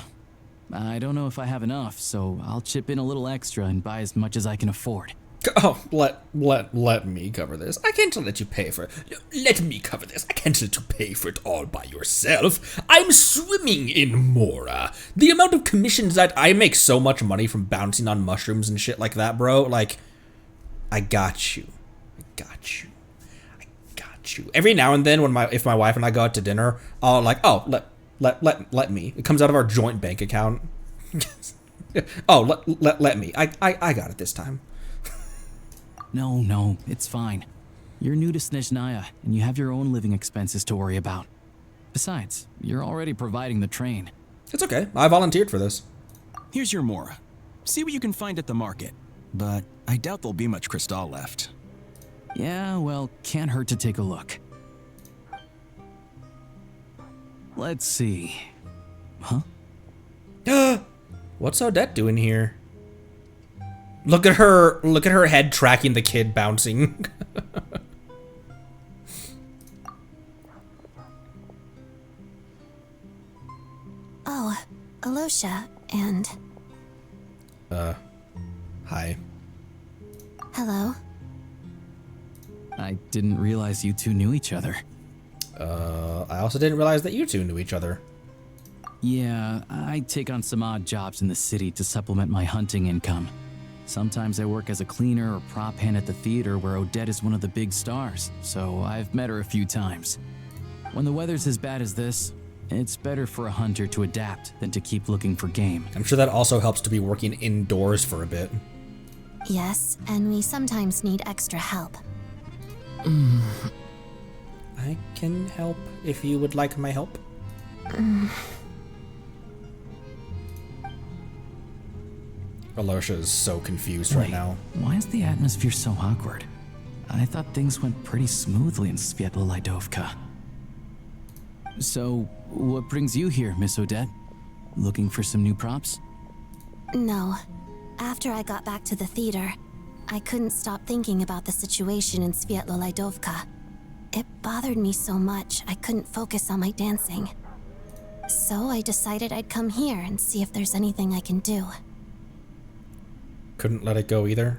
I don't know if I have enough, so I'll chip in a little extra and buy as much as I can afford. Oh, let me cover this. I can't let you pay for it. Let me cover this. I can't let you pay for it all by yourself. I'm swimming in Mora. The amount of commissions that I make so much money from bouncing on mushrooms and shit like that, bro. Like, I got you. I got you. I got you. Every now and then, if my wife and I go out to dinner, I'll like, oh, let me. It comes out of our joint bank account. Oh, let me. I got it this time. No, it's fine. You're new to Snezhnaya, and you have your own living expenses to worry about. Besides, you're already providing the train. It's okay. I volunteered for this. Here's your Mora. See what you can find at the market. But I doubt there'll be much crystal left. Yeah, well, can't hurt to take a look. Let's see. Huh? What's Odette doing here? Look at her head tracking the kid bouncing. Oh, Alosha and... Hi. Hello. I didn't realize you two knew each other. I also didn't realize that you two knew each other. Yeah, I take on some odd jobs in the city to supplement my hunting income. Sometimes I work as a cleaner or prop hand at the theater where Odette is one of the big stars, so I've met her a few times. When the weather's as bad as this, it's better for a hunter to adapt than to keep looking for game. I'm sure that also helps to be working indoors for a bit. Yes, and we sometimes need extra help. I can help if you would like my help. Alosha is so confused right now. Why is the atmosphere so awkward? I thought things went pretty smoothly in Svietla Lydovka. So, what brings you here, Miss Odette? Looking for some new props? No. After I got back to the theater, I couldn't stop thinking about the situation in Svietla Lydovka. It bothered me so much I couldn't focus on my dancing. So I decided I'd come here and see if there's anything I can do. Couldn't let it go either?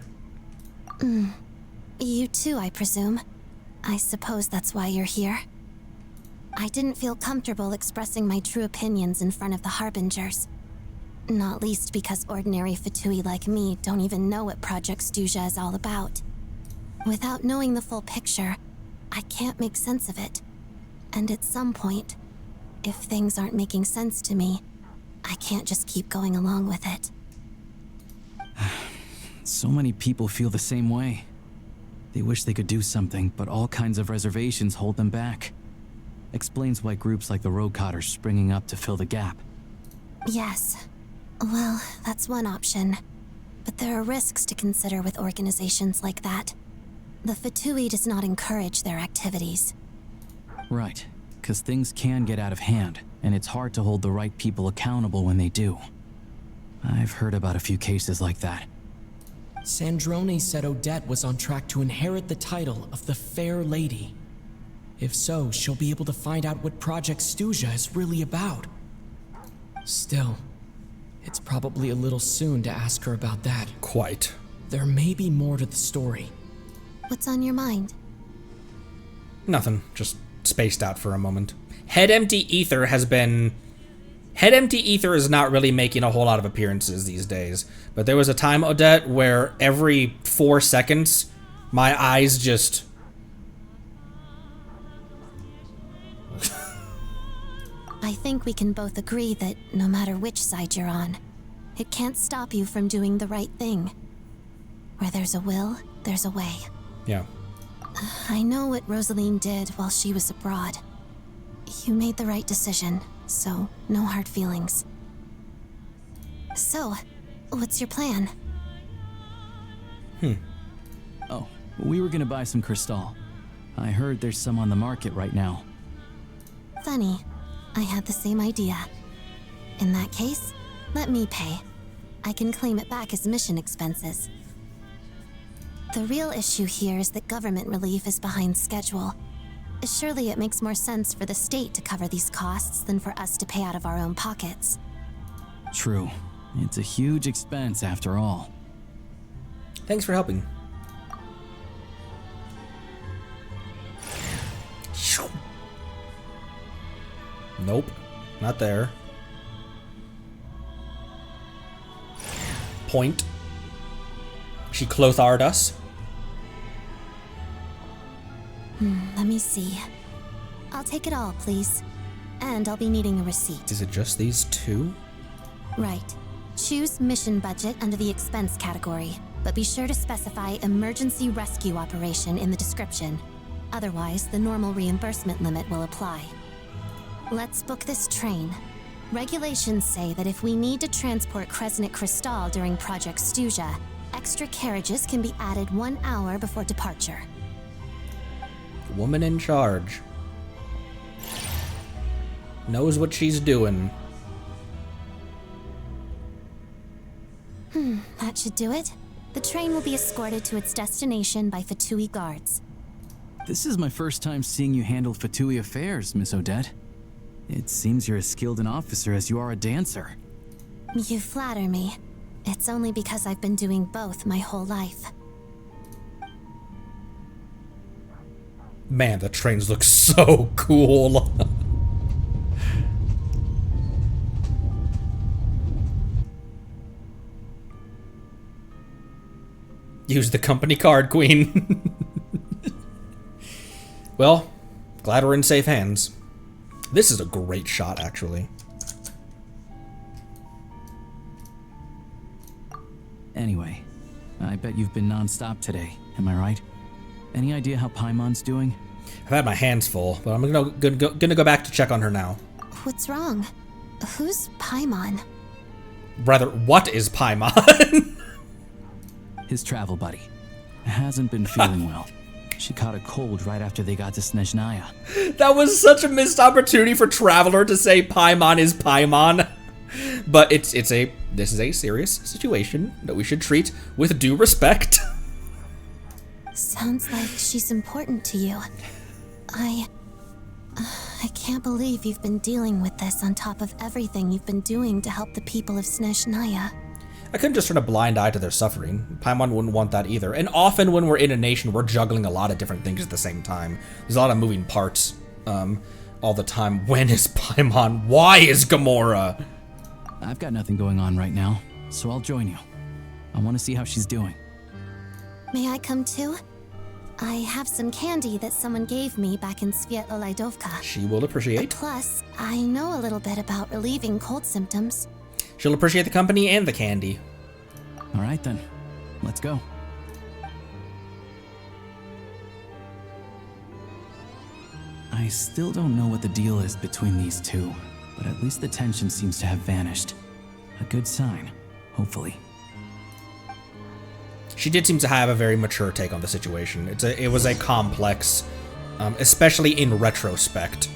You too, I presume. I suppose that's why you're here. I didn't feel comfortable expressing my true opinions in front of the Harbingers. Not least because ordinary Fatui like me don't even know what Project Stuja is all about. Without knowing the full picture, I can't make sense of it. And at some point, if things aren't making sense to me, I can't just keep going along with it. So many people feel the same way. They wish they could do something, but all kinds of reservations hold them back. Explains why groups like the Roadcott are springing up to fill the gap. Yes. Well, that's one option. But there are risks to consider with organizations like that. The Fatui does not encourage their activities. Right, because things can get out of hand, and it's hard to hold the right people accountable when they do. I've heard about a few cases like that. Sandrone said Odette was on track to inherit the title of the Fair Lady. If so, she'll be able to find out what Project Stuja is really about. Still, it's probably a little soon to ask her about that. Quite. There may be more to the story. What's on your mind? Nothing. Just spaced out for a moment. Head Empty Ether is not really making a whole lot of appearances these days. But there was a time, Odette, where every 4 seconds, my eyes just... I think we can both agree that no matter which side you're on, it can't stop you from doing the right thing. Where there's a will, there's a way. Yeah. I know what Rosaline did while she was abroad. You made the right decision, so no hard feelings. So, what's your plan? Oh, we were gonna buy some crystal. I heard there's some on the market right now. Funny. I had the same idea. In that case, let me pay. I can claim it back as mission expenses. The real issue here is that government relief is behind schedule. Surely it makes more sense for the state to cover these costs than for us to pay out of our own pockets. True. It's a huge expense after all. Thanks for helping. Nope. Not there. Point. She clothared us. Let me see. I'll take it all, please. And I'll be needing a receipt. Is it just these two? Right. Choose mission budget under the expense category, but be sure to specify emergency rescue operation in the description. Otherwise, the normal reimbursement limit will apply. Let's book this train. Regulations say that if we need to transport Crescent Crystal during Project Stuja, extra carriages can be added 1 hour before departure. Woman in charge. Knows what she's doing. That should do it. The train will be escorted to its destination by Fatui guards. This is my first time seeing you handle Fatui affairs, Miss Odette. It seems you're as skilled an officer as you are a dancer. You flatter me. It's only because I've been doing both my whole life. Man, the trains look so cool. Use the company card, Queen. Well, glad we're in safe hands. This is a great shot, actually. Anyway, I bet you've been non-stop today, am I right? Any idea how Paimon's doing? I've had my hands full, but I'm gonna go back to check on her now. What's wrong? Who's Paimon? Rather, what is Paimon? His travel buddy. Hasn't been feeling well. She caught a cold right after they got to Snezhnaya. That was such a missed opportunity for Traveler to say Paimon is Paimon. But this is a serious situation that we should treat with due respect. Sounds like she's important to you. I can't believe you've been dealing with this on top of everything you've been doing to help the people of Snezhnaya. I couldn't just turn a blind eye to their suffering. Paimon wouldn't want that either. And often when we're in a nation, we're juggling a lot of different things at the same time. There's a lot of moving parts all the time. When is Paimon? Why is Gamora? I've got nothing going on right now, so I'll join you. I want to see how she's doing. May I come too? I have some candy that someone gave me back in Svietlo-Laidovka. She will appreciate. Plus, I know a little bit about relieving cold symptoms. She'll appreciate the company and the candy. All right then, let's go. I still don't know what the deal is between these two, but at least the tension seems to have vanished. A good sign, hopefully. She did seem to have a very mature take on the situation. It was a complex, especially in retrospect.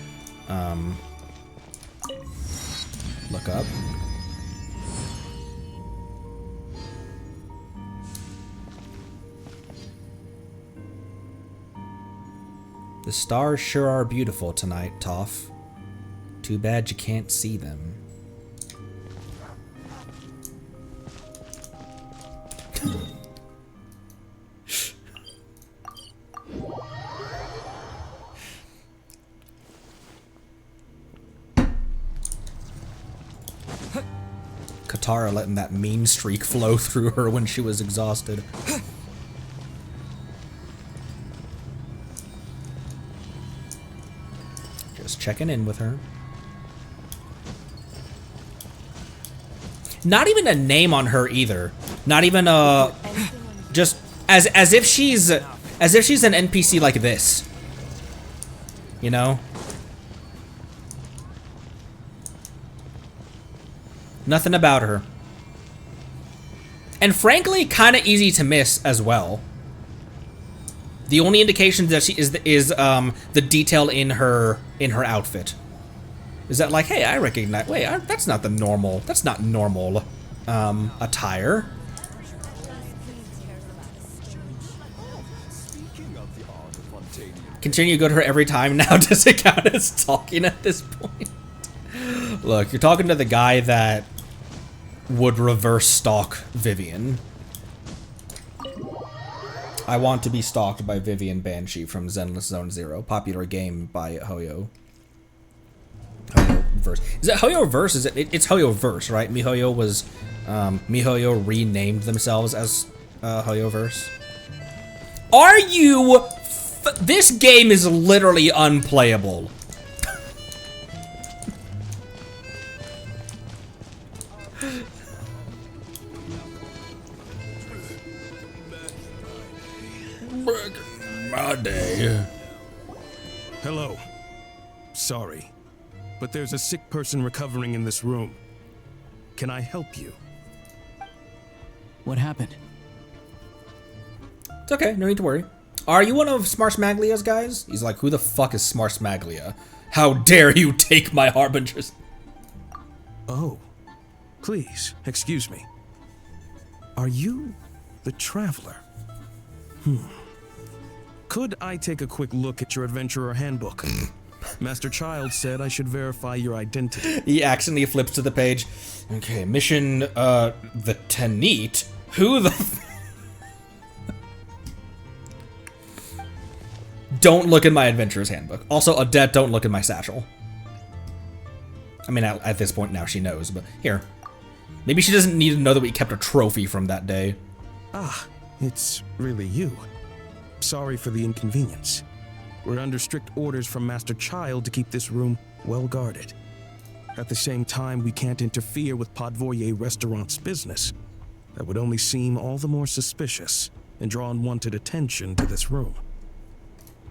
Look up. The stars sure are beautiful tonight, Toph. Too bad you can't see them. Katara letting that mean streak flow through her when she was exhausted. Just checking in with her. Not even a name on her either. Not even a just as if she's an NPC like this. You know? Nothing about her. And frankly, kind of easy to miss as well. The only indication that she is the detail in her outfit. Is that like, hey, I recognize, wait, that's not the normal, that's not normal attire. Continue to go to her every time now. Does it count as talking at this point? Look, you're talking to the guy that would reverse stalk Vivian. I want to be stalked by Vivian Banshee from Zenless Zone Zero, popular game by Hoyo. Hoyo. verse. Is it Hoyo verse? Is it? It's Hoyo verse, right? MiHoYo was MiHoYo renamed themselves as Hoyo verse. Are you? This game is literally unplayable. My day. Hello. Sorry, but there's a sick person recovering in this room. Can I help you? What happened? It's okay, no need to worry. Are you one of Smarsmaglia's guys? He's like, who the fuck is Smarsmaglia? How dare you take my harbingers? Oh, please, excuse me. Are you the Traveler? Could I take a quick look at your Adventurer Handbook? Master Child said I should verify your identity. He accidentally flips to the page. Okay, mission, the Tanit? Who the... Don't look in my Adventurer's Handbook. Also, Odette, don't look in my satchel. I mean, at this point now she knows, but here. Maybe she doesn't need to know that we kept a trophy from that day. Ah, it's really you. Sorry for the inconvenience. We're under strict orders from Master Child to keep this room well guarded. At the same time, we can't interfere with Podvoye Restaurant's business. That would only seem all the more suspicious and draw unwanted attention to this room.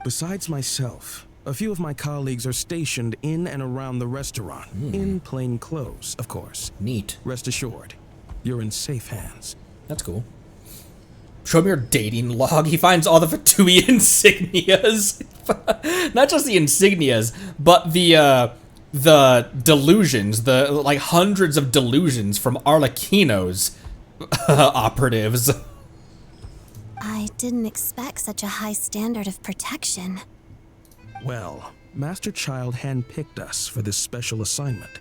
Besides myself, a few of my colleagues are stationed in and around the restaurant, in plain clothes, of course. Neat. Rest assured, you're in safe hands. That's cool. Show me your dating log. He finds all the Fatui insignias. Not just the insignias, but the delusions, the like hundreds of delusions from Arlecchino's operatives. I didn't expect such a high standard of protection. Well, Master Child handpicked us for this special assignment.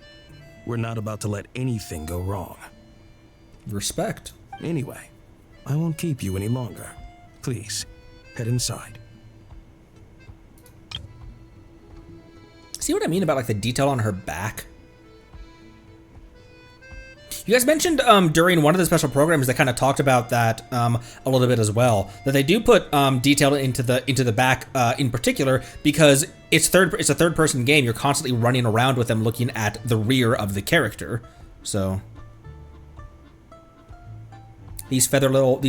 We're not about to let anything go wrong. Respect. Anyway, I won't keep you any longer. Please, head inside. See what I mean about like the detail on her back? You guys mentioned during one of the special programs that kind of talked about that a little bit as well. That they do put detail into the back in particular because it's a third person game. You're constantly running around with them looking at the rear of the character. So these feather little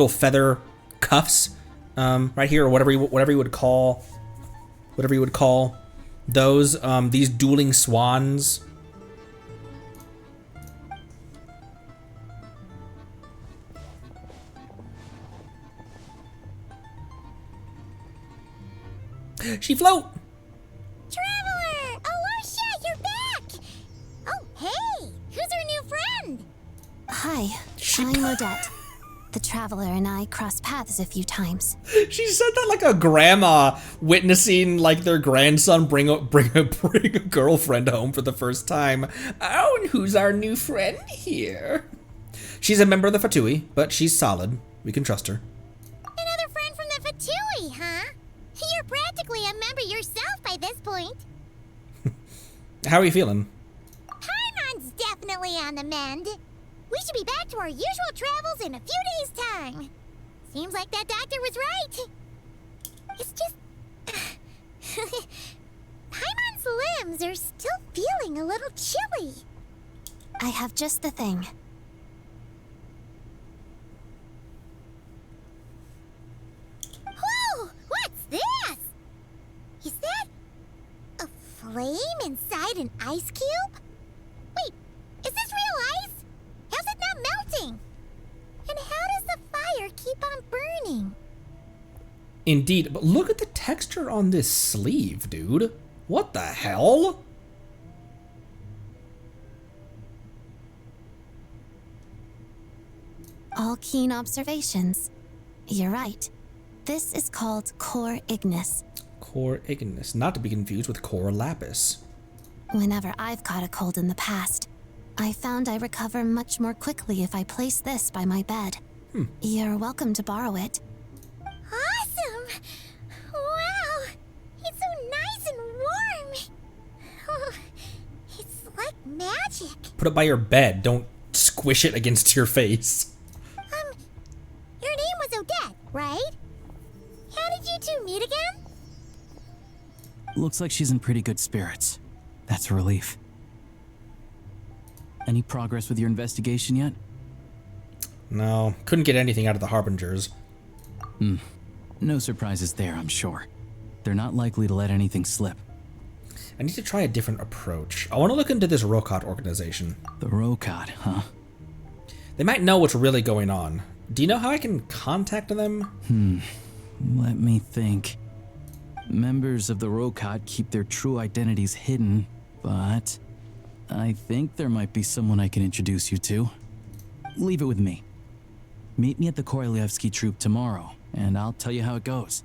feather cuffs right here, or whatever you would call those these dueling swans. She float! Traveler! Aloysia, you're back! Oh, hey! Who's our new friend? Hi, I'm Odette. The Traveler and I crossed paths a few times. She said that like a grandma witnessing like their grandson bring a girlfriend home for the first time. Oh, and who's our new friend here? She's a member of the Fatui, but she's solid. We can trust her. Another friend from the Fatui, huh? You're practically a member yourself by this point. How are you feeling? Paimon's definitely on the mend. We should be back to our usual travels in a few days' time. Seems like that doctor was right. It's just... Paimon's limbs are still feeling a little chilly. I have just the thing. Whoa! What's this? Is that a flame inside an ice cube? Wait, is this real ice? How's it not melting? And how does the fire keep on burning? Indeed, but look at the texture on this sleeve, dude. What the hell? All keen observations. You're right. This is called Core Ignis. Core Ignis, not to be confused with Core Lapis. Whenever I've caught a cold in the past, I found I recover much more quickly if I place this by my bed. You're welcome to borrow it. Awesome! Wow! It's so nice and warm! Oh, put it by your bed. Don't squish it against your face. Your name was Odette, right? How did you two meet again? Looks like she's in pretty good spirits. That's a relief. Any progress with your investigation yet? No, couldn't get anything out of the Harbingers. No surprises there, I'm sure. They're not likely to let anything slip. I need to try a different approach. I want to look into this Rokot organization. The Rokot, huh? They might know what's really going on. Do you know how I can contact them? Let me think. Members of the Rokot keep their true identities hidden, but I think there might be someone I can introduce you to. Leave it with me. Meet me at the Korolyevsky troop tomorrow, and I'll tell you how it goes.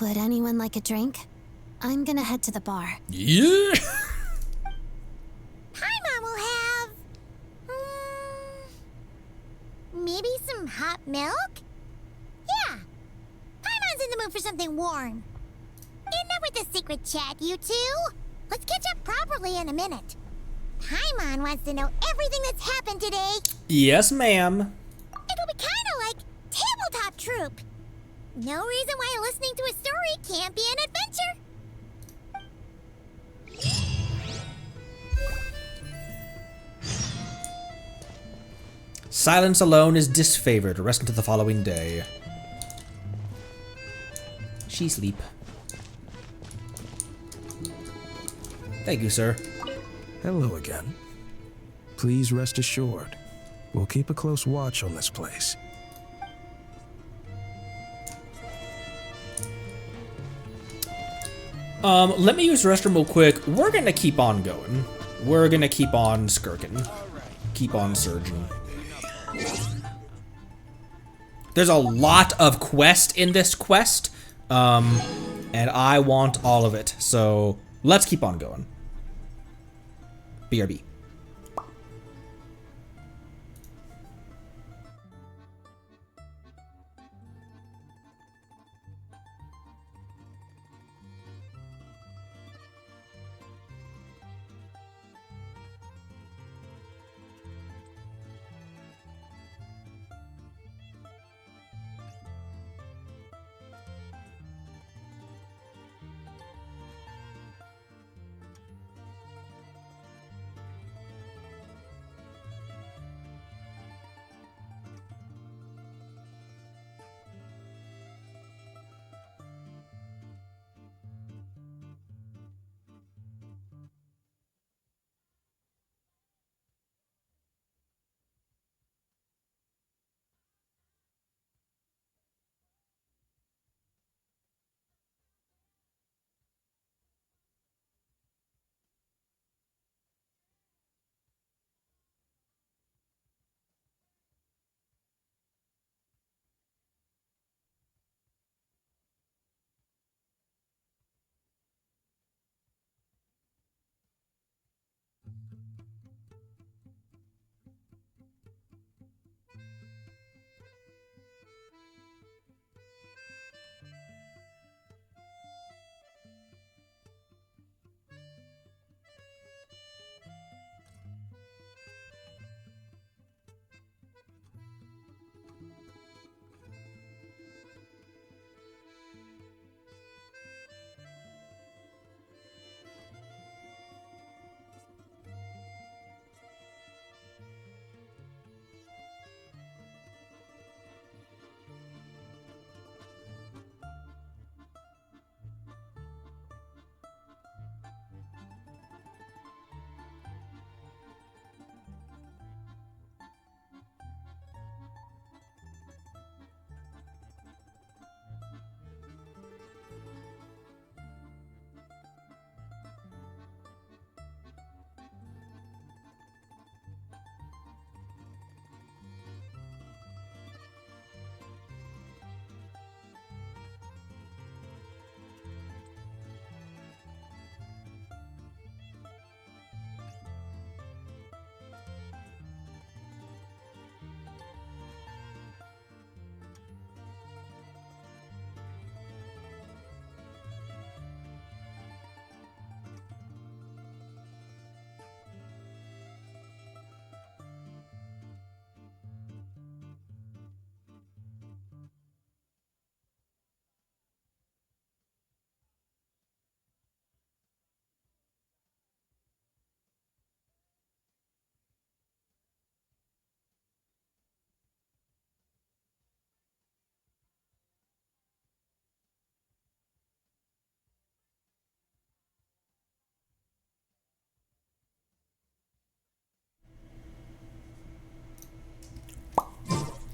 Would anyone like a drink? I'm gonna head to the bar. Yeah. Paimon will have... maybe some hot milk? Yeah. Paimon's in the mood for something warm. Enough with the secret chat, you two. Let's catch up properly in a minute. Paimon wants to know everything that's happened today. Yes, ma'am. It'll be kinda like Tabletop Troop. No reason why listening to a story can't be an adventure. Silence alone is disfavored. Rest until the following day. She sleep. Thank you, sir. Hello again. Please rest assured, we'll keep a close watch on this place. Let me use the restroom real quick. We're gonna keep on going. We're gonna keep on skirking. Keep on surging. There's a lot of quest in this quest, and I want all of it. So let's keep on going. BRB.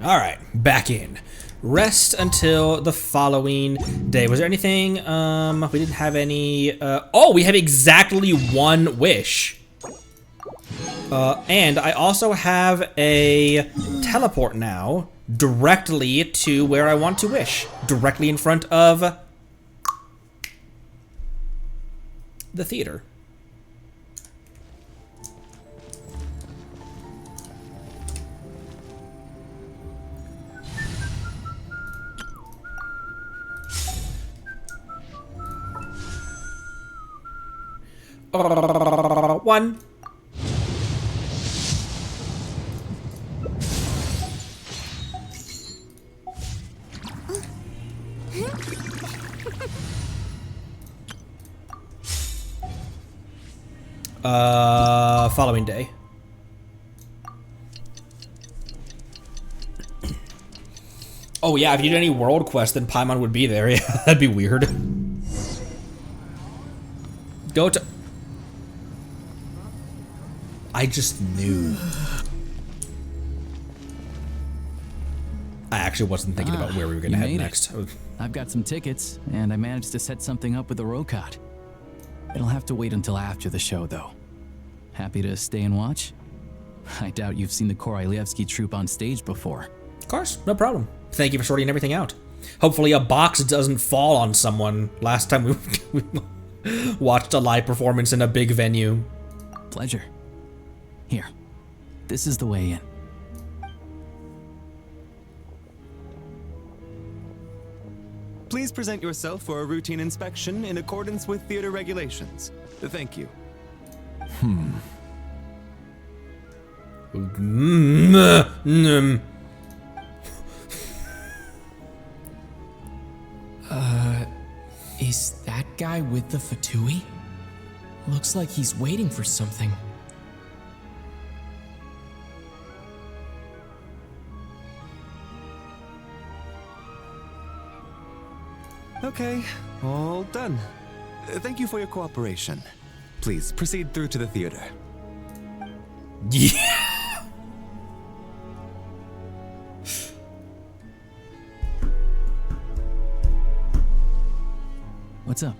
All right, back in. Rest until the following day. Was there anything? We didn't have any. Oh, we have exactly one wish. And I also have a teleport now directly to where I want to wish. Directly in front of the theater. One. Following day. Oh yeah, if you did any world quest, then Paimon would be there. Yeah, that'd be weird. Go to... I just knew. I actually wasn't thinking about where we were gonna head next. I've got some tickets, and I managed to set something up with the Rokot. It'll have to wait until after the show, though. Happy to stay and watch? I doubt you've seen the Korolyevsky troupe on stage before. Of course, no problem. Thank you for sorting everything out. Hopefully a box doesn't fall on someone. Last time we watched a live performance in a big venue. Pleasure. Here, this is the way in. Please present yourself for a routine inspection in accordance with theater regulations. Thank you. Is that guy with the Fatui? Looks like he's waiting for something. Okay, all done. Thank you for your cooperation. Please proceed through to the theater. Yeah. What's up?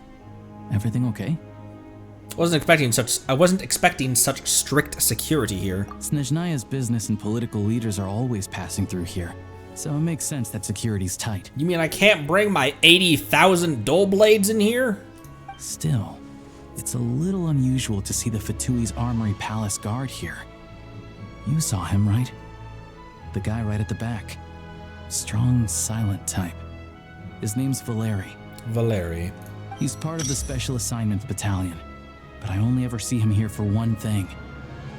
Everything okay? I wasn't expecting such strict security here. Snezhnaya's business and political leaders are always passing through here, so it makes sense that security's tight. You mean I can't bring my 80,000 dull blades in here? Still, it's a little unusual to see the Fatui's Armory Palace guard here. You saw him, right? The guy right at the back. Strong, silent type. His name's Valeri. Valeri. He's part of the Special Assignments Battalion, but I only ever see him here for one thing.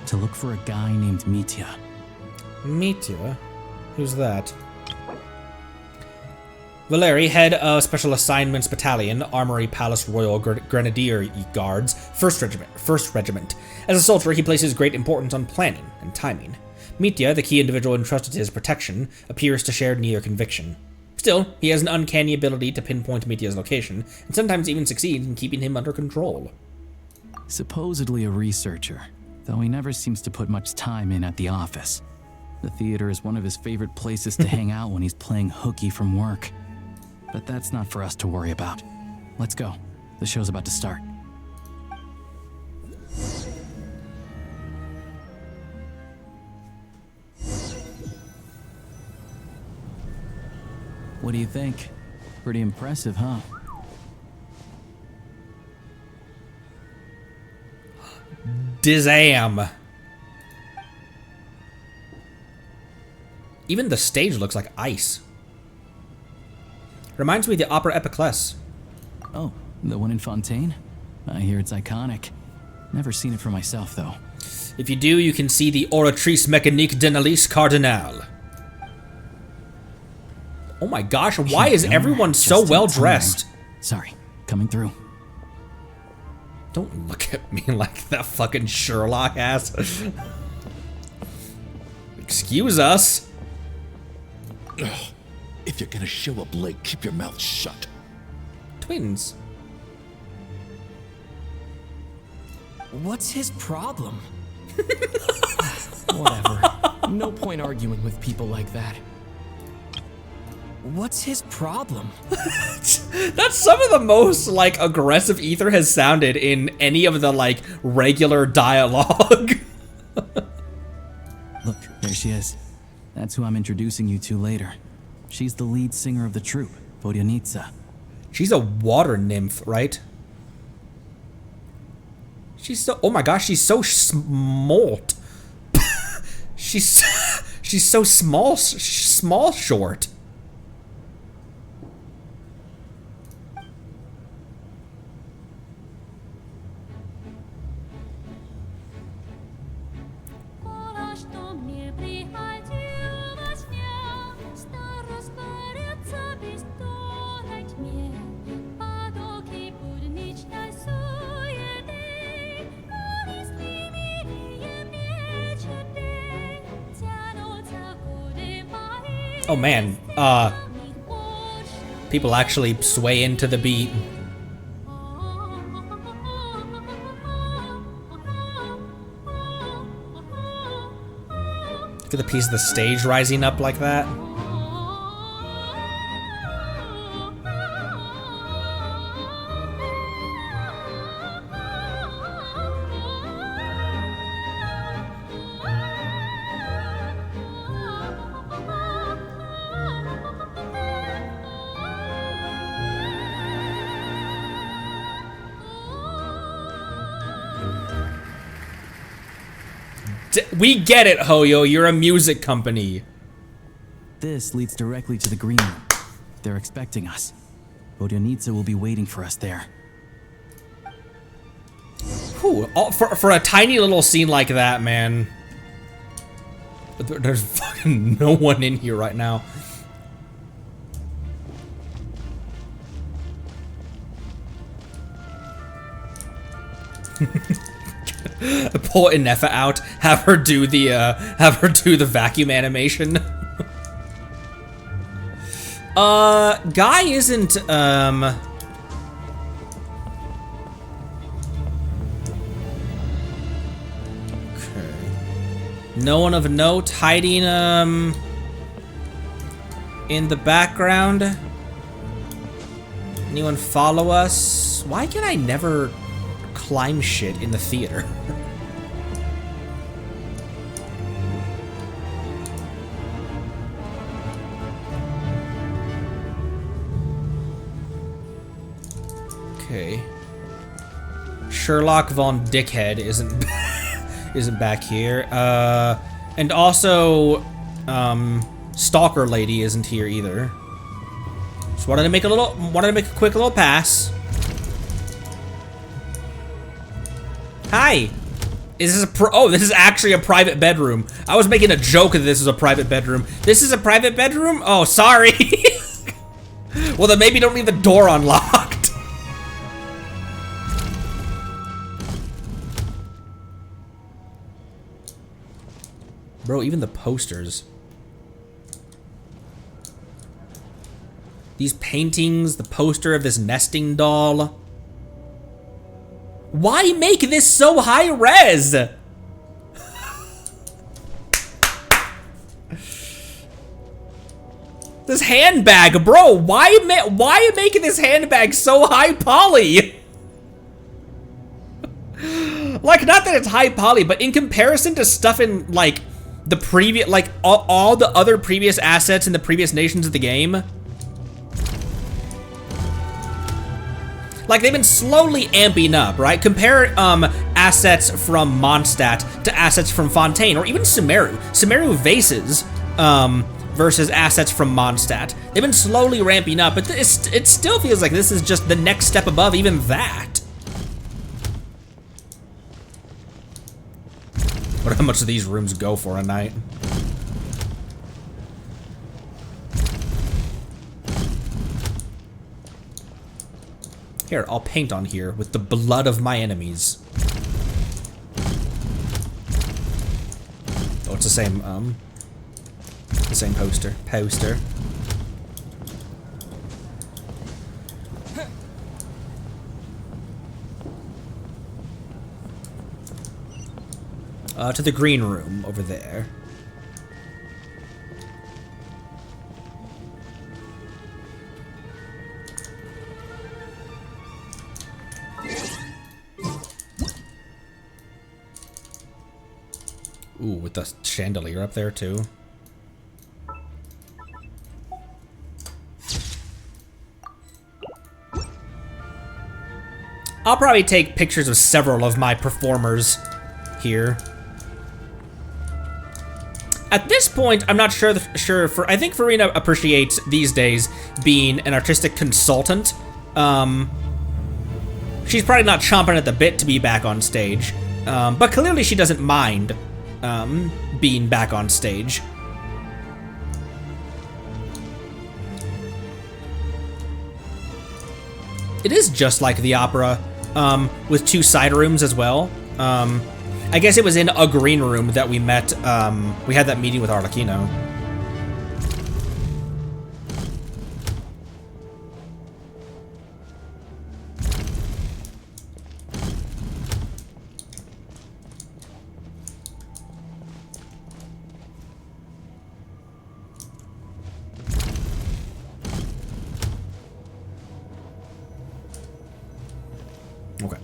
To look for a guy named Mitya. Mitya? Who's that? Valeri, head of Special Assignments Battalion, Armory Palace Royal Grenadier Guards, 1st Regiment. As a soldier, he places great importance on planning and timing. Mitya, the key individual entrusted to his protection, appears to share neither conviction. Still, he has an uncanny ability to pinpoint Mitya's location, and sometimes even succeeds in keeping him under control. Supposedly a researcher, though he never seems to put much time in at the office. The theater is one of his favorite places to hang out when he's playing hooky from work. But that's not for us to worry about. Let's go. The show's about to start. What do you think? Pretty impressive, huh? Dizam. Even the stage looks like ice. Reminds me of the Opera Epiclese. Oh, the one in Fontaine? I hear it's iconic. Never seen it for myself, though. If you do, you can see the Oratrice Mécanique d'Annalise Cardinal. Oh my gosh, why is everyone so well dressed? Sorry, coming through. Don't look at me like that fucking Sherlock ass. Excuse us. Ugh. If you're gonna show up late, keep your mouth shut. Twins. What's his problem? Whatever. No point arguing with people like that. What's his problem? That's some of the most, like, aggressive Ether has sounded in any of the, like, regular dialogue. Look, there she is. That's who I'm introducing you to later. She's the lead singer of the troupe, Vodyanitsa. She's a water nymph, right? She's so, oh my gosh, she's so smalt. she's so small short. Oh man, people actually sway into the beat. Look at the piece of the stage rising up like that. We get it, Hoyo. You're a music company. This leads directly to the green room. They're expecting us. Vodyanitsa will be waiting for us there. Whew, for a tiny little scene like that, man. There's fucking no one in here right now. Pull Inefa out, have her do the vacuum animation. Guy isn't okay. No one of note hiding in the background. Anyone follow us? Why can I never climb shit in the theater? Okay. Sherlock von Dickhead isn't isn't back here. And also Stalker Lady isn't here either. Just wanted to make a quick little pass. Hi. Is this a this is actually a private bedroom. I was making a joke that this is a private bedroom. This is a private bedroom? Oh, sorry. Well, then maybe don't leave the door unlocked. Bro, even the posters. These paintings, the poster of this nesting doll. Why make this so high res? This handbag, bro, why make this handbag so high poly? Like, not that it's high poly, but in comparison to stuff in, like, the previous, like, all the other previous assets in the previous nations of the game. Like, they've been slowly amping up, right? Compare assets from Mondstadt to assets from Fontaine, or even Sumeru. Sumeru vases versus assets from Mondstadt. They've been slowly ramping up, but it still feels like this is just the next step above even that. What, how much do these rooms go for a night? Here, I'll paint on here with the blood of my enemies. Oh, it's the same poster. To the green room over there. Ooh, with the chandelier up there too. I'll probably take pictures of several of my performers here. At this point, I'm not sure. I think Farina appreciates these days being an artistic consultant. She's probably not chomping at the bit to be back on stage, but clearly she doesn't mind being back on stage. It is just like the opera, with 2 side rooms as well. I guess it was in a green room that we met, we had that meeting with Arlecchino. Okay.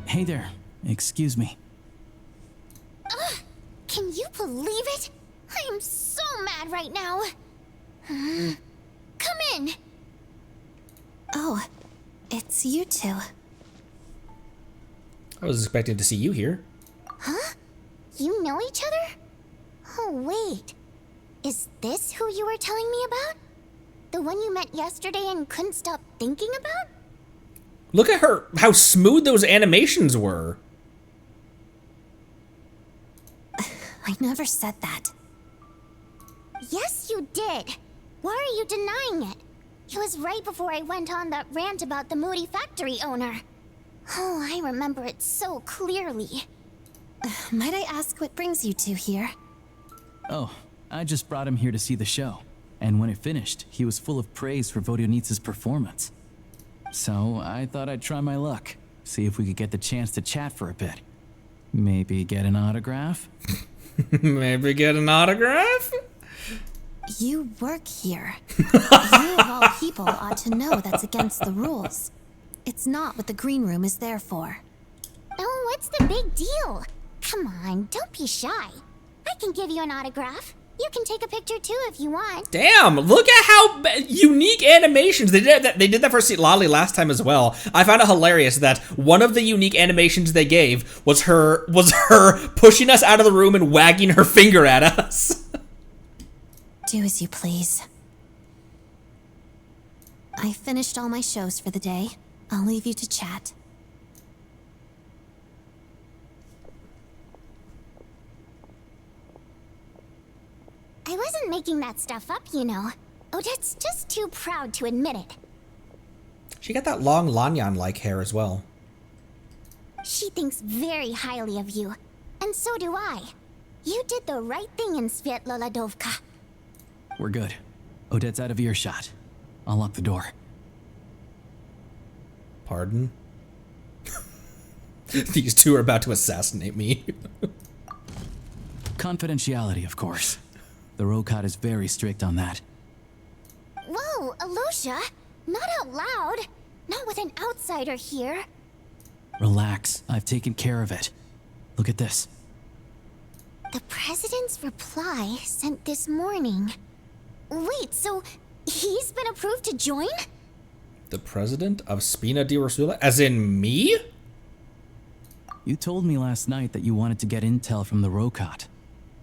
Hey there. Excuse me. Can you believe it? I am so mad right now. Come in. Oh, it's you two. I was expecting to see you here. Huh? You know each other? Oh, wait. Is this who you were telling me about? The one you met yesterday and couldn't stop thinking about? Look at her, how smooth those animations were. I never said that. Yes, you did. Why are you denying it? It was right before I went on that rant about the moody factory owner. Oh, I remember it so clearly. Might I ask what brings you two here? Oh, I just brought him here to see the show. And when it finished, he was full of praise for Vodionits's performance. So I thought I'd try my luck, see if we could get the chance to chat for a bit. Maybe get an autograph? Maybe get an autograph? You work here. You of all people ought to know that's against the rules. It's not what the green room is there for. Oh, what's the big deal? Come on, don't be shy. I can give you an autograph. You can take a picture too if you want. Damn, look at how unique animations. They did that for Lolly last time as well. I found it hilarious that one of the unique animations they gave was her pushing us out of the room and wagging her finger at us. Do as you please. I finished all my shows for the day. I'll leave you to chat. I wasn't making that stuff up, you know. Odette's just too proud to admit it. She got that long Lanyan-like hair as well. She thinks very highly of you, and so do I. You did the right thing in Svietloladovka. We're good. Odette's out of earshot. I'll lock the door. Pardon? These two are about to assassinate me. Confidentiality, of course. The Rokot is very strict on that. Whoa, Alosha! Not out loud! Not with an outsider here! Relax, I've taken care of it. Look at this. The President's reply sent this morning. Wait, so he's been approved to join? The President of Spina di Rosula? As in me? You told me last night that you wanted to get intel from the Rokot.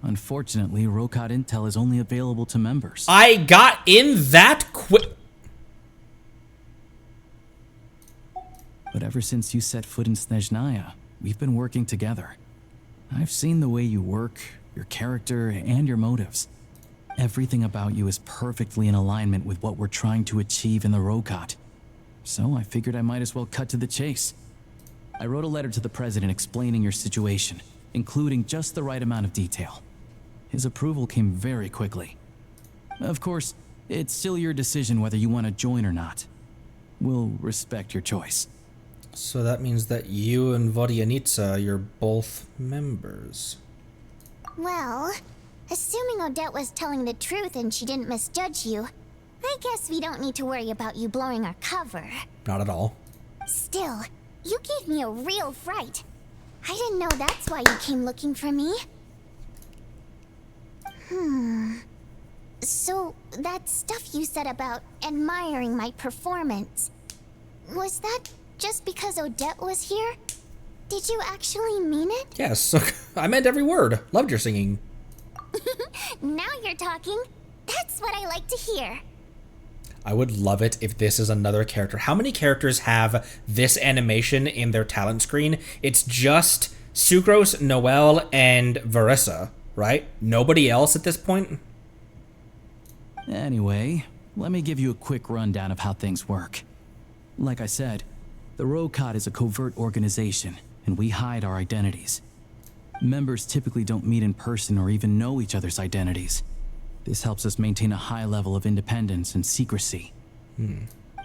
Unfortunately, Rokot intel is only available to members. I got in that quick. But ever since you set foot in Snezhnaya, we've been working together. I've seen the way you work, your character, and your motives. Everything about you is perfectly in alignment with what we're trying to achieve in the Rokot. So I figured I might as well cut to the chase. I wrote a letter to the President explaining your situation, including just the right amount of detail. His approval came very quickly. Of course, it's still your decision whether you want to join or not. We'll respect your choice. So that means that you and Vodyanitsa, you're both members. Well, assuming Odette was telling the truth and she didn't misjudge you, I guess we don't need to worry about you blowing our cover. Not at all. Still, you gave me a real fright. I didn't know that's why you came looking for me. So, that stuff you said about admiring my performance, was that just because Odette was here? Did you actually mean it? Yes, I meant every word. Loved your singing. Now you're talking. That's what I like to hear. I would love it if this is another character. How many characters have this animation in their talent screen? It's just Sucrose, Noelle, and Verissa, right? Nobody else at this point? Anyway, let me give you a quick rundown of how things work. Like I said, the Rokot is a covert organization, and we hide our identities. Members typically don't meet in person or even know each other's identities. This helps us maintain a high level of independence and secrecy.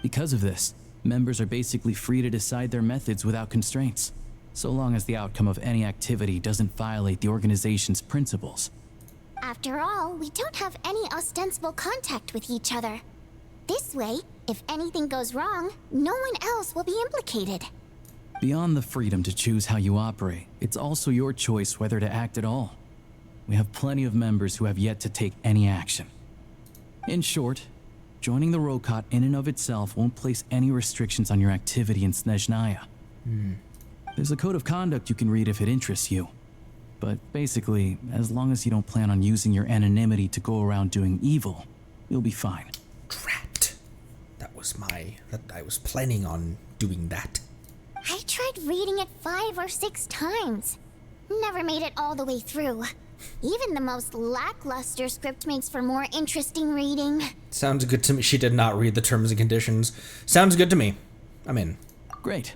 Because of this, members are basically free to decide their methods without constraints, so long as the outcome of any activity doesn't violate the organization's principles. After all, we don't have any ostensible contact with each other. This way, if anything goes wrong, no one else will be implicated. Beyond the freedom to choose how you operate, it's also your choice whether to act at all. We have plenty of members who have yet to take any action. In short, joining the Rokot in and of itself won't place any restrictions on your activity in Snezhnaya. There's a code of conduct you can read if it interests you. But basically, as long as you don't plan on using your anonymity to go around doing evil, you'll be fine. Trapped. I was planning on doing that. I tried reading it 5 or 6 times. Never made it all the way through. Even the most lackluster script makes for more interesting reading. Sounds good to me. She did not read the terms and conditions. Sounds good to me. I'm in. Great.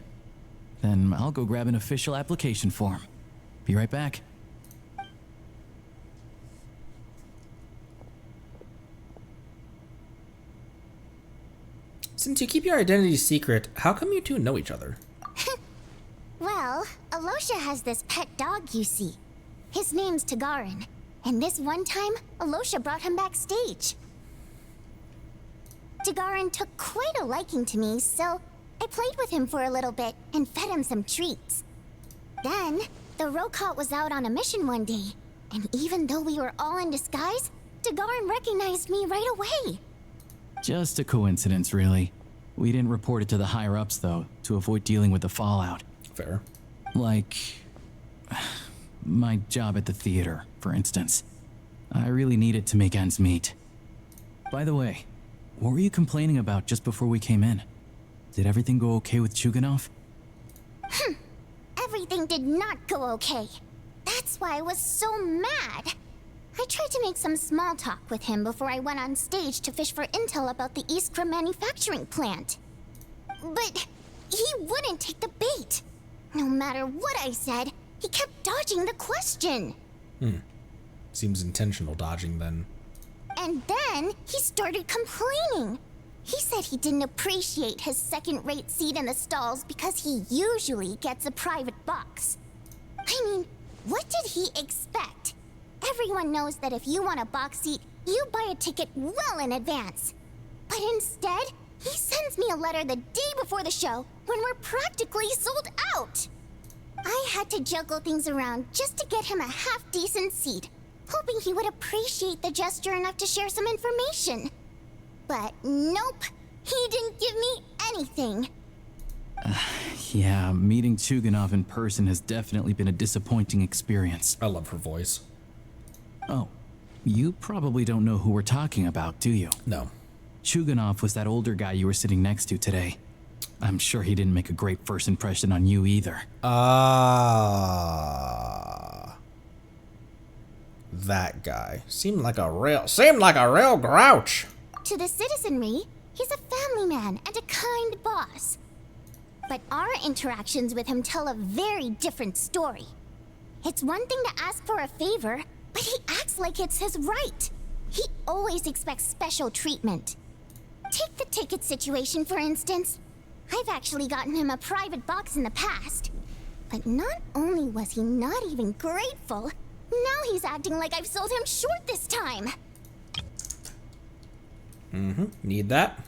Then I'll go grab an official application form. Be right back. Since you keep your identity secret, how come you two know each other? Well, Alosha has this pet dog you see. His name's Tagarin, and this one time, Alosha brought him backstage. Tagarin took quite a liking to me, so I played with him for a little bit and fed him some treats. Then, the Rokot was out on a mission one day, and even though we were all in disguise, Tagarin recognized me right away. Just a coincidence, really. We didn't report it to the higher-ups, though, to avoid dealing with the fallout. Fair. Like my job at the theater, for instance. I really needed to make ends meet. By the way, what were you complaining about just before we came in? Did everything go okay with Chuganov? Everything did not go okay. That's why I was so mad. I tried to make some small talk with him before I went on stage to fish for intel about the Iskra manufacturing plant. But he wouldn't take the bait. No matter what I said, he kept dodging the question. Seems intentional dodging then. And then he started complaining. He said he didn't appreciate his second-rate seat in the stalls because he usually gets a private box. I mean, what did he expect? Everyone knows that if you want a box seat, you buy a ticket well in advance. But instead, he sends me a letter the day before the show when we're practically sold out. I had to juggle things around just to get him a half-decent seat, hoping he would appreciate the gesture enough to share some information. But nope, he didn't give me anything. Yeah, meeting Chuganov in person has definitely been a disappointing experience. I love her voice. Oh, you probably don't know who we're talking about, do you? No. Chuganov was that older guy you were sitting next to today. I'm sure he didn't make a great first impression on you either. That guy. Seemed like a real grouch. To the citizenry, he's a family man and a kind boss. But our interactions with him tell a very different story. It's one thing to ask for a favor, but he acts like it's his right. He always expects special treatment. Take the ticket situation, for instance. I've actually gotten him a private box in the past. But not only was he not even grateful, now he's acting like I've sold him short this time. Need that.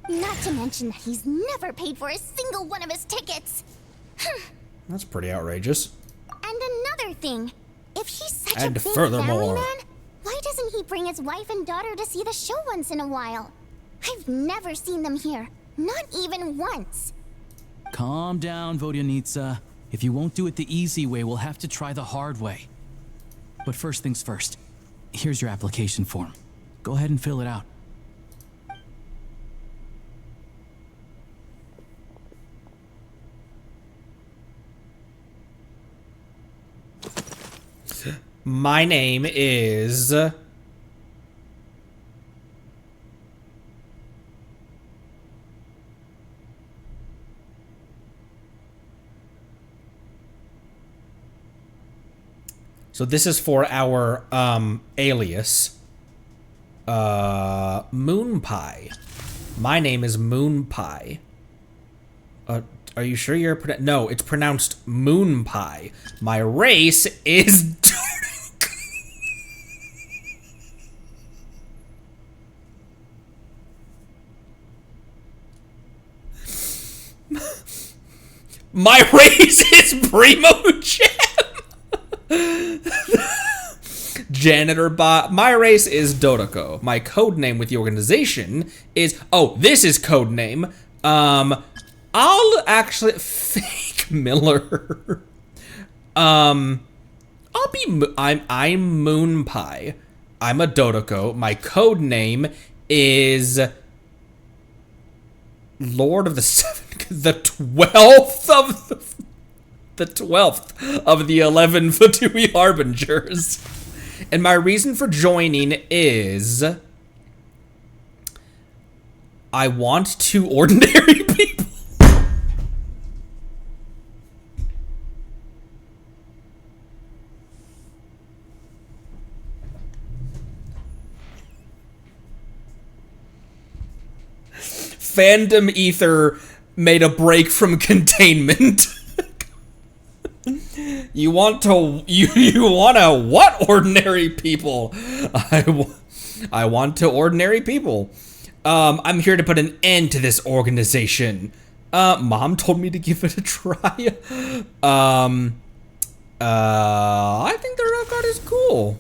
Not to mention that he's never paid for a single one of his tickets. That's pretty outrageous. And another thing, if he's such a And big furthermore, family man, why doesn't he bring his wife and daughter to see the show once in a while? I've never seen them here, not even once. Calm down, Vodyanitsa. If you won't do it the easy way, we'll have to try the hard way. But first things first, here's your application form. Go ahead and fill it out. My name is... So this is for our alias. Moon Pie. My name is Moon Pie. Are you sure you're no, it's pronounced Moon Pie. My race is My race is Primogem. Janitor bot. My race is Dodoko. My code name with the organization is... Oh, this is code name. I'll actually... Fake Miller. I'm Moon Pie. I'm a Dodoko. My code name is... Lord of the Seven... The 12th of... The 12th of the 11 Fatui Harbingers. And my reason for joining is... I want two ordinary people. Fandom Ether made a break from containment. You want to what ordinary people? I want to ordinary people. I'm here to put an end to this organization. Mom told me to give it a try. I think the rock art is cool.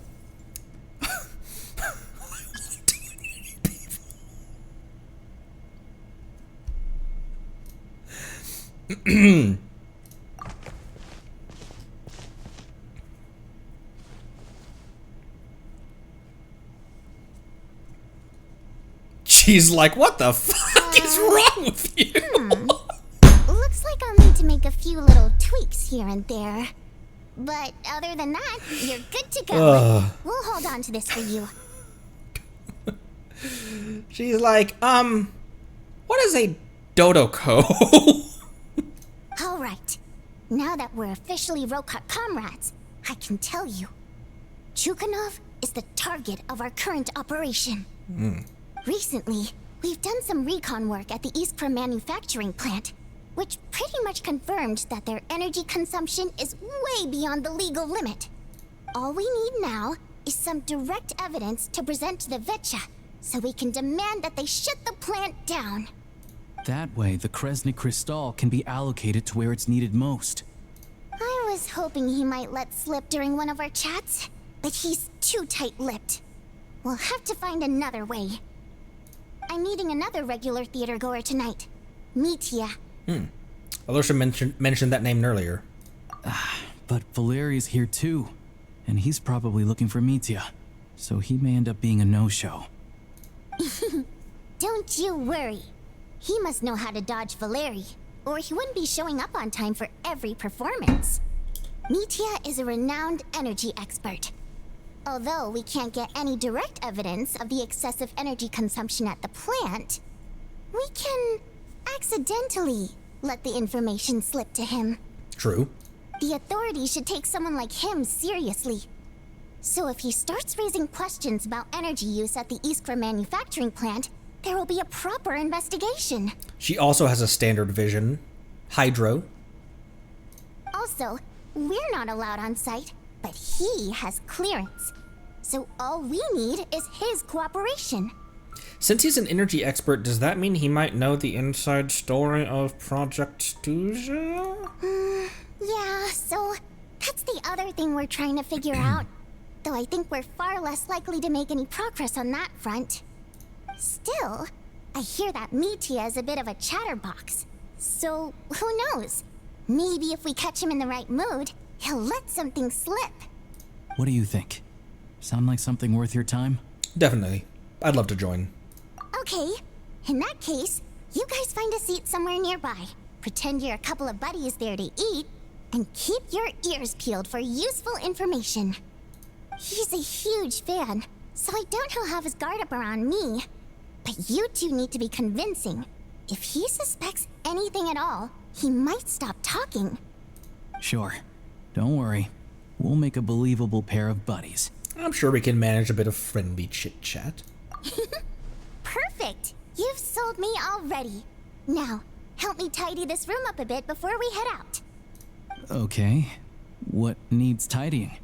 She's like, what the fuck is wrong with you? Looks like I'll need to make a few little tweaks here and there. But other than that, you're good to go. We'll hold on to this for you. She's like, what is a Dodoko? Alright, now that we're officially Rokot comrades, I can tell you. Chukhanov is the target of our current operation. Recently, we've done some recon work at the Iskra manufacturing plant, which pretty much confirmed that their energy consumption is way beyond the legal limit. All we need now is some direct evidence to present to the Vetcha, so we can demand that they shut the plant down. That way, the Kresnik Crystal can be allocated to where it's needed most. I was hoping he might let slip during one of our chats, but he's too tight-lipped. We'll have to find another way. I'm meeting another regular theater goer tonight, Mitya. Alyosha mentioned that name earlier. But Valeri's here too, and he's probably looking for Mitya, so he may end up being a no-show. Don't you worry. He must know how to dodge Valeri, or he wouldn't be showing up on time for every performance. Mitya is a renowned energy expert. Although we can't get any direct evidence of the excessive energy consumption at the plant, we can accidentally let the information slip to him. True. The authorities should take someone like him seriously. So if he starts raising questions about energy use at the Iskra manufacturing plant, there will be a proper investigation. She also has a standard vision. Hydro. Also, we're not allowed on site, but he has clearance. So all we need is his cooperation. Since he's an energy expert, does that mean he might know the inside story of Project Stuja? Yeah, so that's the other thing we're trying to figure out. Though I think we're far less likely to make any progress on that front. Still, I hear that Mitia is a bit of a chatterbox. So, who knows? Maybe if we catch him in the right mood, he'll let something slip. What do you think? Sound like something worth your time? Definitely. I'd love to join. Okay, in that case, you guys find a seat somewhere nearby. Pretend you're a couple of buddies there to eat, and keep your ears peeled for useful information. He's a huge fan, so I doubt he'll have his guard up around me. But you two need to be convincing. If he suspects anything at all, he might stop talking. Sure. Don't worry. We'll make a believable pair of buddies. I'm sure we can manage a bit of friendly chit-chat. Perfect! You've sold me already. Now, help me tidy this room up a bit before we head out. Okay. What needs tidying?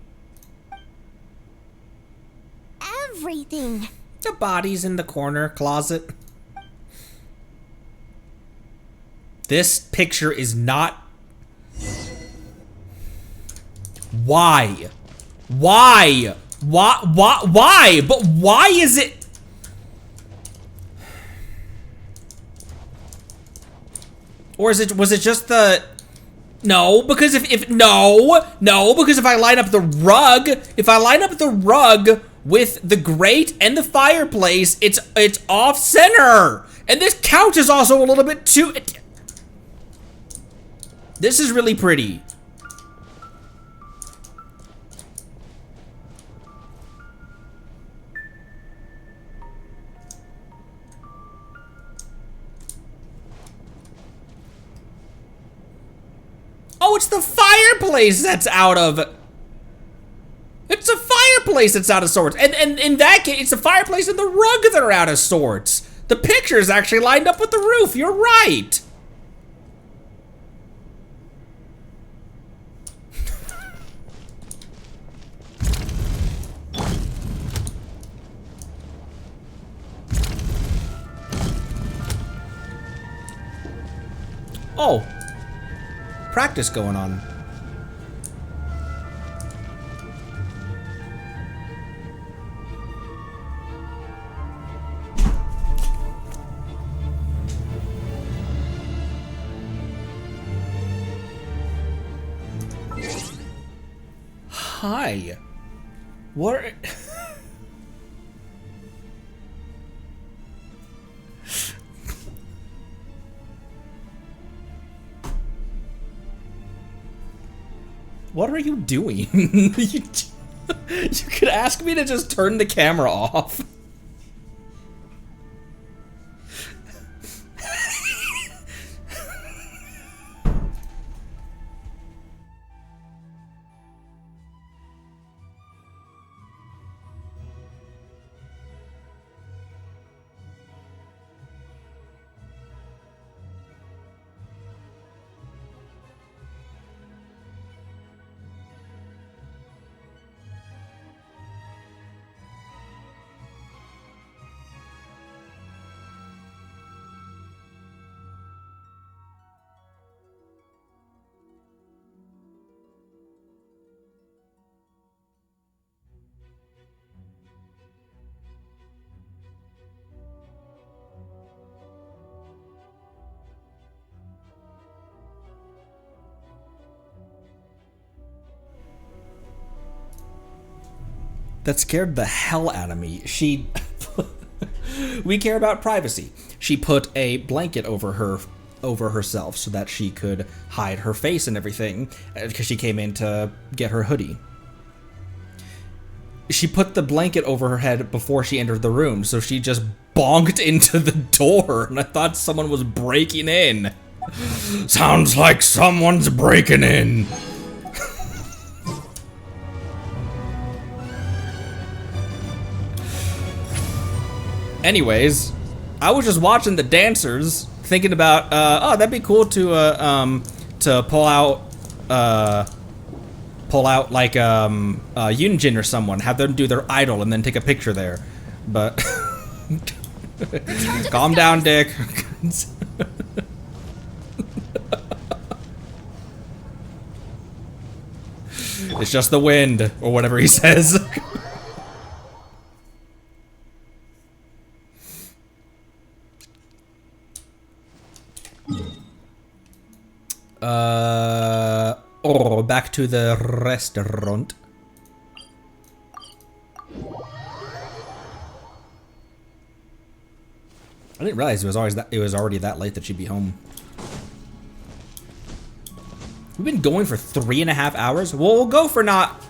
Everything. The body's in the corner closet. This picture is not... Why? Why? Why? But why is it... Or was it just the... No, because if no, because if I line up the rug with the grate and the fireplace, it's off center. And this couch is also a little bit too... This is really pretty. Oh, it's the fireplace that's out of... It's a fireplace that's out of sorts. And in that case, it's the fireplace and the rug that are out of sorts. The picture is actually lined up with the roof. You're right. Oh. Practice going on. Hi. What are... What are you doing? You could ask me to just turn the camera off. That scared the hell out of me. We care about privacy. She put a blanket over herself so that she could hide her face and everything because she came in to get her hoodie. She put the blanket over her head before she entered the room, so she just bonked into the door, and I thought someone was breaking in. Sounds like someone's breaking in. Anyways, I was just watching the dancers, thinking about, oh, that'd be cool to pull out like Yunjin or someone, have them do their idol, and then take a picture there. But Calm down, Dick. It's just the wind, or whatever he says. Back to the restaurant. I didn't realize it was already that late that she'd be home. We've been going for 3.5 hours. Well, we'll go for not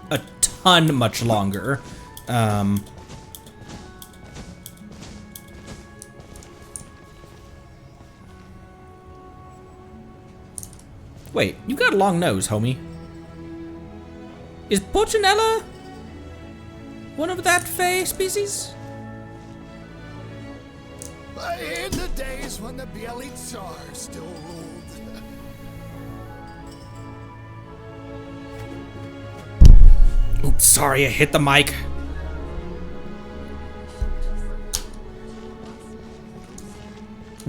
a ton much longer. Wait, you got a long nose, homie. Is Pochinella one of that Fey species? In the days when the Bielly Tsar still ruled. Oops, sorry, I hit the mic.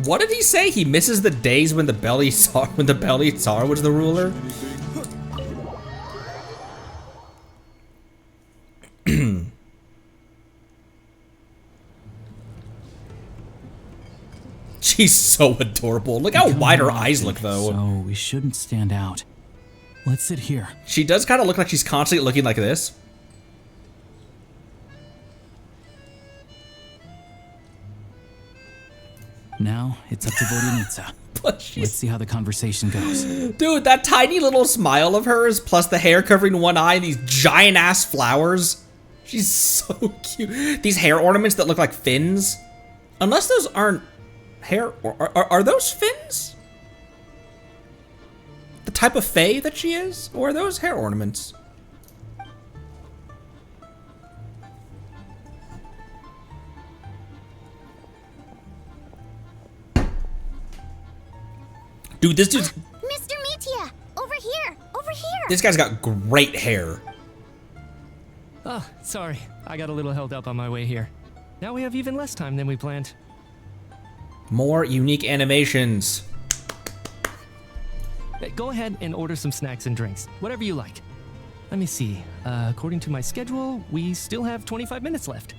What did he say? He misses the days when the Bielly Tsar was the ruler? She's so adorable. Look how wide her eyes look, though. So we shouldn't stand out. Let's sit here. She does kind of look like she's constantly looking like this. Now it's up to Vodinitsa. Let's see how the conversation goes. Dude, that tiny little smile of hers, plus the hair covering one eye, and these giant ass flowers. She's so cute. These hair ornaments that look like fins. Unless those aren't hair, are those fins? The type of fae that she is? Or are those hair ornaments? Dude, this dude's... Mr. Mitia! Over here! Over here! This guy's got great hair. Oh, sorry. I got a little held up on my way here. Now we have even less time than we planned. More unique animations. Hey, go ahead and order some snacks and drinks. Whatever you like. Let me see. According to my schedule, we still have 25 minutes left.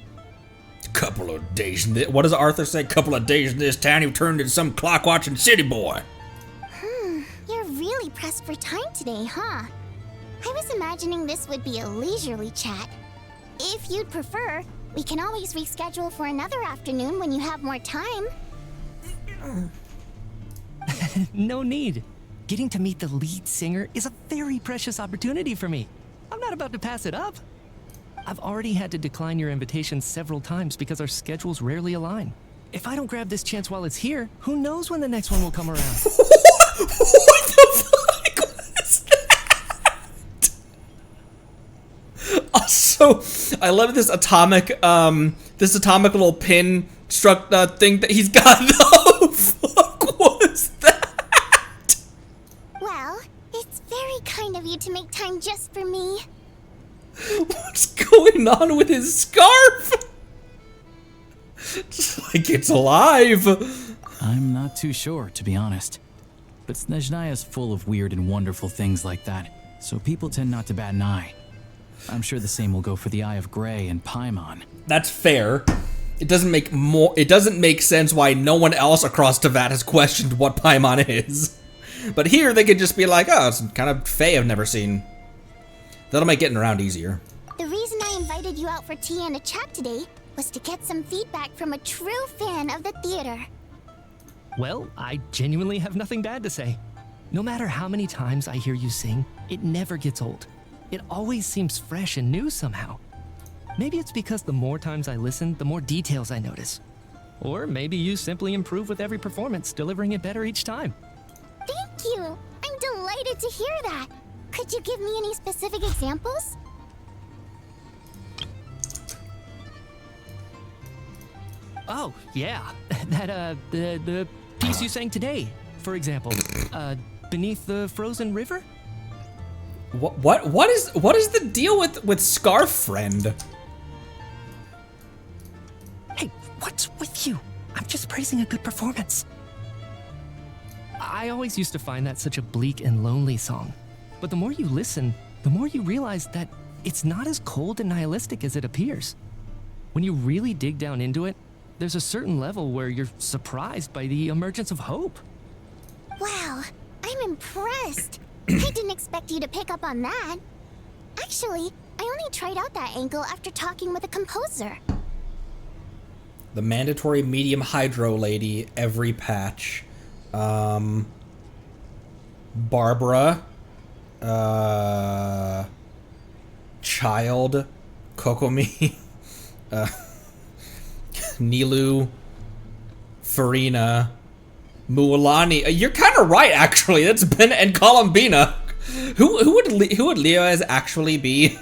Couple of days in this... What does Arthur say? Couple of days in this town, you turned into some clock-watching city boy. You're really pressed for time today, huh? I was imagining this would be a leisurely chat. If you'd prefer, we can always reschedule for another afternoon when you have more time. No need. Getting to meet the lead singer is a very precious opportunity for me. I'm not about to pass it up. I've already had to decline your invitation several times because our schedules rarely align. If I don't grab this chance while it's here, who knows when the next one will come around? What the fuck was that? Also, I love this atomic little pin struck thing that he's got. The fuck was that? Well, it's very kind of you to make time just for me. What's going on with his scarf? Just like it's alive. I'm not too sure, to be honest. But Snezhnaya's full of weird and wonderful things like that, so people tend not to bat an eye. I'm sure the same will go for the Eye of Grey and Paimon. That's fair. It doesn't make sense why no one else across Teyvat has questioned what Paimon is. But here they could just be like, oh, it's kind of Fae I've never seen. That'll make getting around easier. The reason I invited you out for tea and a chat today was to get some feedback from a true fan of the theater. Well, I genuinely have nothing bad to say. No matter how many times I hear you sing, it never gets old. It always seems fresh and new somehow. Maybe it's because the more times I listen, the more details I notice. Or maybe you simply improve with every performance, delivering it better each time. Thank you! I'm delighted to hear that! Could you give me any specific examples? Oh, yeah. That, the piece you sang today, for example. Beneath the Frozen River? What is the deal with Scarf Friend? Hey, what's with you? just praising a good performance. I always used to find that such a bleak and lonely song. But the more you listen, the more you realize that it's not as cold and nihilistic as it appears. When you really dig down into it, there's a certain level where you're surprised by the emergence of hope. Wow, I'm impressed. I didn't expect you to pick up on that. Actually, I only tried out that angle after talking with a composer. The mandatory medium hydro lady, every patch. Barbara. Child. Kokomi. Nilu. Farina. Mualani. You're kind of right, actually. That's Ben and Columbina. Who would Leo as actually be?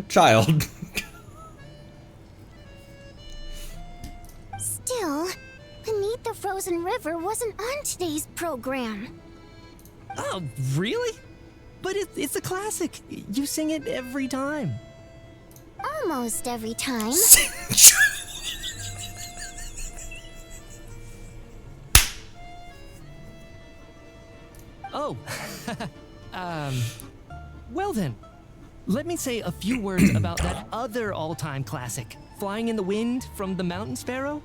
Child. Still, Beneath the Frozen River wasn't on today's program. Oh, really? But it's a classic. You sing it every time. Almost every time. Oh. Well then, let me say a few words about that other all-time classic, Flying in the Wind from the Mountain Sparrow.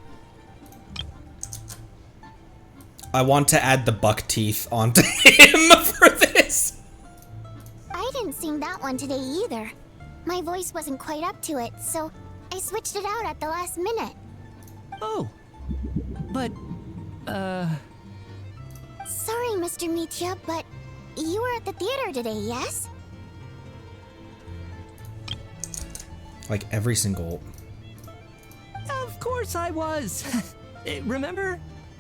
I want to add the buck teeth onto him for this. I didn't sing that one today either. My voice wasn't quite up to it, so I switched it out at the last minute. Oh. But, Sorry, Mr. Mitya, but you were at the theater today, yes? Like every single... Of course I was. Remember?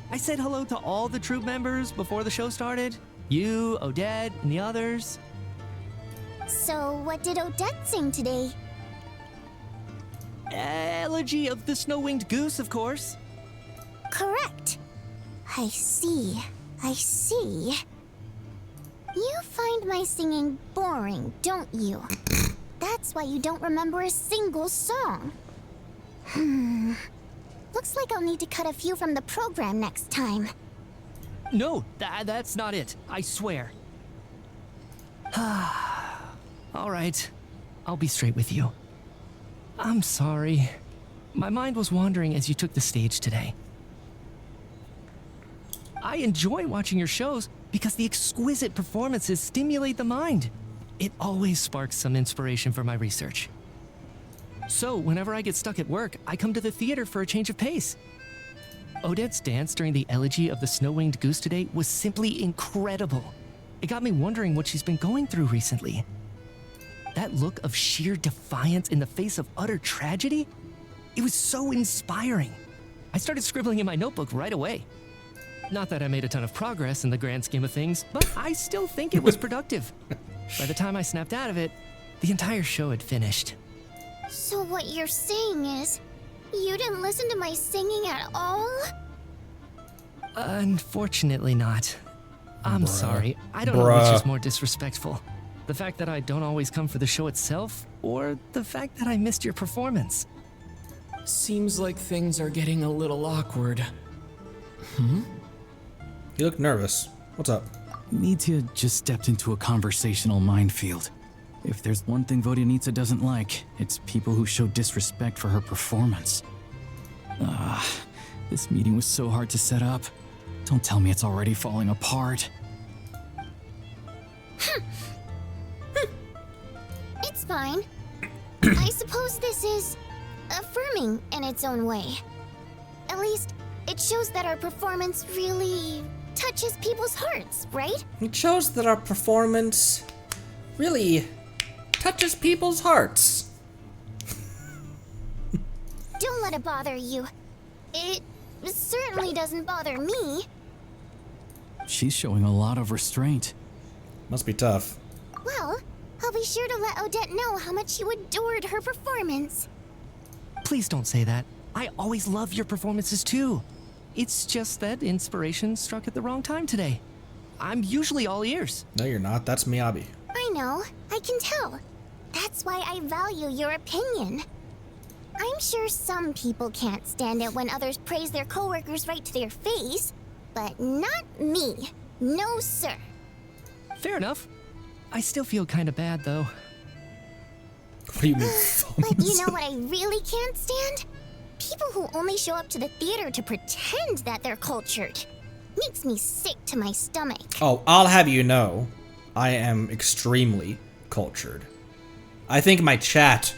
I said hello to all the troupe members before the show started. You, Odette, and the others. So, what did Odette sing today? Elegy of the Snow-Winged Goose, of course. Correct. I see. I see. You find my singing boring, don't you? That's why you don't remember a single song. Looks like I'll need to cut a few from the program next time. No, that's not it. I swear. All right. I'll be straight with you. I'm sorry. My mind was wandering as you took the stage today. I enjoy watching your shows because the exquisite performances stimulate the mind. It always sparks some inspiration for my research. So, whenever I get stuck at work, I come to the theater for a change of pace. Odette's dance during the Elegy of the Snow-Winged Goose today was simply incredible. It got me wondering what she's been going through recently. That look of sheer defiance in the face of utter tragedy? It was so inspiring. I started scribbling in my notebook right away. Not that I made a ton of progress in the grand scheme of things, but I still think it was productive. By the time I snapped out of it, the entire show had finished. So what you're saying is, you didn't listen to my singing at all? Unfortunately not. I'm sorry. I don't know which is more disrespectful. The fact that I don't always come for the show itself, or the fact that I missed your performance. Seems like things are getting a little awkward. You look nervous. What's up? Mitya just stepped into a conversational minefield. If there's one thing Vodyanitsa doesn't like, it's people who show disrespect for her performance. This meeting was so hard to set up. Don't tell me it's already falling apart. It's fine. I suppose this is affirming in its own way. At least, it shows that our performance really touches people's hearts, right? It shows that our performance really touches people's hearts. Don't let it bother you. It certainly doesn't bother me. She's showing a lot of restraint. Must be tough. Well, I'll be sure to let Odette know how much you adored her performance. Please don't say that. I always love your performances too. It's just that inspiration struck at the wrong time today. I'm usually all ears. No, you're not. That's Miyabi. I know. I can tell. That's why I value your opinion. I'm sure some people can't stand it when others praise their coworkers right to their face, but not me. No, sir. Fair enough. I still feel kind of bad, though. What do you mean? But you know what I really can't stand? People who only show up to the theater to pretend that they're cultured. Makes me sick to my stomach. Oh, I'll have you know, I am extremely cultured. I think my chat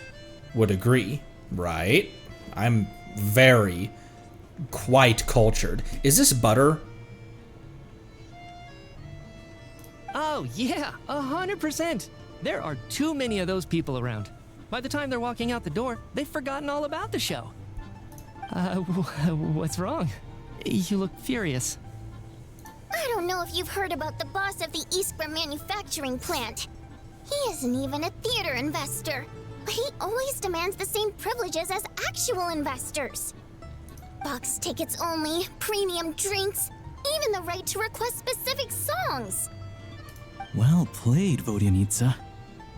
would agree, right? I'm quite cultured. Is this butter? Oh, yeah, 100%. There are too many of those people around. By the time they're walking out the door, they've forgotten all about the show. What's wrong? You look furious. I don't know if you've heard about the boss of the Iskra manufacturing plant. He isn't even a theater investor, but he always demands the same privileges as actual investors. Box tickets only, premium drinks, even the right to request specific songs. Well played, Vodyanitsa.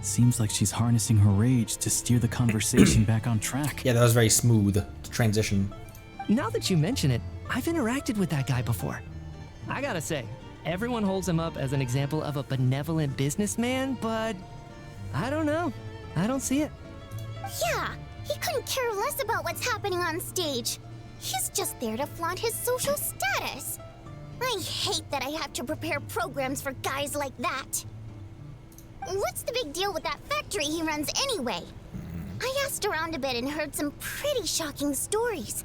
Seems like she's harnessing her rage to steer the conversation back on track. Yeah, that was very smooth transition. Now that you mention it, I've interacted with that guy before. I gotta say, everyone holds him up as an example of a benevolent businessman, but I don't know. I don't see it. Yeah, he couldn't care less about what's happening on stage. He's just there to flaunt his social status. I hate that I have to prepare programs for guys like that. What's the big deal with that factory he runs anyway? I asked around a bit and heard some pretty shocking stories.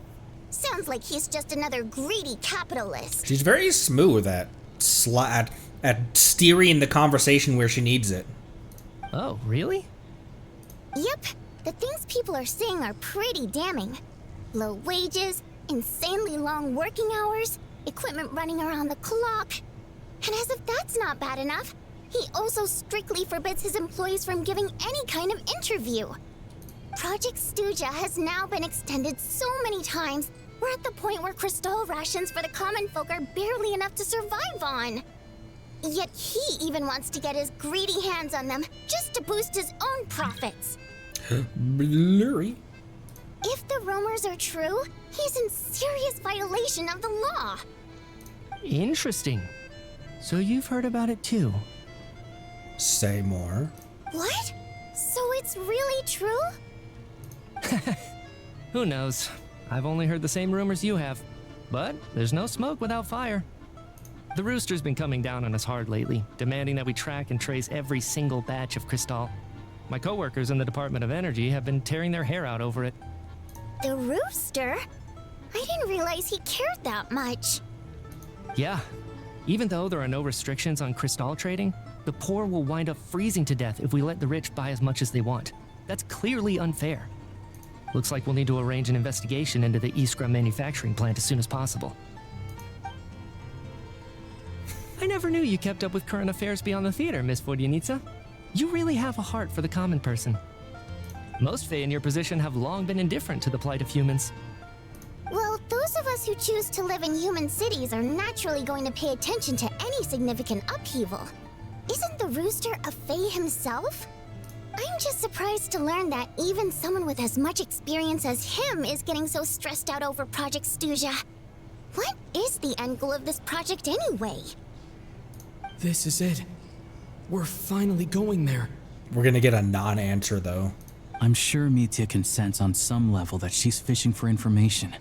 Sounds like he's just another greedy capitalist. She's very smooth at steering the conversation where she needs it. Oh, really? Yep, the things people are saying are pretty damning. Low wages, insanely long working hours, equipment running around the clock. And as if that's not bad enough, he also strictly forbids his employees from giving any kind of interview. Project Stuja has now been extended so many times, we're at the point where crystal rations for the common folk are barely enough to survive on. Yet he even wants to get his greedy hands on them just to boost his own profits. Blurry. If the rumors are true, he's in serious violation of the law. Interesting. So you've heard about it too? Say more. What? So it's really true? Who knows? I've only heard the same rumors you have. But there's no smoke without fire. The Rooster's been coming down on us hard lately, demanding that we track and trace every single batch of Crystal. My coworkers in the Department of Energy have been tearing their hair out over it. The Rooster? I didn't realize he cared that much. Yeah. Even though there are no restrictions on Crystal trading, the poor will wind up freezing to death if we let the rich buy as much as they want. That's clearly unfair. Looks like we'll need to arrange an investigation into the Iskra manufacturing plant as soon as possible. I never knew you kept up with current affairs beyond the theater, Miss Vodyanitsa. You really have a heart for the common person. Most Fae in your position have long been indifferent to the plight of humans. Well, those of us who choose to live in human cities are naturally going to pay attention to any significant upheaval. Isn't the Rooster a Fae himself? I'm just surprised to learn that even someone with as much experience as him is getting so stressed out over Project Stuja. What is the end goal of this project anyway? This is it. We're finally going there. We're gonna get a non-answer though. I'm sure Mitya can sense on some level that she's fishing for information.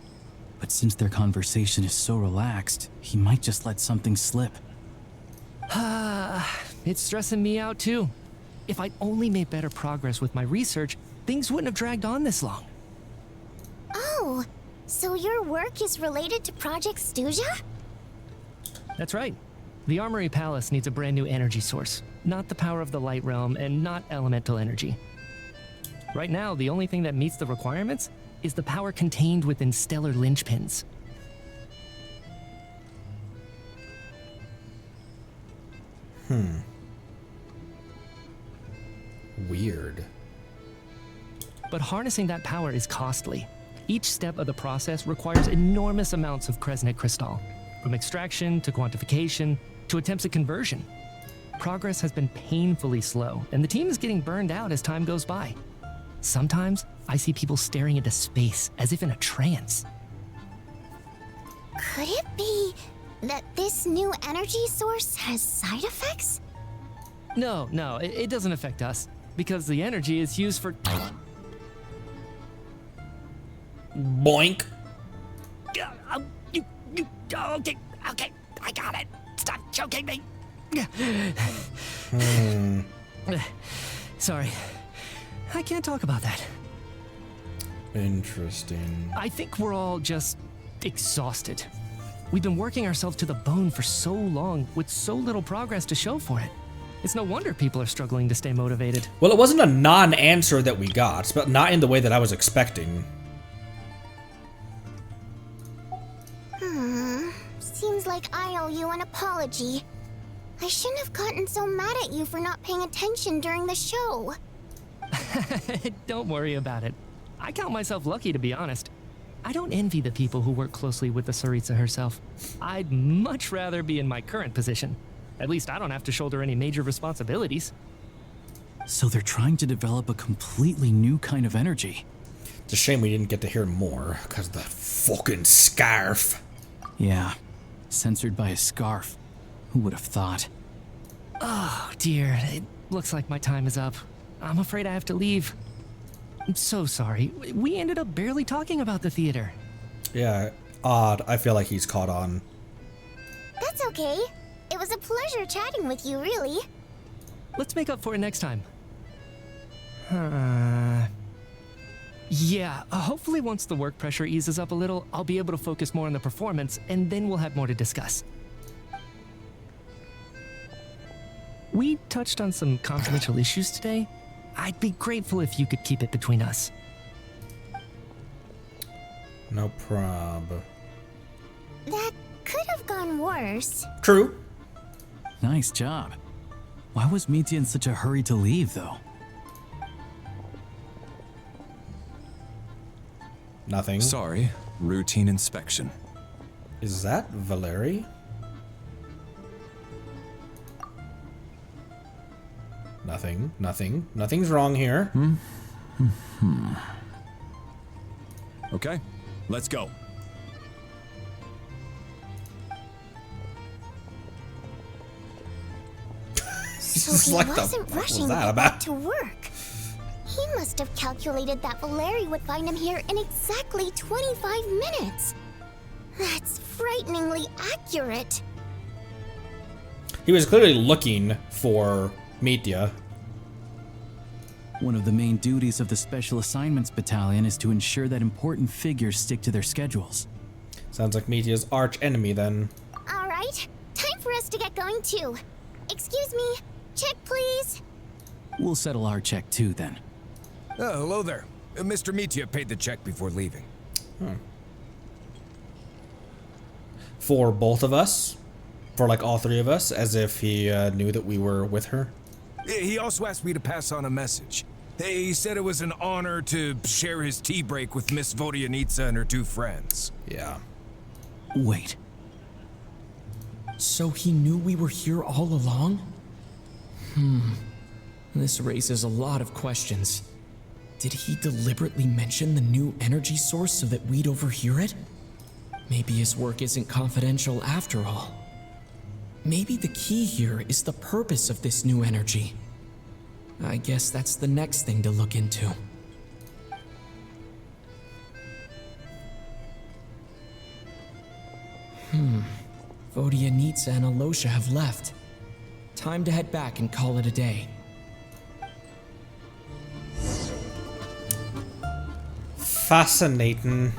But since their conversation is so relaxed, he might just let something slip. It's stressing me out too. If I'd only made better progress with my research, things wouldn't have dragged on this long. Oh, so your work is related to Project Stuja? That's right. The Armory Palace needs a brand new energy source. Not the power of the Light Realm and not elemental energy. Right now, the only thing that meets the requirements is the power contained within stellar linchpins. Weird. But harnessing that power is costly. Each step of the process requires enormous amounts of Kresnik crystal, from extraction to quantification to attempts at conversion. Progress has been painfully slow, and the team is getting burned out as time goes by. Sometimes I see people staring into space as if in a trance. Could it be that this new energy source has side effects? No, it doesn't affect us because the energy is used for. Boink. Okay, I got it. Stop choking me. Sorry, I can't talk about that. Interesting. I think we're all just exhausted. We've been working ourselves to the bone for so long with so little progress to show for it. It's no wonder people are struggling to stay motivated. Well, it wasn't a non-answer that we got, but not in the way that I was expecting. Seems like I owe you an apology. I shouldn't have gotten so mad at you for not paying attention during the show. Don't worry about it. I count myself lucky, to be honest. I don't envy the people who work closely with the Tsaritsa herself. I'd much rather be in my current position. At least I don't have to shoulder any major responsibilities. So they're trying to develop a completely new kind of energy. It's a shame we didn't get to hear more, because of the fucking scarf. Yeah, censored by a scarf. Who would have thought? Oh, dear. It looks like my time is up. I'm afraid I have to leave. I'm so sorry. We ended up barely talking about the theater. Yeah, odd. I feel like he's caught on. That's okay. It was a pleasure chatting with you, really. Let's make up for it next time. Yeah, hopefully once the work pressure eases up a little, I'll be able to focus more on the performance, and then we'll have more to discuss. We touched on some confidential issues today. I'd be grateful if you could keep it between us. No prob. That could have gone worse. True. Nice job. Why was Mitya in such a hurry to leave, though? Nothing. Sorry, routine inspection. Is that Valeri? Nothing. Nothing's wrong here. Okay, let's go. So he wasn't rushing to get back to work. He must have calculated that Valeri would find him here in exactly 25 minutes. That's frighteningly accurate. He was clearly looking for Mitya. One of the main duties of the Special Assignments Battalion is to ensure that important figures stick to their schedules. Sounds like Mitya's arch enemy then. All right, time for us to get going too. Excuse me, check please. We'll settle our check too then. Oh, hello there. Mr. Mitya paid the check before leaving. For both of us? For like all three of us? As if he knew that we were with her? He also asked me to pass on a message. He said it was an honor to share his tea break with Miss Vodyanitsa and her two friends. Yeah. Wait. So he knew we were here all along? This raises a lot of questions. Did he deliberately mention the new energy source so that we'd overhear it? Maybe his work isn't confidential after all. Maybe the key here is the purpose of this new energy. I guess that's the next thing to look into. Vodyanitsa and Alosha have left. Time to head back and call it a day. Fascinating.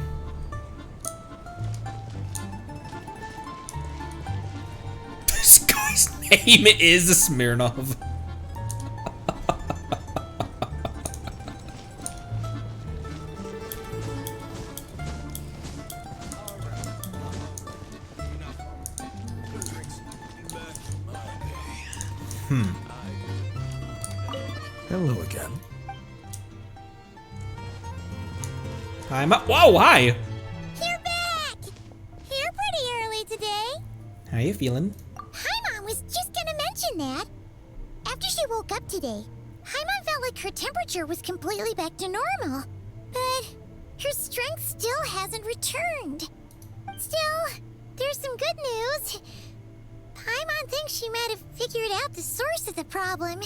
This guy's name is Smirnov. Hello again. I'm up. Whoa, hi. You're back! Here pretty early today. How you feeling? Haimon was just gonna mention that. After she woke up today, Haimon felt like her temperature was completely back to normal. But her strength still hasn't returned. Still, there's some good news. Paimon thinks she might have figured out the source of the problem.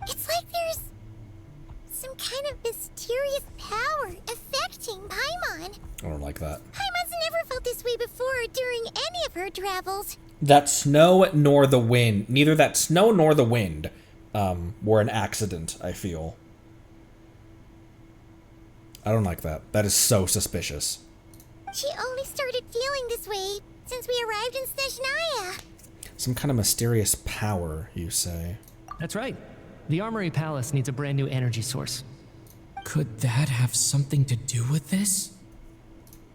It's like there's some kind of mysterious power affecting Paimon. I don't like that. Paimon's never felt this way before during any of her travels. That snow nor the wind, neither that snow nor the wind, were an accident, I feel. I don't like that. That is so suspicious. She only started feeling this way since we arrived in Snezhnaya. Some kind of mysterious power, you say? That's right. The Armory Palace needs a brand new energy source. Could that have something to do with this?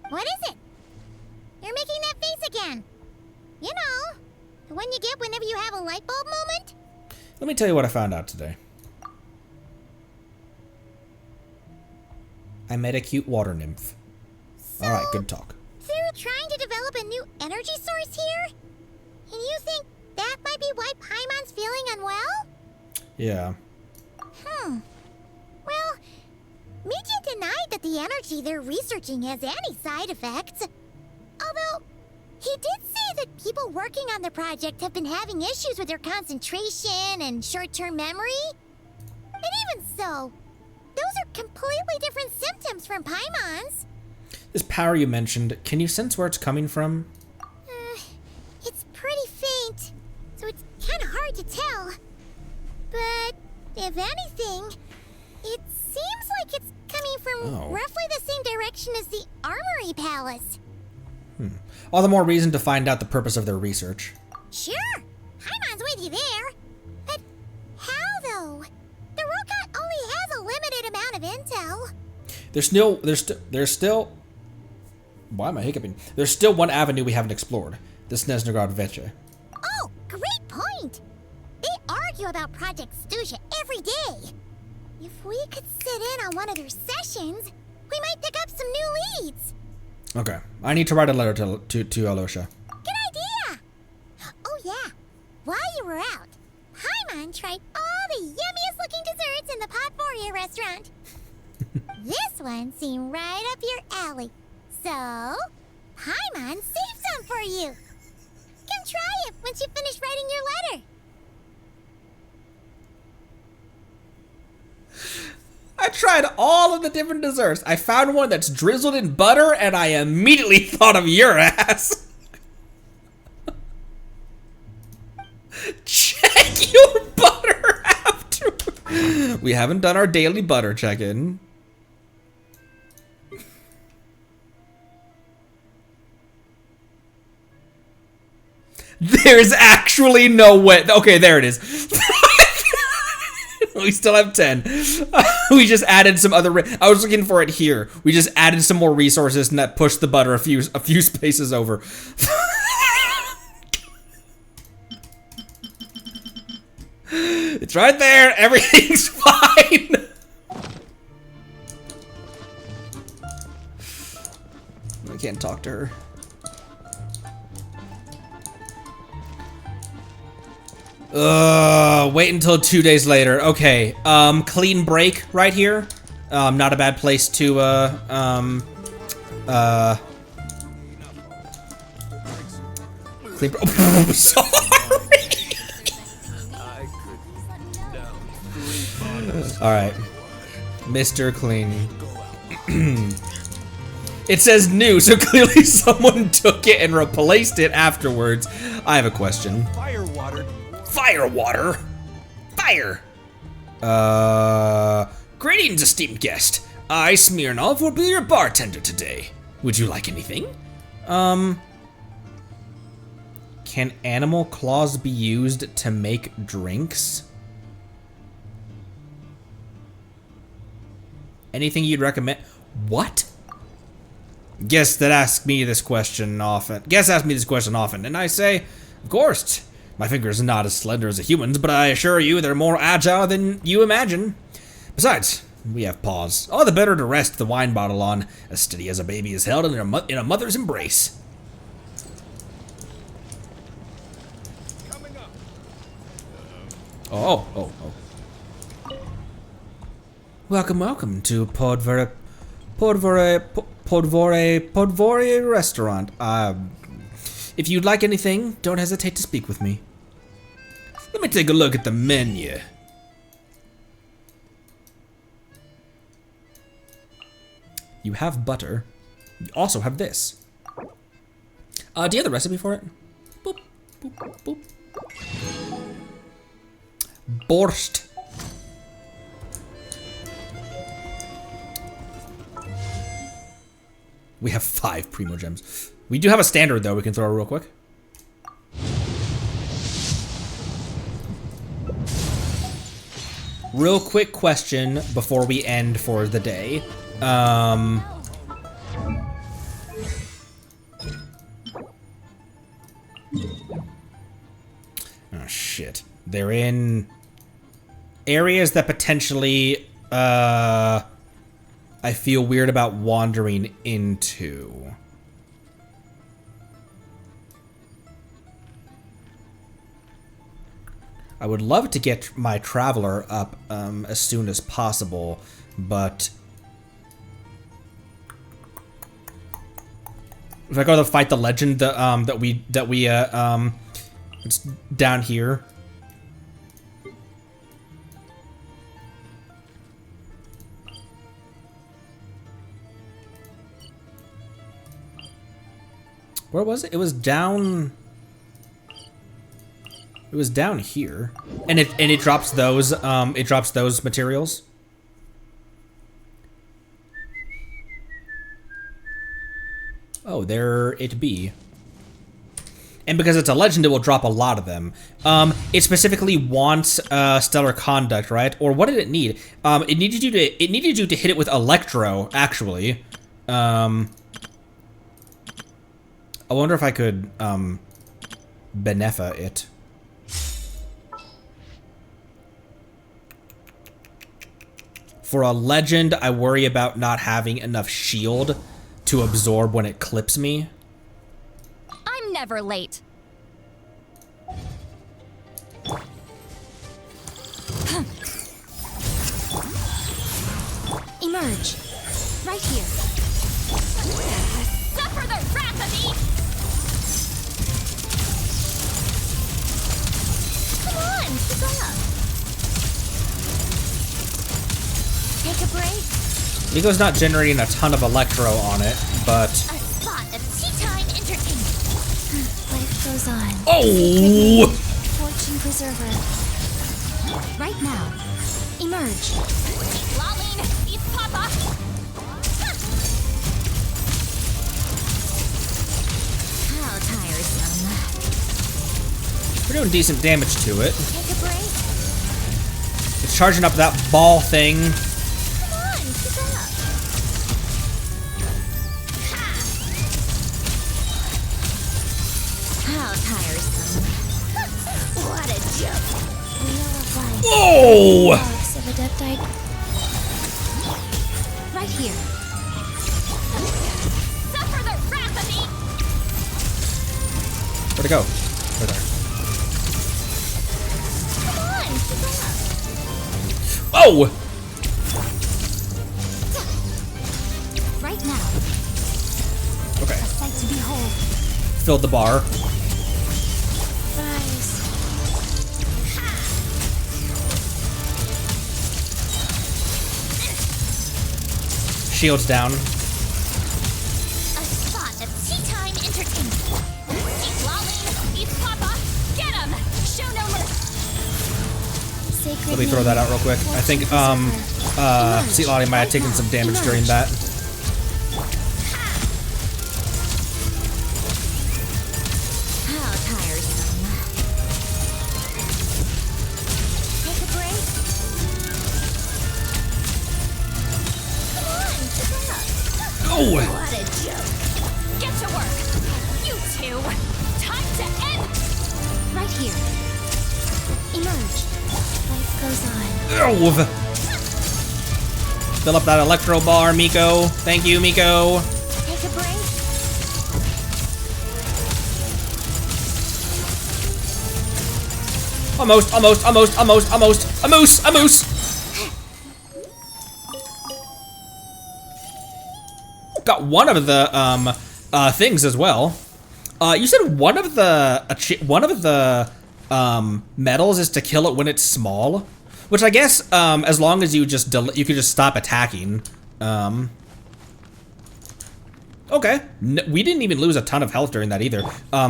What is it? You're making that face again. You know, the one you get whenever you have a light bulb moment? Let me tell you what I found out today. I met a cute water nymph. Alright, good talk. They're trying to develop a new energy source here? And you think that might be why Paimon's feeling unwell? Yeah. Well, Mijian denied that the energy they're researching has any side effects. Although, he did say that people working on the project have been having issues with their concentration and short-term memory. And even so, those are completely different symptoms from Paimon's. This power you mentioned, can you sense where it's coming from? It's pretty faint, so it's kind of hard to tell. But, if anything, it seems like it's coming from roughly the same direction as the Armory Palace. All the more reason to find out the purpose of their research. Sure, Paimon's with you there. But how, though? The Rokat only has a limited amount of intel. There's still... Why am I hiccuping? There's still one avenue we haven't explored. The Snezhnograd Veche. Oh, great point! They argue about Project Stusha every day. If we could sit in on one of their sessions, we might pick up some new leads. Okay, I need to write a letter to Alosha. Good idea! Oh yeah, while you were out, Paimon tried all the yummiest looking desserts in the Potpourri restaurant. This one seemed right up your alley. So, Paimon saved some for you. Come try it once you finish writing your letter. I tried all of the different desserts. I found one that's drizzled in butter, and I immediately thought of your ass. Check your butter after. We haven't done our daily butter check-in. There's actually no way. Okay, there it is. We still have 10. We just added some other... I was looking for it here. We just added some more resources, and that pushed the butter a few spaces over. It's right there. Everything's fine. I can't talk to her. Wait until 2 days later. Okay, clean break right here. Not a bad place to, clean break. Oh, sorry! Alright. Mr. Clean. It says new, so clearly someone took it and replaced it afterwards. I have a question. Firewater. Firewater? Fire! Greetings, esteemed guest. I, Smirnov, will be your bartender today. Would you like anything? Can animal claws be used to make drinks? Anything you'd recommend? What? Guests ask me this question often, and I say, of course. My fingers are not as slender as a human's, but I assure you they're more agile than you imagine. Besides, we have paws. All the better to rest the wine bottle on, as steady as a baby is held in a mother's embrace. Oh. Welcome to Podvore restaurant. If you'd like anything, don't hesitate to speak with me. Let me take a look at the menu. You have butter. You also have this. Do you have the recipe for it? Boop, boop, boop. Borscht. We have 5 Primo Gems. We do have a standard, though, we can throw real quick. Real quick question before we end for the day. Oh, shit. They're in areas that potentially, I feel weird about wandering into. I would love to get my Traveler up as soon as possible, but if I go to fight the legend it's down here. Where was it? It was down. It was down here, and it drops those materials. Oh, there it be. And because it's a legend, it will drop a lot of them. It specifically wants stellar conduct, right? Or what did it need? It needed you to hit it with electro, actually. I wonder if I could benefa it. For a legend, I worry about not having enough shield to absorb when it clips me. I'm never late. Emerge. Right here. Suffer the wrath of me! Come on, keep up. Take a break. Nico's not generating a ton of electro on it, but... A spot of tea time entertainment. Life goes on. Oh! Fortune preserver. Right now. Emerge. Lolling, eat Papa! How tiresome. We're doing decent damage to it. Take a break. It's charging up that ball thing. Come on, keep up. How tiresome. What a joke. Wheel of life. Oh! Logs of adeptite. Right here. Suffer the wrath of me! Where'd it go? Right there. Come on, keep up. Oh! Right now. Okay. A sight to behold. Filled the bar. Rise. Shield's down. A spot of tea time entertainment. Eat Lolling, eat Papa! Get him! Show no mercy! Sacred Let me throw that out real quick. I think Seat Lottie might have taken some damage during that. How tiresome. Take a break. Come on, keep up. Oh! What a joke. Get to work! You two! Time to end! Right here. Emerge. Life goes on. Ow! Fill up that electro bar, Miko. Thank you, Miko. Take a break. Almost. A moose. got one of the things as well. You said one of the medals is to kill it when it's small, which I guess as long as you just you could just stop attacking. Okay, we didn't even lose a ton of health during that either.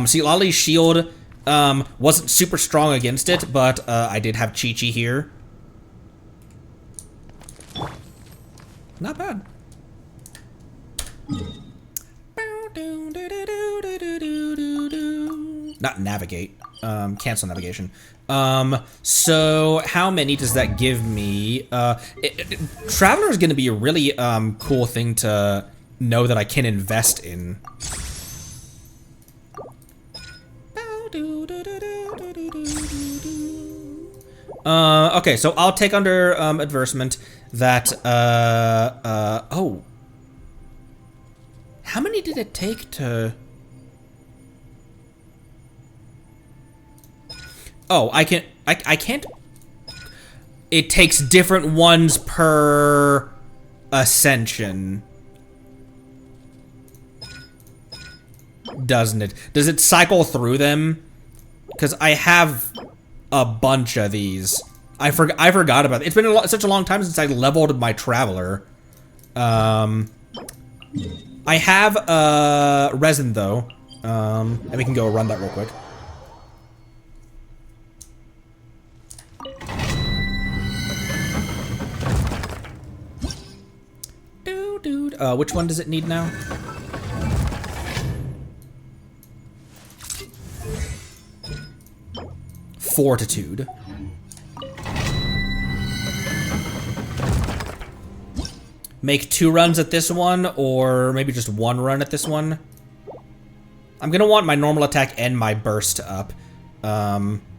See, Lali's shield wasn't super strong against it, but I did have Chi-Chi here. Not bad. Not navigate. Cancel navigation. So how many does that give me? Traveler is going to be a really cool thing to know that I can invest in. Okay, so I'll take under advertisement that oh, how many did it take to? Oh, I can't. It takes different ones per ascension, doesn't it? Does it cycle through them? Because I have a bunch of these. I forgot about it. It's been such a long time since I leveled my traveler. I have resin though, and we can go run that real quick. Which one does it need now? Fortitude. Make 2 runs at this one, or maybe just 1 run at this one. I'm gonna want my normal attack and my burst up.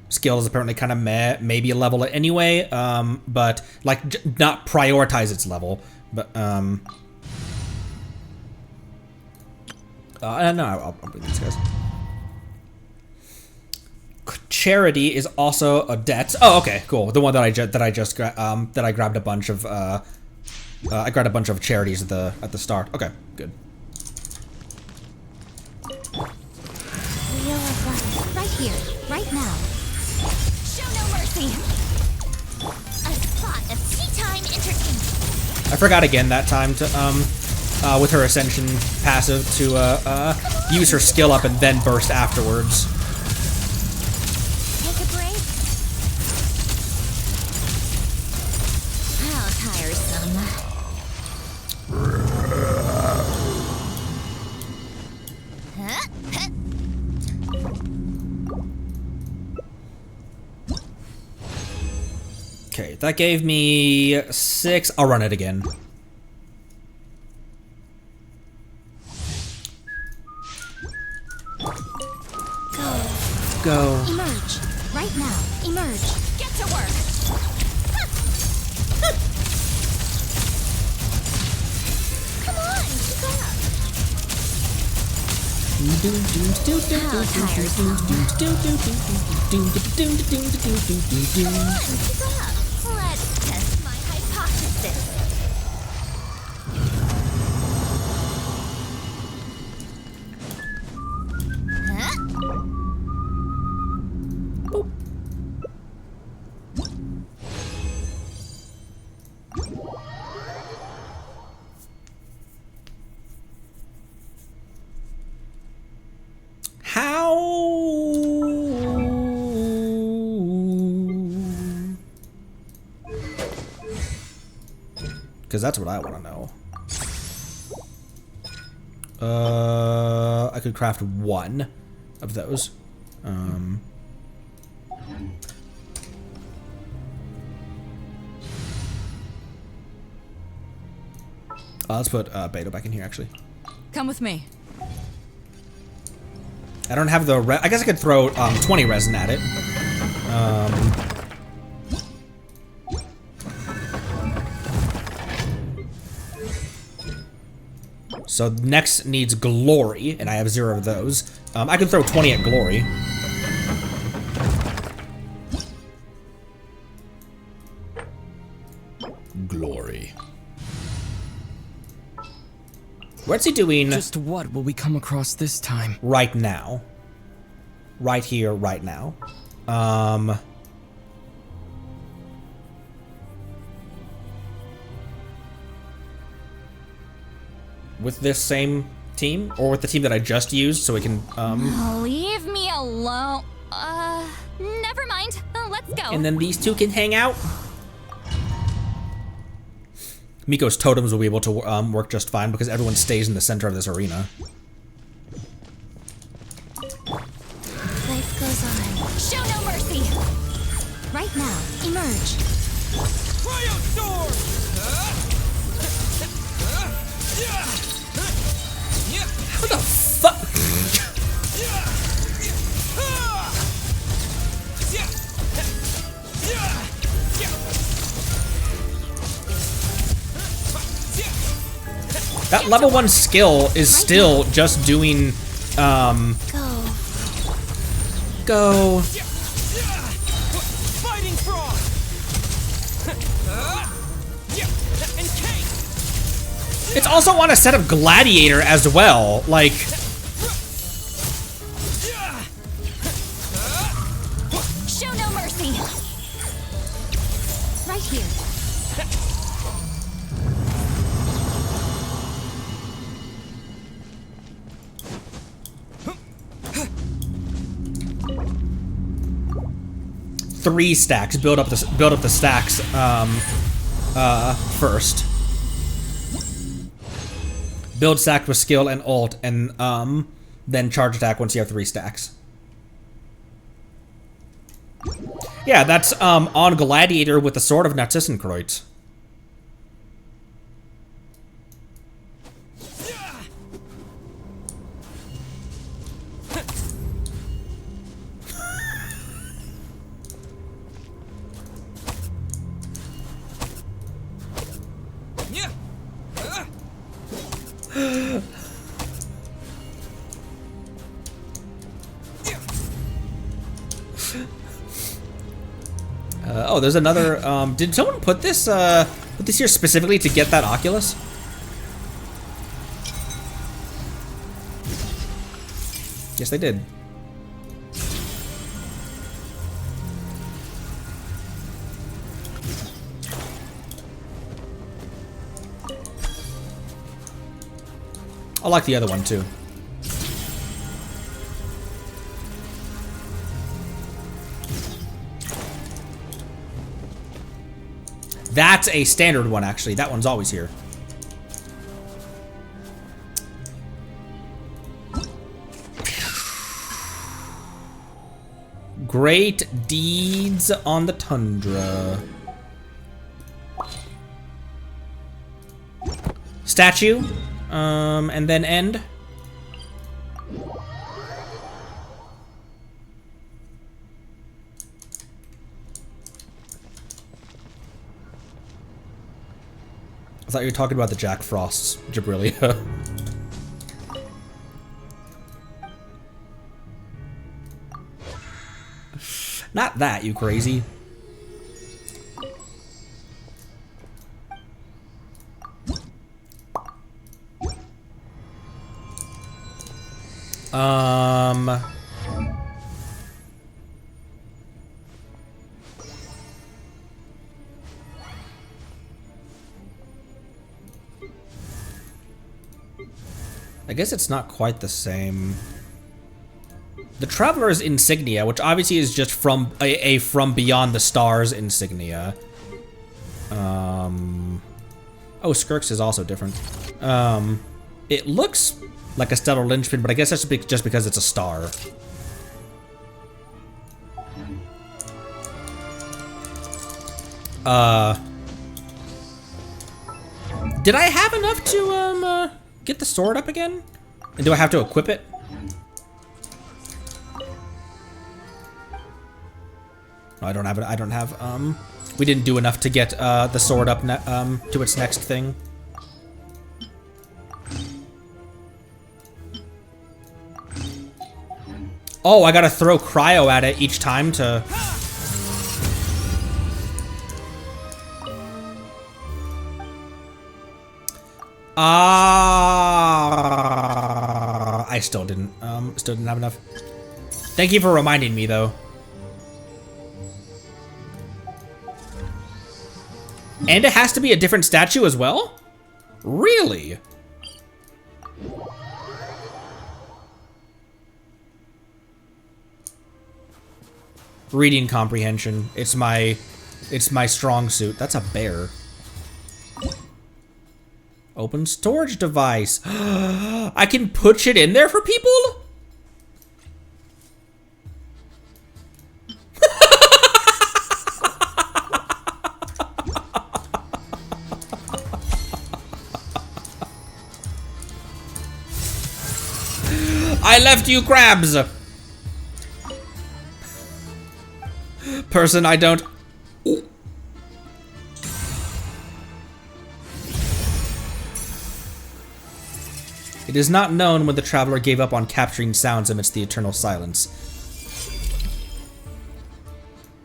Skill is apparently kind of meh, maybe a level it anyway, but like not prioritize its level. But no, I'll bring these guys. Charity is also a debt. Oh, okay, cool. The one that I grabbed a bunch of. I grabbed a bunch of charities at the start. Okay, good. Wheel of Life, right here, right now. Show no mercy. A spot of tea time entertainment. I forgot again that time to with her ascension passive to use her skill up and then burst afterwards. Take a break. How tiresome. Okay, that gave me 6. I'll run it again. Go. Emerge. Right now. Emerge. Get to work. Come on, keep up. How tiresome. Come on, keep up. Let's test my hypothesis. How? Because that's what I want to know. I could craft 1 of those. Let's put Beto back in here, actually. Come with me. I don't have the I guess I could throw 20 resin at it. So next needs glory, and I have 0 of those. I can throw 20 at glory. Glory. What's he doing? Just what will we come across this time? Right now. Right here, right now. With this same team? Or with the team that I just used so we can, Leave me alone. Never mind. Let's go. And then these two can hang out? Miko's totems will be able to work just fine because everyone stays in the center of this arena. Life goes on. Show no mercy. Right now, emerge. What the fuck? That level 1 skill is still just doing, Go. Fighting frog. It's also on a set of Gladiator as well, like... Show no mercy. Right here. Three stacks. Build up the stacks first. Build stack with skill and ult, and then charge attack once you have 3 stacks. Yeah, that's on Gladiator with the Sword of Narcissenkreuz. Oh, there's another. Did someone put this here specifically to get that Oculus? Yes, they did. I like the other one too. That's a standard one, actually. That one's always here. Great deeds on the tundra. Statue, and then end. I thought you were talking about the Jack Frost's Jabrilia. Not that, you crazy. I guess it's not quite the same. The Traveler's Insignia, which obviously is just from a from beyond the stars insignia. Oh, Skirk's is also different. It looks like a stellar linchpin, but I guess that's just because it's a star. Did I have enough to get the sword up again? And do I have to equip it? No, I don't have it. I don't have, we didn't do enough to get, the sword up, to its next thing. Oh, I gotta throw cryo at it each time to... Ah. I still didn't have enough. Thank you for reminding me, though. And it has to be a different statue as well? Really? Reading comprehension. It's my strong suit. That's a bear. Open storage device. I can put it in there for people? I left you crabs. Person I don't. Ooh. It is not known when the traveler gave up on capturing sounds amidst the eternal silence.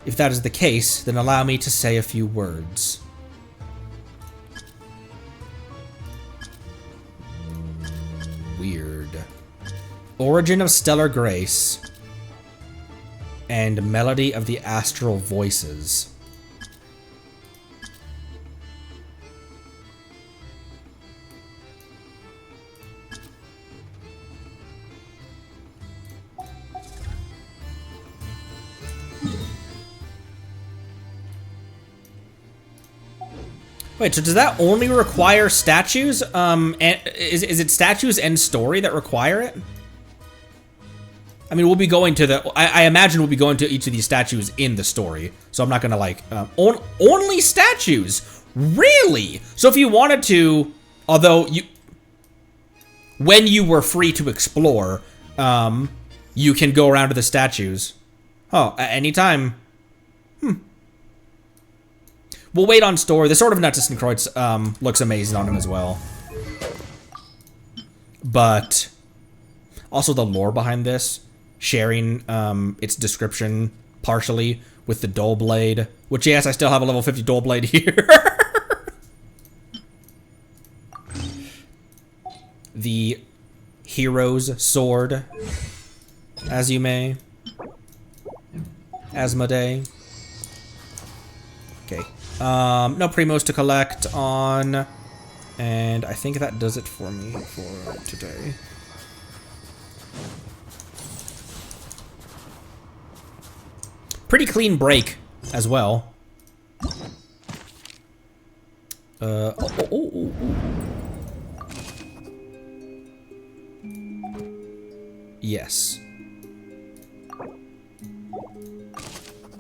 If that is the case, then allow me to say a few words. Weird. Origin of stellar grace. And melody of the astral voices. Wait, so does that only require statues? And is it statues and story that require it? I mean, we'll be going to the. I imagine we'll be going to each of these statues in the story, so I'm not gonna like only statues. Really? So if you wanted to, although when you were free to explore, you can go around to the statues. Oh, at any time. We'll wait on story. The Sword of Nuttis and Kreutz looks amazing on him as well. But also the lore behind this, sharing its description partially with the Dull Blade, which yes, I still have a level 50 Dull Blade here. The Hero's Sword, as you may. Asmodee. Okay. No primos to collect on, and I think that does it for me for today. Pretty clean break as well. Yes.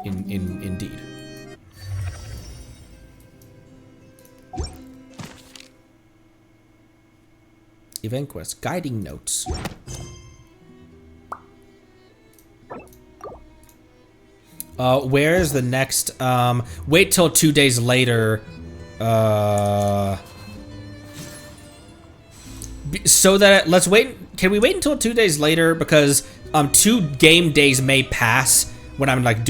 Indeed. Event quest, guiding notes. Where's the next, wait till 2 days later, so that, let's wait, can we wait until 2 days later, because, 2 game days may pass when I'm, like,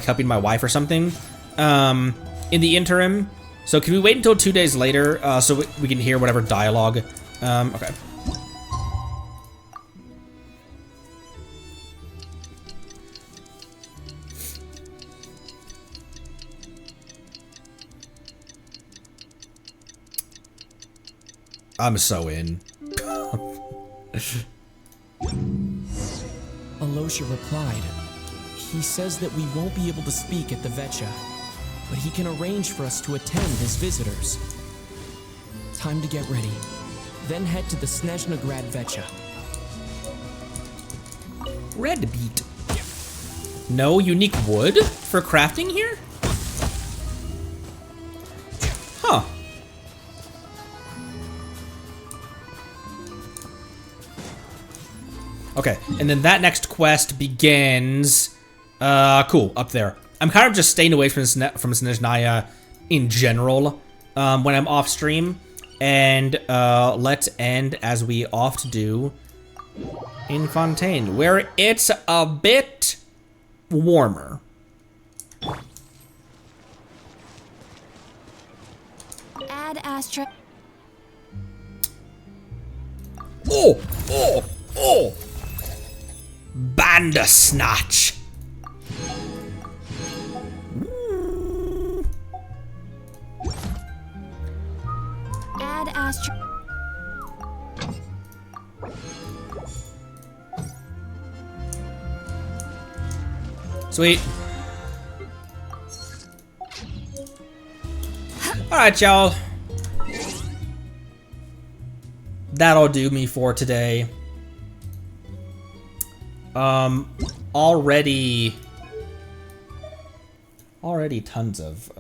helping my wife or something, in the interim, so can we wait until 2 days later, so we can hear whatever dialogue, okay. I'm so in. Alosha replied. He says that we won't be able to speak at the Vetcha, but he can arrange for us to attend as visitors. Time to get ready. Then head to the Snezhnegrad Vetcha. Red beet. No unique wood for crafting here? Huh. Okay, and then that next quest begins, cool, up there. I'm kind of just staying away from Snezhnaya in general when I'm off stream. And let's end, as we oft do, in Fontaine, where it's a bit warmer. Ad Astra. Oh! Oh! Oh! Bandersnatch! Add Astro. Sweet. Alright, y'all. That'll do me for today. Already tons of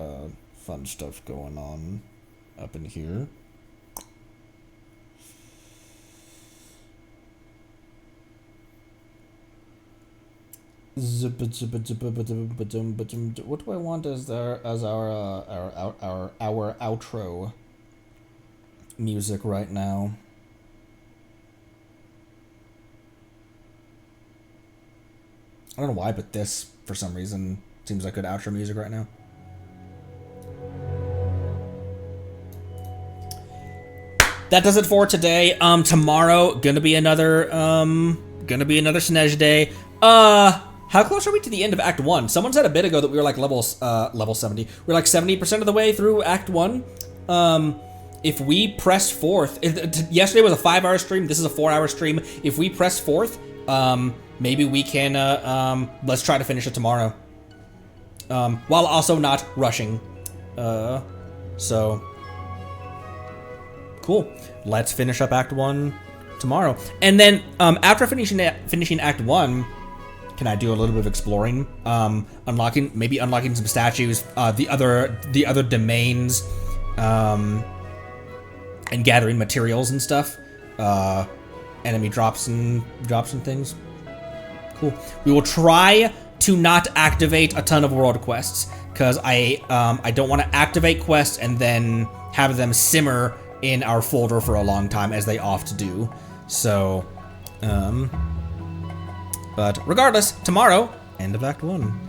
fun stuff going on up in here. What do I want as our outro music right now? I don't know why, but this, for some reason, seems like good outro music right now. That does it for today. Tomorrow, gonna be another Snej day. How close are we to the end of Act 1? Someone said a bit ago that we were like level 70. We're like 70% of the way through Act 1. If we press forth, yesterday was a 5-hour stream, this is a 4-hour stream. If we press forth, maybe we can, let's try to finish it tomorrow. While also not rushing. So, cool. Let's finish up Act 1 tomorrow. And then, after finishing Act 1, can I do a little bit of exploring? Maybe unlocking some statues, the other domains, and gathering materials and stuff. Enemy drops and things. Cool. We will try to not activate a ton of world quests, because I don't want to activate quests and then have them simmer in our folder for a long time, as they oft do. So, but regardless, tomorrow, end of Act 1.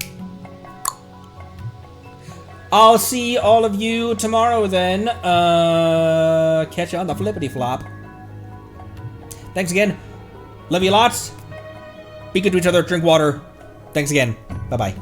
I'll see all of you tomorrow then. Catch you on the flippity flop. Thanks again. Love you lots. Be good to each other. Drink water. Thanks again. Bye-bye.